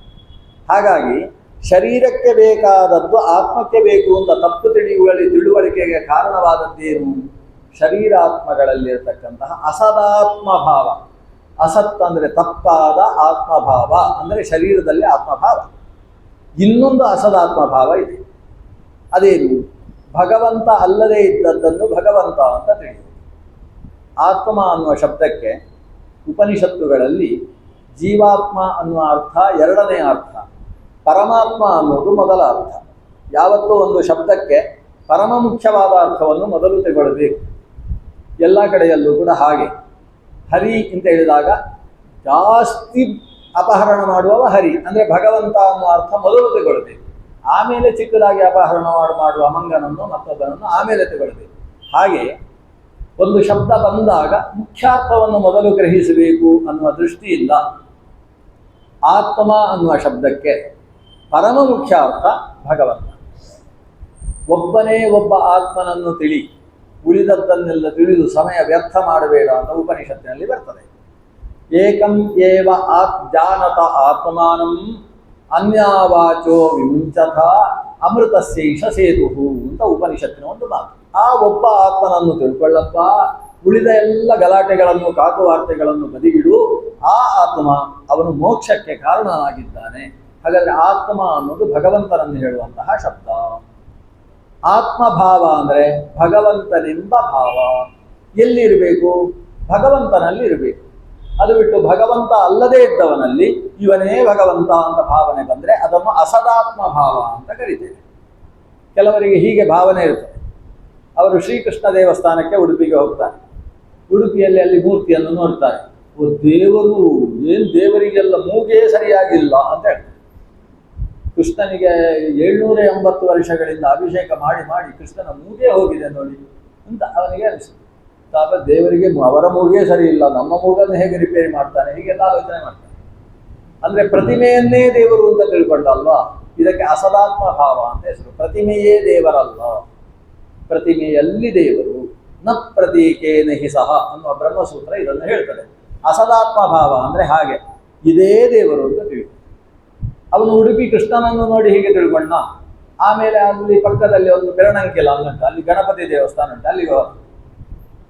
S1: ಹಾಗಾಗಿ ಶರೀರಕ್ಕೆ ಬೇಕಾದದ್ದು ಆತ್ಮಕ್ಕೆ ಬೇಕು ಅಂತ ತಪ್ಪು ತಿಳುವಳಿಕೆಗೆ ಕಾರಣವಾದದ್ದೇನು? ಶರೀರಾತ್ಮಗಳಲ್ಲಿರತಕ್ಕಂತಹ ಅಸದಾತ್ಮ ಭಾವ. ಅಸತ್ ಅಂದರೆ ತಪ್ಪಾದ ಆತ್ಮಭಾವ, ಅಂದರೆ ಶರೀರದಲ್ಲಿ ಆತ್ಮಭಾವ. ಇನ್ನೊಂದು ಅಸದಾತ್ಮ ಭಾವ ಇದೆ. ಅದೇನು? ಭಗವಂತ ಅಲ್ಲದೇ ಇದ್ದದ್ದನ್ನು ಭಗವಂತ ಅಂತ ತಿಳಿಯುವುದು. ಆತ್ಮ ಅನ್ನುವ ಶಬ್ದಕ್ಕೆ ಉಪನಿಷತ್ತುಗಳಲ್ಲಿ ಜೀವಾತ್ಮ ಅನ್ನುವ ಅರ್ಥ 2ನೇ ಅರ್ಥ, ಪರಮಾತ್ಮ ಅನ್ನೋದು ಮೊದಲ ಅರ್ಥ. ಯಾವತ್ತೂ ಒಂದು ಶಬ್ದಕ್ಕೆ ಪರಮ ಮುಖ್ಯವಾದ ಅರ್ಥವನ್ನು ಮೊದಲು ತಗೊಳ್ಬೇಕು. ಎಲ್ಲ ಕಡೆಯಲ್ಲೂ ಕೂಡ ಹಾಗೆ. ಹರಿ ಅಂತ ಹೇಳಿದಾಗ ಜಾಸ್ತಿ ಅಪಹರಣ ಮಾಡುವವ ಹರಿ, ಅಂದರೆ ಭಗವಂತ ಅನ್ನುವ ಅರ್ಥ ಮೊದಲು ತಗೊಳ್ಬೇಕು. ಆಮೇಲೆ ಚಿಕ್ಕದಾಗಿ ಅಪಹರಣ ಮಾಡುವ ಅಮಂಗನನ್ನು ಮತ್ತೊಬ್ಬನನ್ನು ಆಮೇಲೆ ತಗೊಳ್ಬೇಕು. ಹಾಗೆ ಒಂದು ಶಬ್ದ ಬಂದಾಗ ಮುಖ್ಯಾರ್ಥವನ್ನು ಮೊದಲು ಗ್ರಹಿಸಬೇಕು ಅನ್ನುವ ದೃಷ್ಟಿಯಿಂದ ಆತ್ಮ ಅನ್ನುವ ಶಬ್ದಕ್ಕೆ ಪರಮ ಮುಖ್ಯಾರ್ಥ ಭಗವಂತ. ಒಬ್ಬನೇ ಒಬ್ಬ ಆತ್ಮನನ್ನು ತಿಳಿ, ಉಳಿದದ್ದನ್ನೆಲ್ಲ ತಿಳಿದು ಸಮಯ ವ್ಯರ್ಥ ಮಾಡಬೇಡ ಅಂತ ಉಪನಿಷತ್ತಿನಲ್ಲಿ ಬರ್ತದೆ. ಏಕಂ ಏವ ಜಾನತ ಆತ್ಮಾನಂ ಅನ್ಯಾವಾಚೋ ವಿಮುಂಚಥ ಅಮೃತಸ್ಯೈಷ ಸೇತುಹು ಅಂತ ಉಪನಿಷತ್ತಿನ ಒಂದು ಮಾತು. ಆ ಒಬ್ಬ ಆತ್ಮನನ್ನು ತಿಳ್ಕೊಳ್ಳಪ್ಪ, ಉಳಿದ ಎಲ್ಲ ಗಲಾಟೆಗಳನ್ನು ಕಾಕುವಾರ್ತೆಗಳನ್ನು ಬದಿಗಿಡು. ಆ ಆತ್ಮ ಅವನು ಮೋಕ್ಷಕ್ಕೆ ಕಾರಣನಾಗಿದ್ದಾನೆ. ಹಾಗಾದ್ರೆ ಆತ್ಮ ಅನ್ನೋದು ಭಗವಂತನನ್ನು ಹೇಳುವಂತಹ ಶಬ್ದ. ಆತ್ಮಭಾವ ಅಂದರೆ ಭಗವಂತನೆಂಬ ಭಾವ ಎಲ್ಲಿರಬೇಕು? ಭಗವಂತನಲ್ಲಿ ಇರಬೇಕು. ಅದು ಬಿಟ್ಟು ಭಗವಂತ ಅಲ್ಲದೇ ಇದ್ದವನಲ್ಲಿ ಇವನೇ ಭಗವಂತ ಅಂತ ಭಾವನೆ ಬಂದರೆ ಅದನ್ನು ಅಸದಾತ್ಮ ಭಾವ ಅಂತ ಕರೀತೇವೆ. ಕೆಲವರಿಗೆ ಹೀಗೆ ಭಾವನೆ ಇರ್ತದೆ. ಅವರು ಶ್ರೀಕೃಷ್ಣ ದೇವಸ್ಥಾನಕ್ಕೆ ಉಡುಪಿಗೆ ಹೋಗ್ತಾರೆ. ಉಡುಪಿಯಲ್ಲಿ ಅಲ್ಲಿ ಮೂರ್ತಿಯನ್ನು ನೋಡ್ತಾರೆ. ಓ ದೇವರು, ಏನು ದೇವರಿಗೆಲ್ಲ ಮೂಗೇ ಸರಿಯಾಗಿಲ್ಲ ಅಂತ ಹೇಳ್ತಾರೆ. ಕೃಷ್ಣನಿಗೆ 780 ವರ್ಷಗಳಿಂದ ಅಭಿಷೇಕ ಮಾಡಿ ಮಾಡಿ ಕೃಷ್ಣನ ಮೂಗೇ ಹೋಗಿದೆ ನೋಡಿ ಅಂತ ಅವನಿಗೆ ಅನಿಸಿತು. ಆಮೇಲೆ ದೇವರಿಗೆ ಅವರ ಮೂಗೇ ಸರಿ ಇಲ್ಲ, ನಮ್ಮ ಮೂಗನ್ನು ಹೇಗೆ ರಿಪೇರಿ ಮಾಡ್ತಾನೆ, ಹೀಗೆಲ್ಲ ಆಲೋಚನೆ ಮಾಡ್ತಾನೆ. ಅಂದ್ರೆ ಪ್ರತಿಮೆಯನ್ನೇ ದೇವರು ಅಂತ ತಿಳ್ಕೊಂಡಲ್ವಾ, ಇದಕ್ಕೆ ಅಸದಾತ್ಮ ಭಾವ ಅಂತ ಹೆಸರು. ಪ್ರತಿಮೆಯೇ ದೇವರಲ್ಲ, ಪ್ರತಿಮೆಯಲ್ಲಿ ದೇವರು. ನ ಪ್ರತೀಕೇನ ಹಿ ಸಹ ಅನ್ನುವ ಬ್ರಹ್ಮಸೂತ್ರ ಇದನ್ನು ಹೇಳ್ತದೆ. ಅಸದಾತ್ಮ ಭಾವ ಅಂದ್ರೆ ಹಾಗೆ, ಇದೇ ದೇವರು ಅಂತ ತಿಳಿ. ಅವನು ಉಡುಪಿ ಕೃಷ್ಣನನ್ನು ನೋಡಿ ಹೀಗೆ ತಿಳ್ಕೊಂಡ. ಆಮೇಲೆ ಅಲ್ಲಿ ಪಕ್ಕದಲ್ಲಿ ಒಂದು ಬೆರಣಂಕೆಲ ಅನ್ನುಂಟು, ಅಲ್ಲಿ ಗಣಪತಿ ದೇವಸ್ಥಾನ ಉಂಟು. ಅಲ್ಲಿಗೆ ಹೋದ.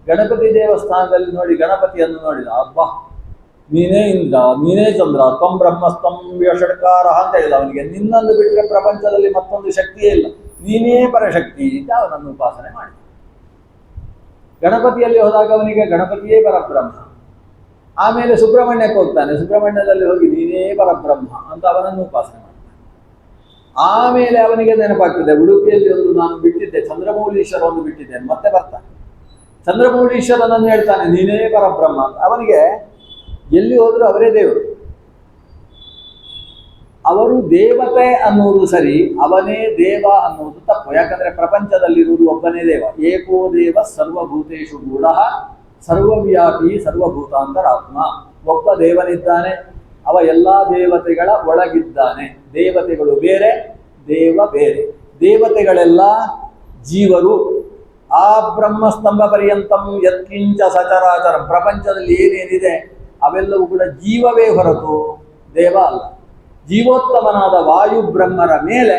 S1: ಗಣಪತಿ ದೇವಸ್ಥಾನದಲ್ಲಿ ನೋಡಿ ಗಣಪತಿಯನ್ನು ನೋಡಿದ. ಅಬ್ಬಾ, ನೀನೇ ಇಂದ್ರ, ನೀನೇ ಚಂದ್ರ, ತ್ವಂ ಬ್ರಹ್ಮಸ್ತಂ ಷಟ್ಕಾರ ಅಂತ ಹೇಳಿದ. ಅವನಿಗೆ ನಿನ್ನನ್ನು ಬಿಟ್ಟರೆ ಪ್ರಪಂಚದಲ್ಲಿ ಮತ್ತೊಂದು ಶಕ್ತಿಯೇ ಇಲ್ಲ, ನೀನೇ ಪರಶಕ್ತಿ ಅಂತ ಅವನನ್ನು ಉಪಾಸನೆ ಮಾಡಿ. ಗಣಪತಿಯಲ್ಲಿ ಹೋದಾಗ ಅವನಿಗೆ ಗಣಪತಿಯೇ ಪರಬ್ರಹ್ಮ. ಆಮೇಲೆ ಸುಬ್ರಹ್ಮಣ್ಯಕ್ಕೆ ಹೋಗ್ತಾನೆ. ಸುಬ್ರಹ್ಮಣ್ಯದಲ್ಲಿ ಹೋಗಿ ನೀನೇ ಪರಬ್ರಹ್ಮ ಅಂತ ಅವನನ್ನು ಉಪಾಸನೆ ಮಾಡ್ತಾನೆ. ಆಮೇಲೆ ಅವನಿಗೆ ನೆನಪಾಗ್ತದೆ, ಉಡುಪಿಯಲ್ಲಿ ಒಂದು ನಾನು ಬಿಟ್ಟಿದ್ದೆ, ಚಂದ್ರಮೌಳೀಶ್ವರ ಒಂದು ಬಿಟ್ಟಿದ್ದೇನೆ, ಮತ್ತೆ ಬರ್ತಾನೆ. ಚಂದ್ರಮೌಳೀಶ್ವರನನ್ನು ಹೇಳ್ತಾನೆ ನೀನೇ ಪರಬ್ರಹ್ಮ ಅಂತ. ಅವನಿಗೆ ಎಲ್ಲಿ ಹೋದರೂ ಅವರೇ ದೇವರು. ಅವರು ದೇವತೆ ಅನ್ನುವುದು ಸರಿ, ಅವನೇ ದೇವ ಅನ್ನುವುದು ತಪ್ಪು. ಯಾಕಂದ್ರೆ ಪ್ರಪಂಚದಲ್ಲಿರುವುದು ಒಬ್ಬನೇ ದೇವ. ಏಕೋ ದೇವ ಸರ್ವಭೂತೇಶು ಗೂಢ ಸರ್ವವ್ಯಾಪಿ ಸರ್ವಭೂತಾಂತರಾತ್ಮ. ಒಬ್ಬ ದೇವನಿದ್ದಾನೆ, ಅವ ಎಲ್ಲ ದೇವತೆಗಳ ಒಳಗಿದ್ದಾನೆ. ದೇವತೆಗಳು ಬೇರೆ, ದೇವ ಬೇರೆ. ದೇವತೆಗಳೆಲ್ಲ ಜೀವರು. ಆ ಬ್ರಹ್ಮಸ್ತಂಭ ಪರ್ಯಂತಂ ಯತ್ಕಿಂಚ ಸಚರಾಚರ, ಪ್ರಪಂಚದಲ್ಲಿ ಏನೇನಿದೆ ಅವೆಲ್ಲವೂ ಕೂಡ ಜೀವವೇ ಹೊರತು ದೇವ ಅಲ್ಲ. ಜೀವೋತ್ತಮನಾದ ವಾಯು ಬ್ರಹ್ಮರ ಮೇಲೆ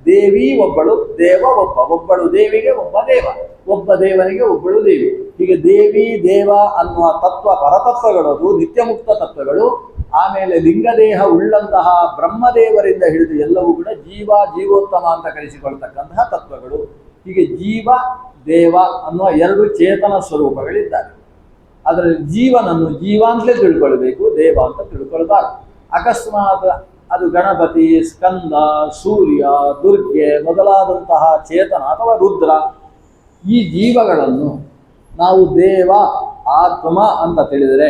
S1: ದೇವಿ ಒಬ್ಬಳು, ದೇವ ಒಬ್ಬ. ಒಬ್ಬಳು ದೇವಿಗೆ ಒಬ್ಬ ದೇವ, ಒಬ್ಬ ದೇವನಿಗೆ ಒಬ್ಬಳು ದೇವಿ. ಹೀಗೆ ದೇವಿ ದೇವ ಅನ್ನುವ ತತ್ವ ಪರತತ್ವಗಳು, ಅದು ನಿತ್ಯಮುಕ್ತ ತತ್ವಗಳು. ಆಮೇಲೆ ಲಿಂಗದೇಹ ಉಳ್ಳಂತಹ ಬ್ರಹ್ಮದೇವರಿಂದ ಹಿಡಿದು ಎಲ್ಲವೂ ಕೂಡ ಜೀವ, ಜೀವೋತ್ತಮ ಅಂತ ಕರೆಸಿಕೊಳ್ತಕ್ಕಂತಹ ತತ್ವಗಳು. ಹೀಗೆ ಜೀವ ದೇವ ಅನ್ನುವ ಎರಡು ಚೇತನ ಸ್ವರೂಪಗಳಿದ್ದಾರೆ. ಅದರಲ್ಲಿ ಜೀವನನ್ನು ಜೀವ ಅಂತಲೇ ತಿಳ್ಕೊಳ್ಬೇಕು, ದೇವ ಅಂತ ತಿಳ್ಕೊಳ್ಬಾರ್ದು. ಅಕಸ್ಮಾತ್ ಅದು ಗಣಪತಿ, ಸ್ಕಂದ, ಸೂರ್ಯ, ದುರ್ಗೆ ಮೊದಲಾದಂತಹ ಚೇತನ ಅಥವಾ ರುದ್ರ, ಈ ಜೀವಗಳನ್ನು ನಾವು ದೇವ ಆತ್ಮ ಅಂತ ತಿಳಿದರೆ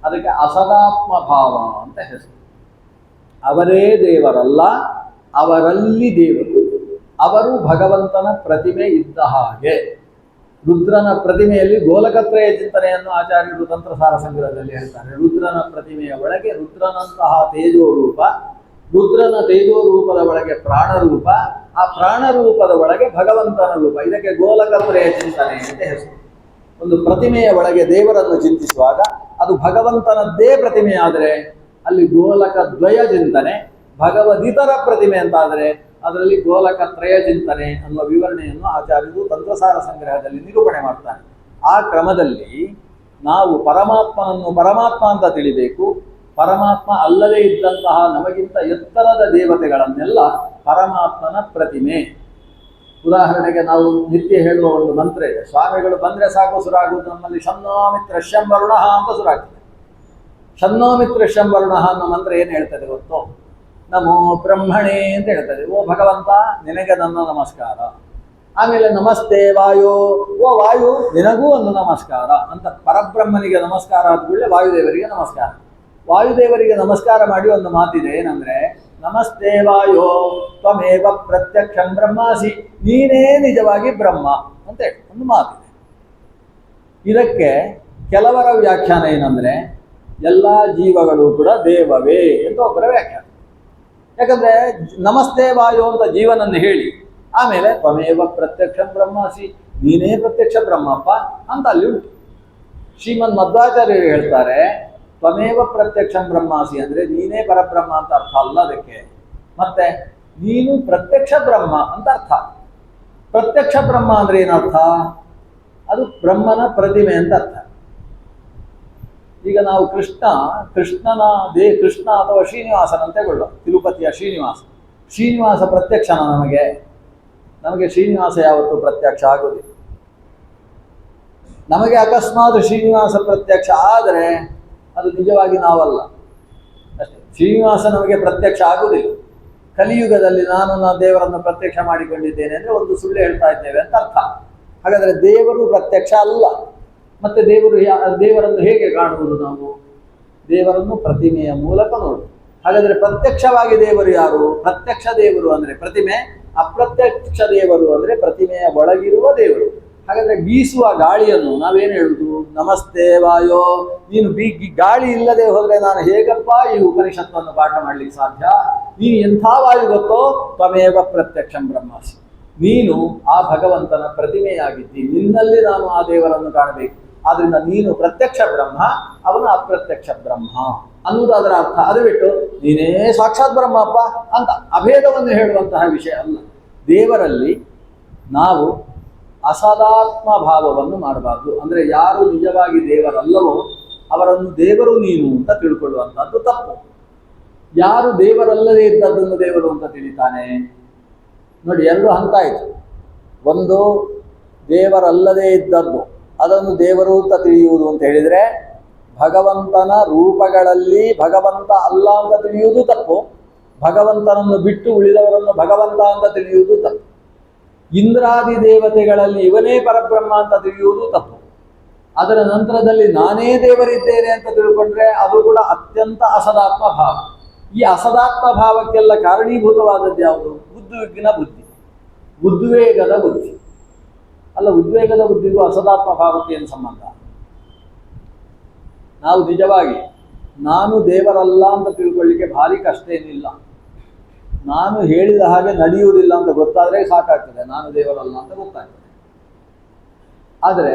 S1: ಅದಕ್ಕೆ ಅಸದಾತ್ಮ ಭಾವ ಅಂತ ಹೆಸರು. ಅವರೇ ದೇವರಲ್ಲ, ಅವರಲ್ಲಿ ದೇವರು. ಅವರು ಭಗವಂತನ ಪ್ರತಿಮೆ ಇದ್ದ ಹಾಗೆ. ರುದ್ರನ ಪ್ರತಿಮೆಯಲ್ಲಿ ಗೋಲಕತ್ರಯ ಚಿಂತನೆಯನ್ನು ಆಚಾರ್ಯರು ತಂತ್ರಸಾರ ಸಂಗ್ರಹದಲ್ಲಿ ಹೇಳ್ತಾರೆ. ರುದ್ರನ ಪ್ರತಿಮೆಯ ಒಳಗೆ ರುದ್ರನಂತಹ ತೇಜೋರೂಪ, ರುದ್ರನ ತೇಜೋರೂಪದ ಒಳಗೆ ಪ್ರಾಣರೂಪ, ಆ ಪ್ರಾಣರೂಪದ ಒಳಗೆ ಭಗವಂತನ ರೂಪ. ಇದಕ್ಕೆ ಗೋಲಕತ್ರಯ ಚಿಂತನೆ ಅಂತ ಹೆಸರು. ಒಂದು ಪ್ರತಿಮೆಯ ಒಳಗೆ ದೇವರನ್ನು ಚಿಂತಿಸುವಾಗ ಅದು ಭಗವಂತನದ್ದೇ ಪ್ರತಿಮೆ ಆದರೆ ಅಲ್ಲಿ ಗೋಲಕ ದ್ವಯ ಚಿಂತನೆ, ಭಗವದಿತರ ಪ್ರತಿಮೆ ಅಂತಾದರೆ ಅದರಲ್ಲಿ ಗೋಲಕ ತ್ರಯ ಚಿಂತನೆ ಅನ್ನುವ ವಿವರಣೆಯನ್ನು ಆಚಾರ್ಯರು ತಂತ್ರಸಾರ ಸಂಗ್ರಹದಲ್ಲಿ ನಿರೂಪಣೆ ಮಾಡ್ತಾನೆ. ಆ ಕ್ರಮದಲ್ಲಿ ನಾವು ಪರಮಾತ್ಮನನ್ನು ಪರಮಾತ್ಮ ಅಂತ ತಿಳಿಬೇಕು. ಪರಮಾತ್ಮ ಅಲ್ಲದೇ ಇದ್ದಂತಹ ನಮಗಿಂತ ಎತ್ತರದ ದೇವತೆಗಳನ್ನೆಲ್ಲ ಪರಮಾತ್ಮನ ಪ್ರತಿಮೆ. ಉದಾಹರಣೆಗೆ ನಾವು ನಿತ್ಯ ಹೇಳುವ ಒಂದು ಮಂತ್ರ ಇದೆ. ಸ್ವಾಮಿಗಳು ಬಂದರೆ ಸಾಕು ಸುರಾಗುವುದು ನಮ್ಮಲ್ಲಿ ಶನ್ನೋಮಿತ್ರ ಶಂವರುಣ ಅಂತ ಸುರಾಗ್ತದೆ. ಶನ್ನೋಮಿತ್ರ ಶಂವರುಣ ಅನ್ನೋ ಮಂತ್ರ ಏನು ಹೇಳ್ತದೆ ಗೊತ್ತೋ? ನಮೋ ಬ್ರಹ್ಮಣೇ ಅಂತ ಹೇಳ್ತದೆ. ಓ ಭಗವಂತ, ನಿನಗೆ ನನ್ನ ನಮಸ್ಕಾರ. ಆಮೇಲೆ ನಮಸ್ತೆ ವಾಯು, ಓ ವಾಯು ನಿನಗೂ ಒಂದು ನಮಸ್ಕಾರ ಅಂತ ಪರಬ್ರಹ್ಮನಿಗೆ ನಮಸ್ಕಾರ ಆದ್ಮೇಲೆ ವಾಯುದೇವರಿಗೆ ನಮಸ್ಕಾರ. ವಾಯುದೇವರಿಗೆ ನಮಸ್ಕಾರ ಮಾಡಿ ಒಂದು ಮಾತಿದೆ, ಏನಂದ್ರೆ ನಮಸ್ತೆ ವಾಯೋ ತ್ವಮೇವ ಪ್ರತ್ಯಕ್ಷಂ ಬ್ರಹ್ಮಾಸಿ, ನೀನೇ ನಿಜವಾಗಿ ಬ್ರಹ್ಮ ಅಂತ ಹೇಳಿ ಒಂದು ಮಾತಿದೆ. ಇದಕ್ಕೆ ಕೆಲವರ ವ್ಯಾಖ್ಯಾನ ಏನಂದ್ರೆ ಎಲ್ಲ ಜೀವಗಳು ಕೂಡ ದೇವವೇ ಅಂತ ಒಬ್ಬರ ವ್ಯಾಖ್ಯಾನ. ಯಾಕಂದ್ರೆ ನಮಸ್ತೆ ವಾಯು ಅಂತ ಜೀವನನ್ನು ಹೇಳಿ ಆಮೇಲೆ ತ್ವಮೇವ ಪ್ರತ್ಯಕ್ಷ ಬ್ರಹ್ಮಾಸಿ, ನೀನೇ ಪ್ರತ್ಯಕ್ಷ ಬ್ರಹ್ಮಪ್ಪ ಅಂತ ಅಲ್ಲಿ ಉಂಟು. ಶ್ರೀಮನ್ ಮಧ್ವಾಚಾರ್ಯರು ಹೇಳ್ತಾರೆ, ತ್ವಮೇವ ಪ್ರತ್ಯಕ್ಷ ಬ್ರಹ್ಮಾಸಿ ಅಂದ್ರೆ ನೀನೇ ಪರಬ್ರಹ್ಮ ಅಂತ ಅರ್ಥ ಅಲ್ಲ ಅದಕ್ಕೆ, ಮತ್ತೆ ನೀನು ಪ್ರತ್ಯಕ್ಷ ಬ್ರಹ್ಮ ಅಂತ ಅರ್ಥ. ಪ್ರತ್ಯಕ್ಷ ಬ್ರಹ್ಮ ಅಂದ್ರೆ ಏನರ್ಥ? ಅದು ಬ್ರಹ್ಮನ ಪ್ರತಿಮೆ ಅಂತ ಅರ್ಥ. ಈಗ ನಾವು ಕೃಷ್ಣನ ಕೃಷ್ಣ ಅಥವಾ ಶ್ರೀನಿವಾಸನಂತ ತಗೊಳ್ಳುವ, ತಿರುಪತಿಯ ಶ್ರೀನಿವಾಸ ಪ್ರತ್ಯಕ್ಷನ ನಮಗೆ ಶ್ರೀನಿವಾಸ ಯಾವತ್ತೂ ಪ್ರತ್ಯಕ್ಷ ಆಗುವುದಿಲ್ಲ. ನಮಗೆ ಅಕಸ್ಮಾತ್ ಶ್ರೀನಿವಾಸ ಪ್ರತ್ಯಕ್ಷ ಆದರೆ ಅದು ನಿಜವಾಗಿ ನಾವಲ್ಲ ಅಷ್ಟೇ. ಶ್ರೀನಿವಾಸ ನಮಗೆ ಪ್ರತ್ಯಕ್ಷ ಆಗುವುದಿಲ್ಲ. ಕಲಿಯುಗದಲ್ಲಿ ನಾನು ದೇವರನ್ನು ಪ್ರತ್ಯಕ್ಷ ಮಾಡಿಕೊಂಡಿದ್ದೇನೆ ಅಂದರೆ ಒಂದು ಸುಳ್ಳು ಹೇಳ್ತಾ ಇದ್ದೇವೆ ಅಂತ ಅರ್ಥ. ಹಾಗಾದರೆ ದೇವರು ಪ್ರತ್ಯಕ್ಷ ಅಲ್ಲ. ಮತ್ತೆ ದೇವರನ್ನು ಹೇಗೆ ಕಾಣುವುದು? ನಾವು ದೇವರನ್ನು ಪ್ರತಿಮೆಯ ಮೂಲಕ ನೋಡು. ಹಾಗಾದರೆ ಪ್ರತ್ಯಕ್ಷವಾಗಿ ದೇವರು ಯಾರು? ಪ್ರತ್ಯಕ್ಷ ದೇವರು ಅಂದರೆ ಪ್ರತಿಮೆ, ಅಪ್ರತ್ಯಕ್ಷ ದೇವರು ಅಂದರೆ ಪ್ರತಿಮೆಯ ಒಳಗಿರುವ ದೇವರು. ಹಾಗಾದರೆ ಬೀಸುವ ಗಾಳಿಯನ್ನು ನಾವೇನು ಹೇಳುವುದು? ನಮಸ್ತೆ ವಾಯೋ, ನೀನು ಗಾಳಿ ಇಲ್ಲದೆ ಹೋದರೆ ನಾನು ಹೇಗಪ್ಪ ಈ ಉಪನಿಷತ್ತನ್ನು ಪಾಠ ಮಾಡಲಿಕ್ಕೆ ಸಾಧ್ಯ? ನೀನು ಎಂಥ ವಾಯು ಗೊತ್ತೋ? ತ್ವಮೇವ ಪ್ರತ್ಯಕ್ಷಂ ಬ್ರಹ್ಮಾಸಿ, ನೀನು ಆ ಭಗವಂತನ ಪ್ರತಿಮೆಯಾಗಿದ್ದಿ, ನಿನ್ನಲ್ಲಿ ನಾನು ಆ ದೇವರನ್ನು ಕಾಣಬೇಕು. ಆದ್ರಿಂದ ನೀನು ಪ್ರತ್ಯಕ್ಷ ಬ್ರಹ್ಮ, ಅವನು ಅಪ್ರತ್ಯಕ್ಷ ಬ್ರಹ್ಮ ಅನ್ನುವುದು ಅದರ ಅರ್ಥ. ಅದು ಬಿಟ್ಟು ನೀನೇ ಸಾಕ್ಷಾತ್ ಬ್ರಹ್ಮಪ್ಪ ಅಂತ ಅಭೇದವನ್ನು ಹೇಳುವಂತಹ ವಿಷಯ ಅಲ್ಲ. ದೇವರಲ್ಲಿ ನಾವು ಅಸದಾತ್ಮ ಭಾವವನ್ನು ಮಾಡಬಾರ್ದು. ಅಂದರೆ ಯಾರು ನಿಜವಾಗಿ ದೇವರಲ್ಲವೋ ಅವರನ್ನು ದೇವರು ನೀನು ಅಂತ ತಿಳ್ಕೊಳ್ಳುವಂಥದ್ದು ತಪ್ಪು. ಯಾರು ದೇವರಲ್ಲದೇ ಇದ್ದದ್ದನ್ನು ದೇವರು ಅಂತ ತಿಳಿತಾನೆ? ನೋಡಿ, ಎರಡು ಹಂತ ಆಯಿತು. ಒಂದು ದೇವರಲ್ಲದೇ ಇದ್ದದ್ದು, ಅದನ್ನು ದೇವರು ಅಂತ ತಿಳಿಯುವುದು ಅಂತ ಹೇಳಿದರೆ ಭಗವಂತನ ರೂಪಗಳಲ್ಲಿ ಭಗವಂತ ಅಲ್ಲ ಅಂತ ತಿಳಿಯುವುದು ತಪ್ಪು. ಭಗವಂತನನ್ನು ಬಿಟ್ಟು ಉಳಿದವರನ್ನು ಭಗವಂತ ಅಂತ ತಿಳಿಯುವುದು ತಪ್ಪು. ಇಂದ್ರಾದಿ ದೇವತೆಗಳಲ್ಲಿ ಇವನೇ ಪರಬ್ರಹ್ಮ ಅಂತ ತಿಳಿಯುವುದು ತಪ್ಪು. ಅದರ ನಂತರದಲ್ಲಿ ನಾನೇ ದೇವರಿದ್ದೇನೆ ಅಂತ ತಿಳ್ಕೊಂಡ್ರೆ ಅದು ಕೂಡ ಅತ್ಯಂತ ಅಸದಾತ್ಮ ಭಾವ. ಈ ಅಸದಾತ್ಮ ಭಾವಕ್ಕೆಲ್ಲ ಕಾರಣೀಭೂತವಾದದ್ದು ಯಾವುದು? ಉದ್ವಿಗ್ನ ಬುದ್ಧಿ, ಉದ್ವೇಗದ ಬುದ್ಧಿ. ಅಲ್ಲ, ಉದ್ವೇಗದ ಬುದ್ಧಿಗೂ ಅಸದಾತ್ಮ ಭಾವಕ್ಕೆ ಏನು ಸಂಬಂಧ? ನಾವು ನಿಜವಾಗಿ ನಾನು ದೇವರಲ್ಲ ಅಂತ ತಿಳ್ಕೊಳ್ಳಿಕ್ಕೆ ಭಾರಿ ಕಷ್ಟ ಏನಿಲ್ಲ. ನಾನು ಹೇಳಿದ ಹಾಗೆ ನಡೆಯುವುದಿಲ್ಲ ಅಂತ ಗೊತ್ತಾದರೆ ಸಾಕಾಗ್ತದೆ, ನಾನು ದೇವರಲ್ಲ ಅಂತ ಗೊತ್ತಾಗ್ತದೆ. ಆದರೆ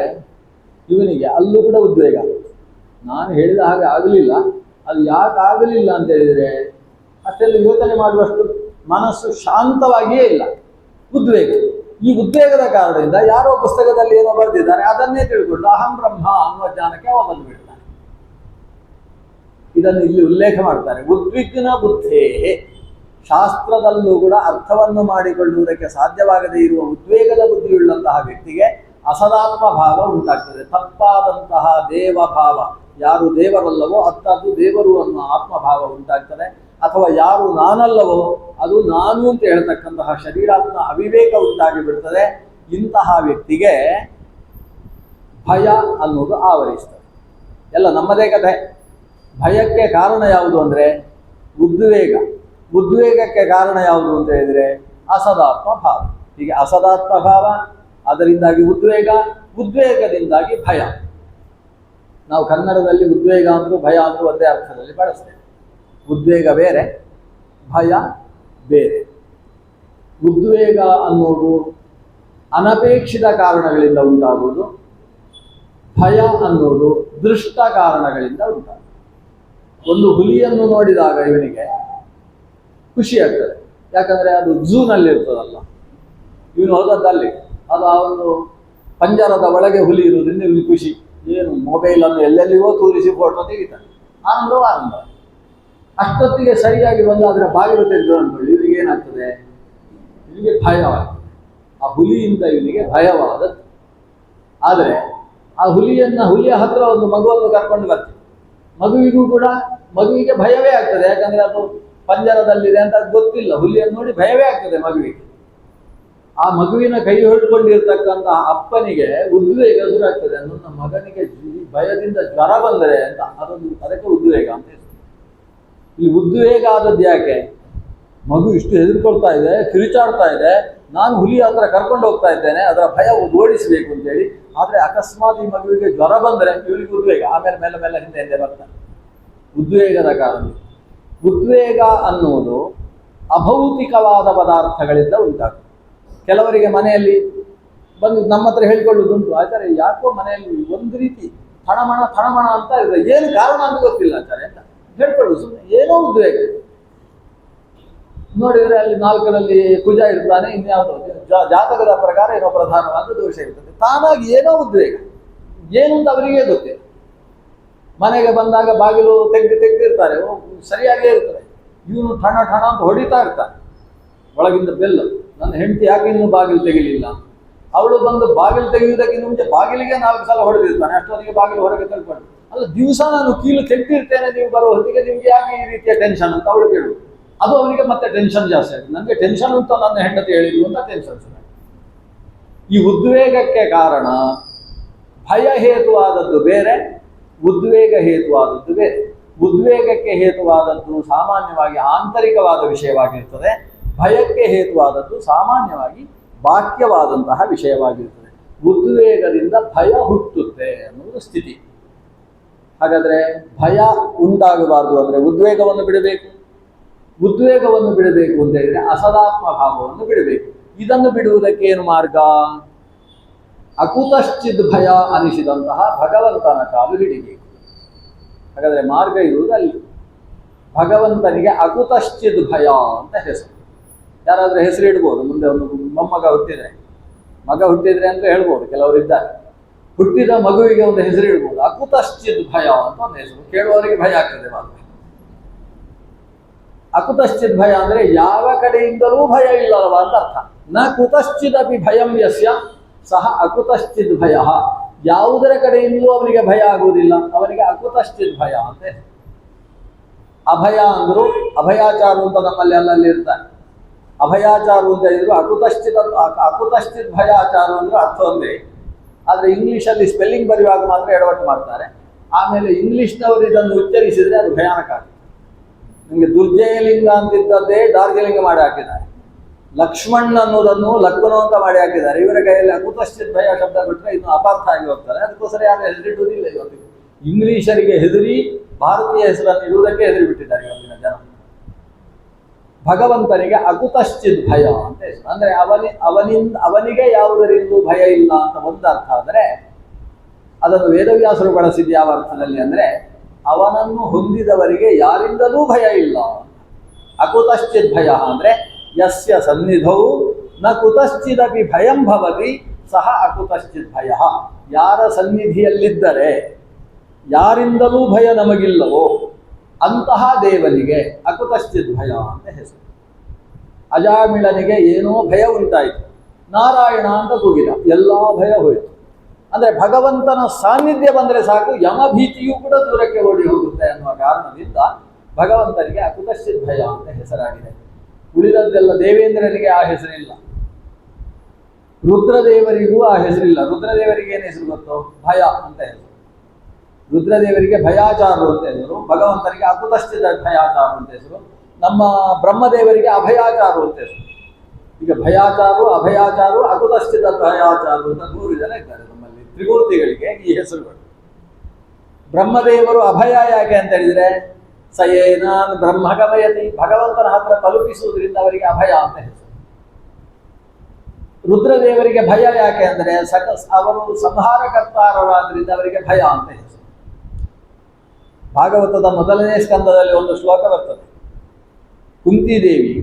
S1: ಇವನಿಗೆ ಅಲ್ಲೂ ಕೂಡ ಉದ್ವೇಗ, ನಾನು ಹೇಳಿದ ಹಾಗೆ ಆಗಲಿಲ್ಲ, ಅದು ಯಾಕೆ ಆಗಲಿಲ್ಲ ಅಂತ ಹೇಳಿದರೆ ಅಷ್ಟೆಲ್ಲ ಯೋಚನೆ ಮಾಡುವಷ್ಟು ಮನಸ್ಸು ಶಾಂತವಾಗಿಯೇ ಇಲ್ಲ, ಉದ್ವೇಗ. ಈ ಉದ್ವೇಗದ ಕಾರಣದಿಂದ ಯಾರೋ ಪುಸ್ತಕದಲ್ಲಿ ಏನೋ ಬರೆದಿದ್ದಾರೆ, ಅದನ್ನೇ ತಿಳ್ಕೊಂಡು ಅಹಂ ಬ್ರಹ್ಮ ಅನ್ನುವ ಜ್ಞಾನಕ್ಕೆ ಅವ ಬಂದುಬಿಡ್ತಾನೆ. ಇದನ್ನು ಇಲ್ಲಿ ಉಲ್ಲೇಖ ಮಾಡ್ತಾರೆ, ಉದ್ವಿಗ್ನ ಬುದ್ಧೇ. ಶಾಸ್ತ್ರದಲ್ಲೂ ಕೂಡ ಅರ್ಥವನ್ನು ಮಾಡಿಕೊಳ್ಳುವುದಕ್ಕೆ ಸಾಧ್ಯವಾಗದೇ ಇರುವ ಉದ್ವೇಗದ ಬುದ್ಧಿಯುಳ್ಳಂತಹ ವ್ಯಕ್ತಿಗೆ ಅಸದಾತ್ಮ ಭಾವ ಉಂಟಾಗ್ತದೆ. ತಪ್ಪಾದಂತಹ ದೇವಭಾವ, ಯಾರು ದೇವರಲ್ಲವೋ ಅಂಥದ್ದು ದೇವರು ಅನ್ನುವ ಆತ್ಮಭಾವ ಉಂಟಾಗ್ತದೆ. ಅಥವಾ ಯಾರು ನಾನಲ್ಲವೋ ಅದು ನಾನು ಅಂತ ಹೇಳ್ತಕ್ಕಂತಹ ಶರೀರಾತ್ಮ ಅವಿವೇಕ ಉಂಟಾಗಿ ಬಿಡ್ತದೆ. ಇಂತಹ ವ್ಯಕ್ತಿಗೆ ಭಯ ಅನ್ನೋದು ಆವರಿಸ್ತದೆ. ಎಲ್ಲ ನಮ್ಮದೇ ಕಥೆ. ಭಯಕ್ಕೆ ಕಾರಣ ಯಾವುದು ಅಂದರೆ ಉದ್ವೇಗ. ಉದ್ವೇಗಕ್ಕೆ ಕಾರಣ ಯಾವುದು ಅಂತ ಹೇಳಿದರೆ ಅಸದಾತ್ಮ ಭಾವ. ಹೀಗೆ ಅಸದಾತ್ಮ ಭಾವ, ಅದರಿಂದಾಗಿ ಉದ್ವೇಗ, ಉದ್ವೇಗದಿಂದಾಗಿ ಭಯ. ನಾವು ಕನ್ನಡದಲ್ಲಿ ಉದ್ವೇಗ ಅಂದರೂ ಭಯ ಅಂದರೂ ಒಂದೇ ಅರ್ಥದಲ್ಲಿ ಬಳಸ್ತೇವೆ. ಉದ್ವೇಗ ಬೇರೆ, ಭಯ ಬೇರೆ. ಉದ್ವೇಗ ಅನ್ನೋದು ಅನಪೇಕ್ಷಿತ ಕಾರಣಗಳಿಂದ ಉಂಟಾಗುವುದು, ಭಯ ಅನ್ನೋದು ದೃಷ್ಟ ಕಾರಣಗಳಿಂದ ಉಂಟಾಗುವುದು. ಒಂದು ಹುಲಿಯನ್ನು ನೋಡಿದಾಗ ಇವನಿಗೆ ಖುಷಿ ಆಗ್ತದೆ, ಯಾಕಂದರೆ ಅದು ಝೂನಲ್ಲಿ ಇರ್ತದಲ್ಲ, ಇವನು ಹೋದದ್ದಲ್ಲಿ ಅದು ಆ ಒಂದು ಪಂಜರದ ಒಳಗೆ ಹುಲಿ ಇರುವುದರಿಂದ ಇವನು ಖುಷಿ. ಏನು ಮೊಬೈಲನ್ನು ಎಲ್ಲೆಲ್ಲಿಗೋ ತೋರಿಸಿ ಫೋಟೋ ತೆಗಿತಾನೆ, ಆನಂದ. ಅಷ್ಟೊತ್ತಿಗೆ ಸರಿಯಾಗಿ ಬಂದು ಅದರ ಬಾಗಿಲು ತೆಗೆದು ಅಂದ್ಕೊಳ್ಳಿ, ಇವನಿಗೆ ಏನಾಗ್ತದೆ? ಇವನಿಗೆ ಭಯವಾಗ್ತದೆ. ಆ ಹುಲಿಯಿಂದ ಇವನಿಗೆ ಭಯವಾದದ್ದು. ಆದರೆ ಆ ಹುಲಿಯ ಹತ್ರ ಒಂದು ಮಗುವನ್ನು ಕರ್ಕೊಂಡು ಬರ್ತೀವಿ, ಮಗುವಿಗೆ ಭಯವೇ ಆಗ್ತದೆ. ಯಾಕಂದರೆ ಅದು ಪಂಜರದಲ್ಲಿದೆ ಅಂತ ಅದು ಗೊತ್ತಿಲ್ಲ. ಹುಲಿಯನ್ನು ನೋಡಿ ಭಯವೇ ಆಗ್ತದೆ ಮಗುವಿಗೆ. ಆ ಮಗುವಿನ ಕೈ ಹಿಡ್ಕೊಂಡಿರ್ತಕ್ಕಂತಹ ಅಪ್ಪನಿಗೆ ಉದ್ವೇಗ ಶುರುವಾಗ್ತದೆ. ನನ್ನ ಮಗನಿಗೆ ಭಯದಿಂದ ಜ್ವರ ಬಂದರೆ ಅಂತ, ಅದಕ್ಕೆ ಉದ್ವೇಗ ಅಂತ ಹೇಳ್ತಾರೆ. ಈ ಉದ್ವೇಗ ಆದದ್ದು ಯಾಕೆ? ಮಗು ಇಷ್ಟು ಹೆದರ್ಕೊಳ್ತಾ ಇದೆ, ಕಿರುಚಾಡ್ತಾ ಇದೆ, ನಾನು ಹುಲಿ ಹತ್ರ ಕರ್ಕೊಂಡು ಹೋಗ್ತಾ ಇದ್ದೇನೆ, ಅದರ ಭಯ ಓಡಿಸಬೇಕು ಅಂತೇಳಿ. ಆದರೆ ಅಕಸ್ಮಾತ್ ಈ ಮಗುವಿಗೆ ಜ್ವರ ಬಂದರೆ ಇವಳಿಗೆ ಉದ್ವೇಗ, ಆಮೇಲೆ ಮೇಲೆ ಹಿಂದೆ ಬರ್ತಾನೆ. ಉದ್ವೇಗದ ಕಾರಣ. ಉದ್ವೇಗ ಅನ್ನುವುದು ಅಭೌತಿಕವಾದ ಪದಾರ್ಥಗಳಿಂದ ಉಂಟಾಗ್ತದೆ. ಕೆಲವರಿಗೆ ಮನೆಯಲ್ಲಿ ಬಂದು ನಮ್ಮ ಹತ್ರ ಹೇಳ್ಕೊಳ್ಳೋದುಂಟು, ಆಚಾರ್ಯ ಯಾಕೋ ಮನೆಯಲ್ಲಿ ಒಂದು ರೀತಿ ಥಣಮಣ ಅಂತ ಇದೆ, ಏನು ಕಾರಣ ಅಂತ ಗೊತ್ತಿಲ್ಲ ಆಚಾರ್ಯ ಅಂತ ಹೇಳ್ಕೊಳ್ಳೋದು. ಸುಮ್ಮನೆ ಏನೋ ಉದ್ವೇಗ ನೋಡಿದ್ರೆ ಅಲ್ಲಿ 4ರಲ್ಲಿ ಕುಜ ಇರ್ತಾನೆ, ಇನ್ಯಾವುದೋ ಜಾತಕದ ಪ್ರಕಾರ ಏನೋ ಪ್ರಧಾನವಾದ ದೋಷ ಇರ್ತದೆ, ತಾನಾಗಿ ಏನೋ ಉದ್ವೇಗ, ಏನು ಅಂತ ಅವರಿಗೆ ಗೊತ್ತಿಲ್ಲ. ಮನೆಗೆ ಬಂದಾಗ ಬಾಗಿಲು ತೆಗ್ದಿರ್ತಾರೆ, ಸರಿಯಾಗೇ ಇರ್ತದೆ, ಇವನು ಠಣ ಅಂತ ಹೊಡಿತಾ ಇರ್ತಾನೆ ಒಳಗಿಂದ ಬೆಲ್ಲು. ನನ್ನ ಹೆಂಡತಿ ಯಾಕೆ ಇನ್ನೂ ಬಾಗಿಲು ತೆಗಿಲಿಲ್ಲ, ಅವಳು ಬಂದು ಬಾಗಿಲು ತೆಗೆಯುವುದಕ್ಕಿಂತ ಮುಂಚೆ ಬಾಗಿಲಿಗೆ 4 ಸಲ ಹೊಡೆದಿರ್ತಾನೆ, ಅಷ್ಟೊತ್ತಿಗೆ ಬಾಗಿಲು ಹೊರಗೆ ತೆಗೆದುಕೊಂಡು, ಅಲ್ಲ ದಿವಸ ನಾನು ಕೀಲು ತೆಗ್ದಿರ್ತೇನೆ, ನೀವು ಬರೋ ಹೊತ್ತಿಗೆ ನಿಮ್ಗೆ ಯಾಕೆ ಈ ರೀತಿಯ ಟೆನ್ಷನ್ ಅಂತ ಅವಳು ಕೇಳುದು. ಅದು ಅವನಿಗೆ ಮತ್ತೆ ಟೆನ್ಷನ್ ಜಾಸ್ತಿ ಆಗಿದೆ, ನನಗೆ ಟೆನ್ಷನ್ ಅಂತ ನನ್ನ ಹೆಂಡತಿ ಹೇಳಿದ್ರು ಅಂತ ಟೆನ್ಷನ್ ಶುರು. ಈ ಉದ್ವೇಗಕ್ಕೆ ಕಾರಣ ಭಯ ಹೇತುವಾದದ್ದು ಬೇರೆ, ಉದ್ವೇಗ ಹೇತುವಾದದ್ದು ಬೇರೆ. ಉದ್ವೇಗಕ್ಕೆ ಹೇತುವಾದದ್ದು ಸಾಮಾನ್ಯವಾಗಿ ಆಂತರಿಕವಾದ ವಿಷಯವಾಗಿರ್ತದೆ, ಭಯಕ್ಕೆ ಹೇತುವಾದದ್ದು ಸಾಮಾನ್ಯವಾಗಿ ಬಾಹ್ಯವಾದಂತಹ ವಿಷಯವಾಗಿರ್ತದೆ. ಉದ್ವೇಗದಿಂದ ಭಯ ಹುಟ್ಟುತ್ತೆ ಅನ್ನುವುದು ಸ್ಥಿತಿ. ಹಾಗಾದ್ರೆ ಭಯ ಉಂಟಾಗಬಾರದು ಅಂದರೆ ಉದ್ವೇಗವನ್ನು ಬಿಡಬೇಕು. ಉದ್ವೇಗವನ್ನು ಬಿಡಬೇಕು ಅಂತ ಹೇಳಿದ್ರೆ ಅಸದಾತ್ಮ ಭಾವವನ್ನು ಬಿಡಬೇಕು. ಇದನ್ನು ಬಿಡುವುದಕ್ಕೆ ಏನು ಮಾರ್ಗ? ಅಕುತಶ್ಚಿದ್ ಭಯ ಅನಿಸಿದಂತಹ ಭಗವಂತನ ಕಾಲು ಹಿಡಿಬೇಕು. ಹಾಗಾದ್ರೆ ಮಾರ್ಗ ಇರುವುದು ಅಲ್ಲಿ. ಭಗವಂತನಿಗೆ ಅಕುತಶ್ಚಿದ್ ಭಯ ಅಂತ ಹೆಸರು. ಯಾರಾದ್ರೂ ಹೆಸರು ಇಡ್ಬೋದು, ಮುಂದೆ ಒಂದು ಮೊಮ್ಮಗ ಹುಟ್ಟಿದ್ರೆ, ಮಗ ಹುಟ್ಟಿದ್ರೆ ಅಂತ ಹೇಳ್ಬೋದು, ಕೆಲವರು ಇದ್ದಾರೆ. ಹುಟ್ಟಿದ ಮಗುವಿಗೆ ಒಂದು ಹೆಸರು ಇಡ್ಬೋದು, ಅಕುತಶ್ಚಿದ್ ಭಯ ಅಂತ ಒಂದು ಹೆಸರು. ಕೇಳುವವರಿಗೆ ಭಯ ಆಗ್ತದೆ ಮಾತ್ರ. ಅಕುತಶ್ಚಿತ್ ಭಯ ಅಂದ್ರೆ ಯಾವ ಕಡೆಯಿಂದಲೂ ಭಯ ಇಲ್ಲಲ್ವ ಅಂತ ಅರ್ಥ. ನ ಕುತಶ್ಚಿದಪಿ ಭಯಂ ಯಸ್ಯ ಸಹ ಅಕುತಶ್ಚಿತ್ ಭಯ. ಯಾವುದರ ಕಡೆಯಿಂದಲೂ ಅವನಿಗೆ ಭಯ ಆಗುವುದಿಲ್ಲ, ಅವನಿಗೆ ಅಕುತಶ್ಚಿತ್ ಭಯ ಅಂತ. ಅಭಯ ಅಂದ್ರು ಅಭಯಾಚಾರು ಅಂತ ನಮ್ಮಲ್ಲಿ ಅಲ್ಲಲ್ಲಿ ಇರ್ತಾರೆ. ಅಭಯಾಚಾರು ಅಂತ ಹೇಳಿದ್ರು ಅಕುತಶ್ಚಿತ್ ಭಯಾಚಾರು ಅಂದ್ರೆ ಅರ್ಥ ಒಂದೇ. ಆದ್ರೆ ಇಂಗ್ಲಿಷಲ್ಲಿ ಸ್ಪೆಲ್ಲಿಂಗ್ ಬರೆಯುವಾಗ ಮಾತ್ರ ಎಡವಟ್ಟು ಮಾಡ್ತಾರೆ. ಆಮೇಲೆ ಇಂಗ್ಲಿಷ್ನವರು ಇದನ್ನು ಉಚ್ಚರಿಸಿದ್ರೆ ಅದು ಭಯಾನಕ ಆಗುತ್ತೆ. ನಿಮಗೆ ದುರ್ಜಯಲಿಂಗ ಅಂತಿದ್ದದ್ದೇ ಡಾರ್ಜಲಿಂಗ ಮಾಡಿ ಹಾಕಿದ್ದಾರೆ. ಲಕ್ಷ್ಮಣ್ ಅನ್ನೋದನ್ನು ಲಕ್ವನು ಅಂತ ಮಾಡಿ ಹಾಕಿದ್ದಾರೆ. ಇವರ ಕೈಯಲ್ಲಿ ಅಕುತಶ್ಚಿತ್ ಭಯ ಶಬ್ದ ಬಿಟ್ಟರೆ ಇನ್ನು ಅಪಾರ್ಥ ಆಗಿ ಹೋಗ್ತಾರೆ. ಅದಕ್ಕೋಸ್ಕರ ಯಾರು ಹೆಸರಿಡುವುದಿಲ್ಲ ಇವತ್ತಿಗೆ. ಇಂಗ್ಲಿಷರಿಗೆ ಹೆದರಿ ಭಾರತೀಯ ಹೆಸರನ್ನು ಇಡುವುದಕ್ಕೆ ಹೆದರಿ ಬಿಟ್ಟಿದ್ದಾರೆ ಇವತ್ತಿನ ಜನ. ಭಗವಂತನಿಗೆ ಅಕುತಶ್ಚಿತ್ ಭಯ ಅಂತ ಹೆಸರು. ಅಂದ್ರೆ ಅವನಿಗೆ ಯಾವುದರಿಂದಲೂ ಭಯ ಇಲ್ಲ ಅಂತ ಒಂದು ಅರ್ಥ. ಆದರೆ ಅದನ್ನು ವೇದವ್ಯಾಸರು ಬಳಸಿದ್ದು ಯಾವ ಅರ್ಥದಲ್ಲಿ ಅಂದ್ರೆ ಅವನನ್ನು ಹೊಂದಿದವರಿಗೆ ಯಾರಿಂದಲೂ ಭಯ ಇಲ್ಲ. ಅಕುತಶ್ಚಿತ್ ಭಯ ಅಂದ್ರೆ ಯಸ್ಯ ಸನ್ನಿಧೌ ನ ಕುತಶ್ಚಿದಪಿ ಭಯಂ ಭವತಿ ಸಹ ಅಕುತಶ್ಚಿತ್ ಭಯ. ಯಾರ ಸನ್ನಿಧಿಯಲ್ಲಿದ್ದರೆ ಯಾರಿಂದಲೂ ಭಯ ನಮಗಿಲ್ಲವೋ ಅಂತಹ ದೇವನಿಗೆ ಅಕುತಶ್ಚಿತ್ ಭಯ ಅಂತ ಹೆಸರು. ಅಜಾಮಿಳನಿಗೆ ಏನೋ ಭಯ ಉಂಟಾಯಿತು, ನಾರಾಯಣ ಅಂತ ಕೂಗಿದ, ಎಲ್ಲಾ ಭಯ ಹೋಯಿತು. ಅಂದ್ರೆ ಭಗವಂತನ ಸಾನ್ನಿಧ್ಯ ಬಂದರೆ ಸಾಕು, ಯಮಭೀತಿಯೂ ಕೂಡ ದೂರಕ್ಕೆ ಓಡಿ ಹೋಗುತ್ತೆ ಅನ್ನುವ ಕಾರಣದಿಂದ ಭಗವಂತನಿಗೆ ಅಕುತಶ್ಚಿತ್ ಭಯ ಅಂತ ಹೆಸರಾಗಿದೆ. ಉಳಿದದ್ದೆಲ್ಲ ದೇವೇಂದ್ರನಿಗೆ ಆ ಹೆಸರಿಲ್ಲ, ರುದ್ರದೇವರಿಗೂ ಆ ಹೆಸರಿಲ್ಲ. ರುದ್ರದೇವರಿಗೆ ಏನು ಹೆಸರು ಗೊತ್ತೋ? ಭಯ ಅಂತ ಹೆಸರು. ರುದ್ರದೇವರಿಗೆ ಭಯಾಚಾರು ಅಂತ ಹೆಸರು, ಭಗವಂತನಿಗೆ ಅಕುತಶ್ಚಿತ್ ಭಯಾಚಾರು ಅಂತ ಹೆಸರು. ನಮ್ಮ ಬ್ರಹ್ಮದೇವರಿಗೆ ಅಭಯಾಚಾರು ಅಂತ ಹೆಸರು. ಈಗ ಭಯಾಚಾರು, ಅಭಯಾಚಾರು, ಅಕುತಶ್ಚಿತ್ ಭಯಾಚಾರು ಅಂತ 3 ಜನ ಇದ್ದಾರೆ ನಮ್ಮಲ್ಲಿ ತ್ರಿಮೂರ್ತಿಗಳಿಗೆ ಈ ಹೆಸರುಗಳು. ಬ್ರಹ್ಮದೇವರು ಅಭಯ ಯಾಕೆ ಅಂತ ಹೇಳಿದ್ರೆ ಸಯೇನಾನ್ ಬ್ರಹ್ಮಗಮಯತಿ, ಭಗವಂತನ ಹತ್ರ ತಲುಪಿಸುವುದರಿಂದ ಅವರಿಗೆ ಅಭಯ ಅಂತ ಹೆಸರು. ರುದ್ರದೇವರಿಗೆ ಭಯ ಯಾಕೆ ಅಂದರೆ ಅವರು ಸಂಹಾರಕರ್ತಾರರಾದ್ರಿಂದ ಅವರಿಗೆ ಭಯ ಅಂತ ಹೆಸರು. ಭಾಗವತದ 1ನೇ ಸ್ಕಂದದಲ್ಲಿ ಒಂದು ಶ್ಲೋಕ ಬರ್ತದೆ. ಕುಂತಿದೇವಿ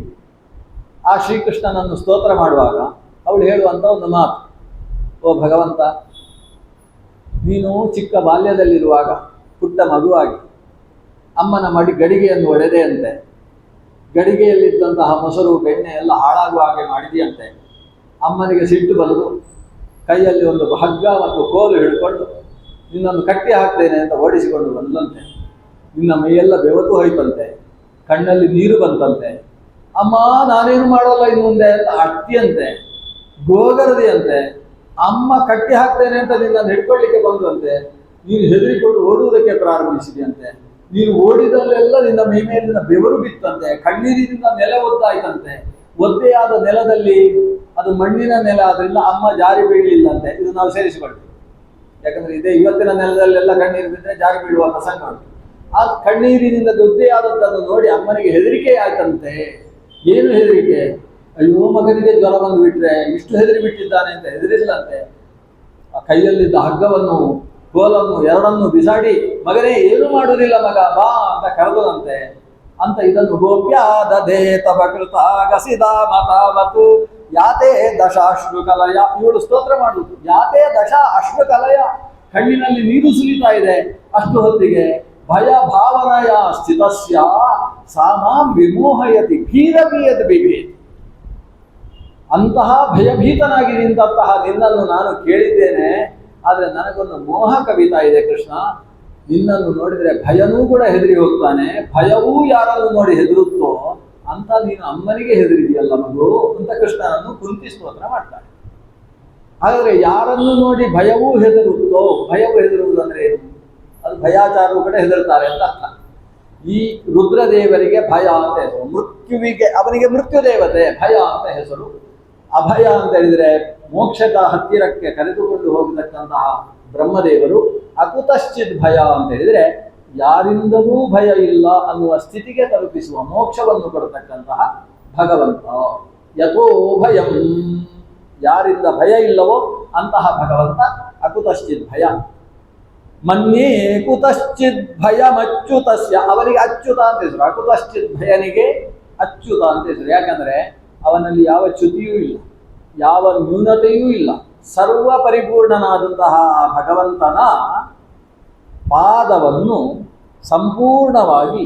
S1: ಆ ಶ್ರೀಕೃಷ್ಣನನ್ನು ಸ್ತೋತ್ರ ಮಾಡುವಾಗ ಅವಳು ಹೇಳುವಂತ ಒಂದು ಮಾತು, ಓ ಭಗವಂತ, ನೀನು ಚಿಕ್ಕ ಬಾಲ್ಯದಲ್ಲಿರುವಾಗ ಪುಟ್ಟ ಮಗುವಾಗಿ ಅಮ್ಮನ ಗಡಿಗೆಯನ್ನು ಒಡೆದೆಯಂತೆ, ಗಡಿಗೆಯಲ್ಲಿದ್ದಂತಹ ಮೊಸರು ಬೆಣ್ಣೆ ಎಲ್ಲ ಹಾಳಾಗುವ ಹಾಗೆ ಮಾಡಿದೆಯಂತೆ. ಅಮ್ಮನಿಗೆ ಸಿಟ್ಟು ಬರುವುದು, ಕೈಯಲ್ಲಿ ಒಂದು ಹಗ್ಗ ಮತ್ತು ಕೋಲು ಹಿಡ್ಕೊಂಡು ನಿನ್ನನ್ನು ಕಟ್ಟಿ ಹಾಕ್ತೇನೆ ಅಂತ ಓಡಿಸಿಕೊಂಡು ಬಂದಂತೆ. ನಿನ್ನ ಮೈಯೆಲ್ಲ ಬೆವತು ಹೋಯ್ತಂತೆ, ಕಣ್ಣಲ್ಲಿ ನೀರು ಬಂತಂತೆ. ಅಮ್ಮ ನಾನೇನು ಮಾಡೋಲ್ಲ ಇನ್ನು ಮುಂದೆ ಅಂತ ಅಟ್ಟಿಯಂತೆ, ಗೋಗರದಿಯಂತೆ. ಅಮ್ಮ ಕಟ್ಟಿ ಹಾಕ್ತೇನೆ ಅಂತ ನಿನ್ನನ್ನು ಹಿಡ್ಕೊಳ್ಳಿಕ್ಕೆ ಬಂದಂತೆ. ನೀನು ಹೆದರಿಕೊಂಡು ಓಡುವುದಕ್ಕೆ ಪ್ರಾರಂಭಿಸಿದೆಯಂತೆ. ನೀನು ಓಡಿದಲ್ಲೆಲ್ಲ ನಿನ್ನ ಮೈ ಮೇಲಿನ ಬೆವರು ಬಿತ್ತಂತೆ, ಕಣ್ಣೀರಿನಿಂದ ನೆಲ ಒದ್ದಾಯ್ತಂತೆ. ಒದ್ದೆಯಾದ ನೆಲದಲ್ಲಿ ಅದು ಮಣ್ಣಿನ ನೆಲ ಆದ್ರಿಂದ ಅಮ್ಮ ಜಾರಿ ಬೀಳಲಿಲ್ಲಂತೆ. ಇದು ನಾವು ಸೇರಿಸಿಕೊಳ್ತೀವಿ, ಯಾಕಂದ್ರೆ ಇದೇ ಇವತ್ತಿನ ನೆಲದಲ್ಲೆಲ್ಲ ಕಣ್ಣೀರು ಬಿದ್ದರೆ ಜಾರಿ ಬೀಳುವ ಪ್ರಸಂಗ ಉಂಟು. ಆ ಕಣ್ಣೀರಿನಿಂದ ಒದ್ದೆಯಾದದ್ದನ್ನು ನೋಡಿ ಅಮ್ಮನಿಗೆ ಹೆದರಿಕೆ ಆಯ್ತಂತೆ. ಏನು ಹೆದರಿಕೆ? ಅಯ್ಯೋ ಮಗನಿಗೆ ಜ್ವರ ಬಂದು ಬಿಟ್ರೆ ಇಷ್ಟು ಹೆದರಿ ಬಿಟ್ಟಿದ್ದಾನೆ ಅಂತ ಹೆದರಿಲ್ಲಂತೆ. ಆ ಕೈಯಲ್ಲಿದ್ದ ಹಗ್ಗವನ್ನು ಕೋಲನ್ನು ಎರಡನ್ನು ಬಿಸಾಡಿ, ಮಗನೇ ಏನು ಮಾಡುವುದಿಲ್ಲ ಮಗ ಬಾ ಅಂತ ಕರೆದದಂತೆ. ಅಂತ ಇದನ್ನು ಗೋಪ್ಯ ದಧೇ ತವ ಕೃತ ಗಸಿದ ಮತಾವತು ಯಾತೆ ದಶ ಅಶ್ರುಕಲಯ, ಇವಳು ಸ್ತೋತ್ರ ಮಾಡುವುದು. ಯಾತೆ ದಶ ಅಶ್ರುಕಲಯ, ಕಣ್ಣಿನಲ್ಲಿ ನೀರು ಸುರಿತಾ ಇದೆ ಅಷ್ಟು ಹೊತ್ತಿಗೆ. ಭಯ ಭಾವನಯ ಸ್ಥಿತಸ್ಯ ಸಾಮಾಂ ವಿಮೋಹಯತಿ ಭೀರಭೀಯದ ಬಿಭೇತಿ. ಅಂತಹ ಭಯಭೀತನಾಗಿ ನಿಂತಹ ನಿನ್ನನ್ನು ನಾನು ಕೇಳಿದ್ದೇನೆ, ಆದರೆ ನನಗೊಂದು ಮೋಹ ಕವಿತಾ ಇದೆ ಕೃಷ್ಣ. ನಿನ್ನನ್ನು ನೋಡಿದರೆ ಭಯನೂ ಕೂಡ ಹೆದರಿ ಹೋಗ್ತಾನೆ, ಭಯವೂ ಯಾರನ್ನು ನೋಡಿ ಹೆದರುತ್ತೋ ಅಂತ ನೀನು ಅಮ್ಮನಿಗೆ ಹೆದರಿದೆಯಲ್ಲ ಮಗು ಅಂತ ಕೃಷ್ಣನನ್ನು ಕುಂತಿ ಸ್ತೋತ್ರ ಮಾಡ್ತಾನೆ. ಹಾಗಾದ್ರೆ ಯಾರನ್ನು ನೋಡಿ ಭಯವೂ ಹೆದರುತ್ತೋ, ಭಯವು ಹೆದರುವುದಂದ್ರೆ ಏನು? ಅದು ಭಯಾಚಾರರು ಕೂಡ ಹೆದರ್ತಾರೆ ಅಂತ ಅರ್ಥ. ಈ ರುದ್ರದೇವರಿಗೆ ಭಯ ಅಂತ ಹೆಸರು, ಮೃತ್ಯುವಿಗೆ ಅವನಿಗೆ ಮೃತ್ಯು ದೇವತೆ ಭಯ ಅಂತ ಹೆಸರು. ಅಭಯ ಅಂತ ಹೇಳಿದ್ರೆ ಮೋಕ್ಷದ ಹತ್ತಿರಕ್ಕೆ ಕರೆದುಕೊಂಡು ಹೋಗತಕ್ಕಂತಹ ಬ್ರಹ್ಮದೇವರು. ಅಕುತಶ್ಚಿತ್ ಭಯ ಅಂತ ಹೇಳಿದ್ರೆ ಯಾರಿಂದಲೂ ಭಯ ಇಲ್ಲ ಅನ್ನುವ ಸ್ಥಿತಿಗೆ ತಲುಪಿಸುವ ಮೋಕ್ಷವನ್ನು ಕೊಡತಕ್ಕಂತಹ ಭಗವಂತ. ಯಥೋ ಭಯಂ, ಯಾರಿಂದ ಭಯ ಇಲ್ಲವೋ ಅಂತಹ ಭಗವಂತ ಅಕುತಶ್ಚಿತ್ ಭಯ. ಮನ್ಯೇ ಕುತಶ್ಚಿತ್ ಭಯಮಚ್ಯುತಸ್ಯ, ಅವನಿಗೆ ಅಚ್ಯುತ ಅಂತ ಹೆಸರು. ಅಕುತಶ್ಚಿತ್ ಭಯನಿಗೆ ಅಚ್ಯುತ ಅಂತ ಹೆಸರು. ಯಾಕಂದ್ರೆ ಅವನಲ್ಲಿ ಯಾವ ಚ್ಯುತಿಯೂ ಇಲ್ಲ, ಯಾವ ನ್ಯೂನತೆಯೂ ಇಲ್ಲ. ಸರ್ವ ಪರಿಪೂರ್ಣನಾದಂತಹ ಭಗವಂತನ ಪಾದವನ್ನು ಸಂಪೂರ್ಣವಾಗಿ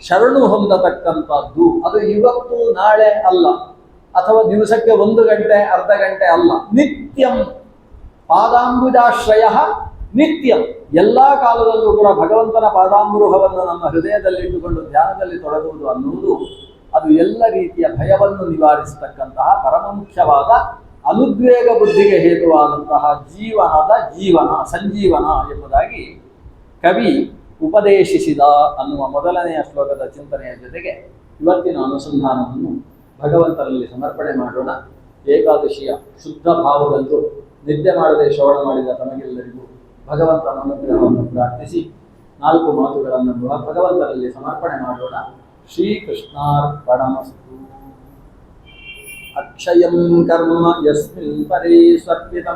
S1: ಶರಣು ಹೊಂದತಕ್ಕಂಥದ್ದು. ಅದು ಇವತ್ತು ನಾಳೆ ಅಲ್ಲ, ಅಥವಾ ದಿವಸಕ್ಕೆ 1 ಗಂಟೆ ಅರ್ಧ ಗಂಟೆ ಅಲ್ಲ, ನಿತ್ಯಂ. ಪಾದಾಂಬುಜಾಶ್ರಯ ನಿತ್ಯಂ, ಎಲ್ಲ ಕಾಲದಲ್ಲೂ ಕೂಡ ಭಗವಂತನ ಪಾದಾಂಬುರುಹವನ್ನು ನಮ್ಮ ಹೃದಯದಲ್ಲಿಟ್ಟುಕೊಂಡು ಧ್ಯಾನದಲ್ಲಿ ತೊಡಗುವುದು ಅನ್ನುವುದು ಅದು ಎಲ್ಲ ರೀತಿಯ ಭಯವನ್ನು ನಿವಾರಿಸತಕ್ಕಂತಹ ಪರಮ ಮುಖ್ಯವಾದ ಅನುದ್ವೇಗ ಬುದ್ಧಿಗೆ ಹೇತುವಾದಂತಹ ಜೀವನ ಸಂಜೀವನ ಎಂಬುದಾಗಿ ಕವಿ ಉಪದೇಶಿಸಿದ ಅನ್ನುವ ಮೊದಲನೆಯ ಶ್ಲೋಕದ ಚಿಂತನೆಯ ಜೊತೆಗೆ ಇವತ್ತಿನ ಅನುಸಂಧಾನವನ್ನು ಭಗವಂತನಲ್ಲಿ ಸಮರ್ಪಣೆ ಮಾಡೋಣ. ಏಕಾದಶಿಯ ಶುದ್ಧ ಭಾವದಂದು ನಿದ್ದೆ ಮಾಡದೆ ಶ್ರವಣ ಮಾಡಿದ ತಮಗೆಲ್ಲರಿಗೂ ಭಗವಂತನ ಅನುಗ್ರಹವನ್ನು ಪ್ರಾರ್ಥಿಸಿ 4 ಮಾತುಗಳನ್ನು ಭಗವಂತನಲ್ಲಿ ಸಮರ್ಪಣೆ ಮಾಡೋಣ. ಶ್ರೀಕೃಷ್ಣಾರ್ಪಣಮಸ್ತು. ಅಕ್ಷಯಂ ಕರ್ಮ ಯಸ್ಮಿನ್ ಪರೇ ಸ್ವರ್ಪಿತಂ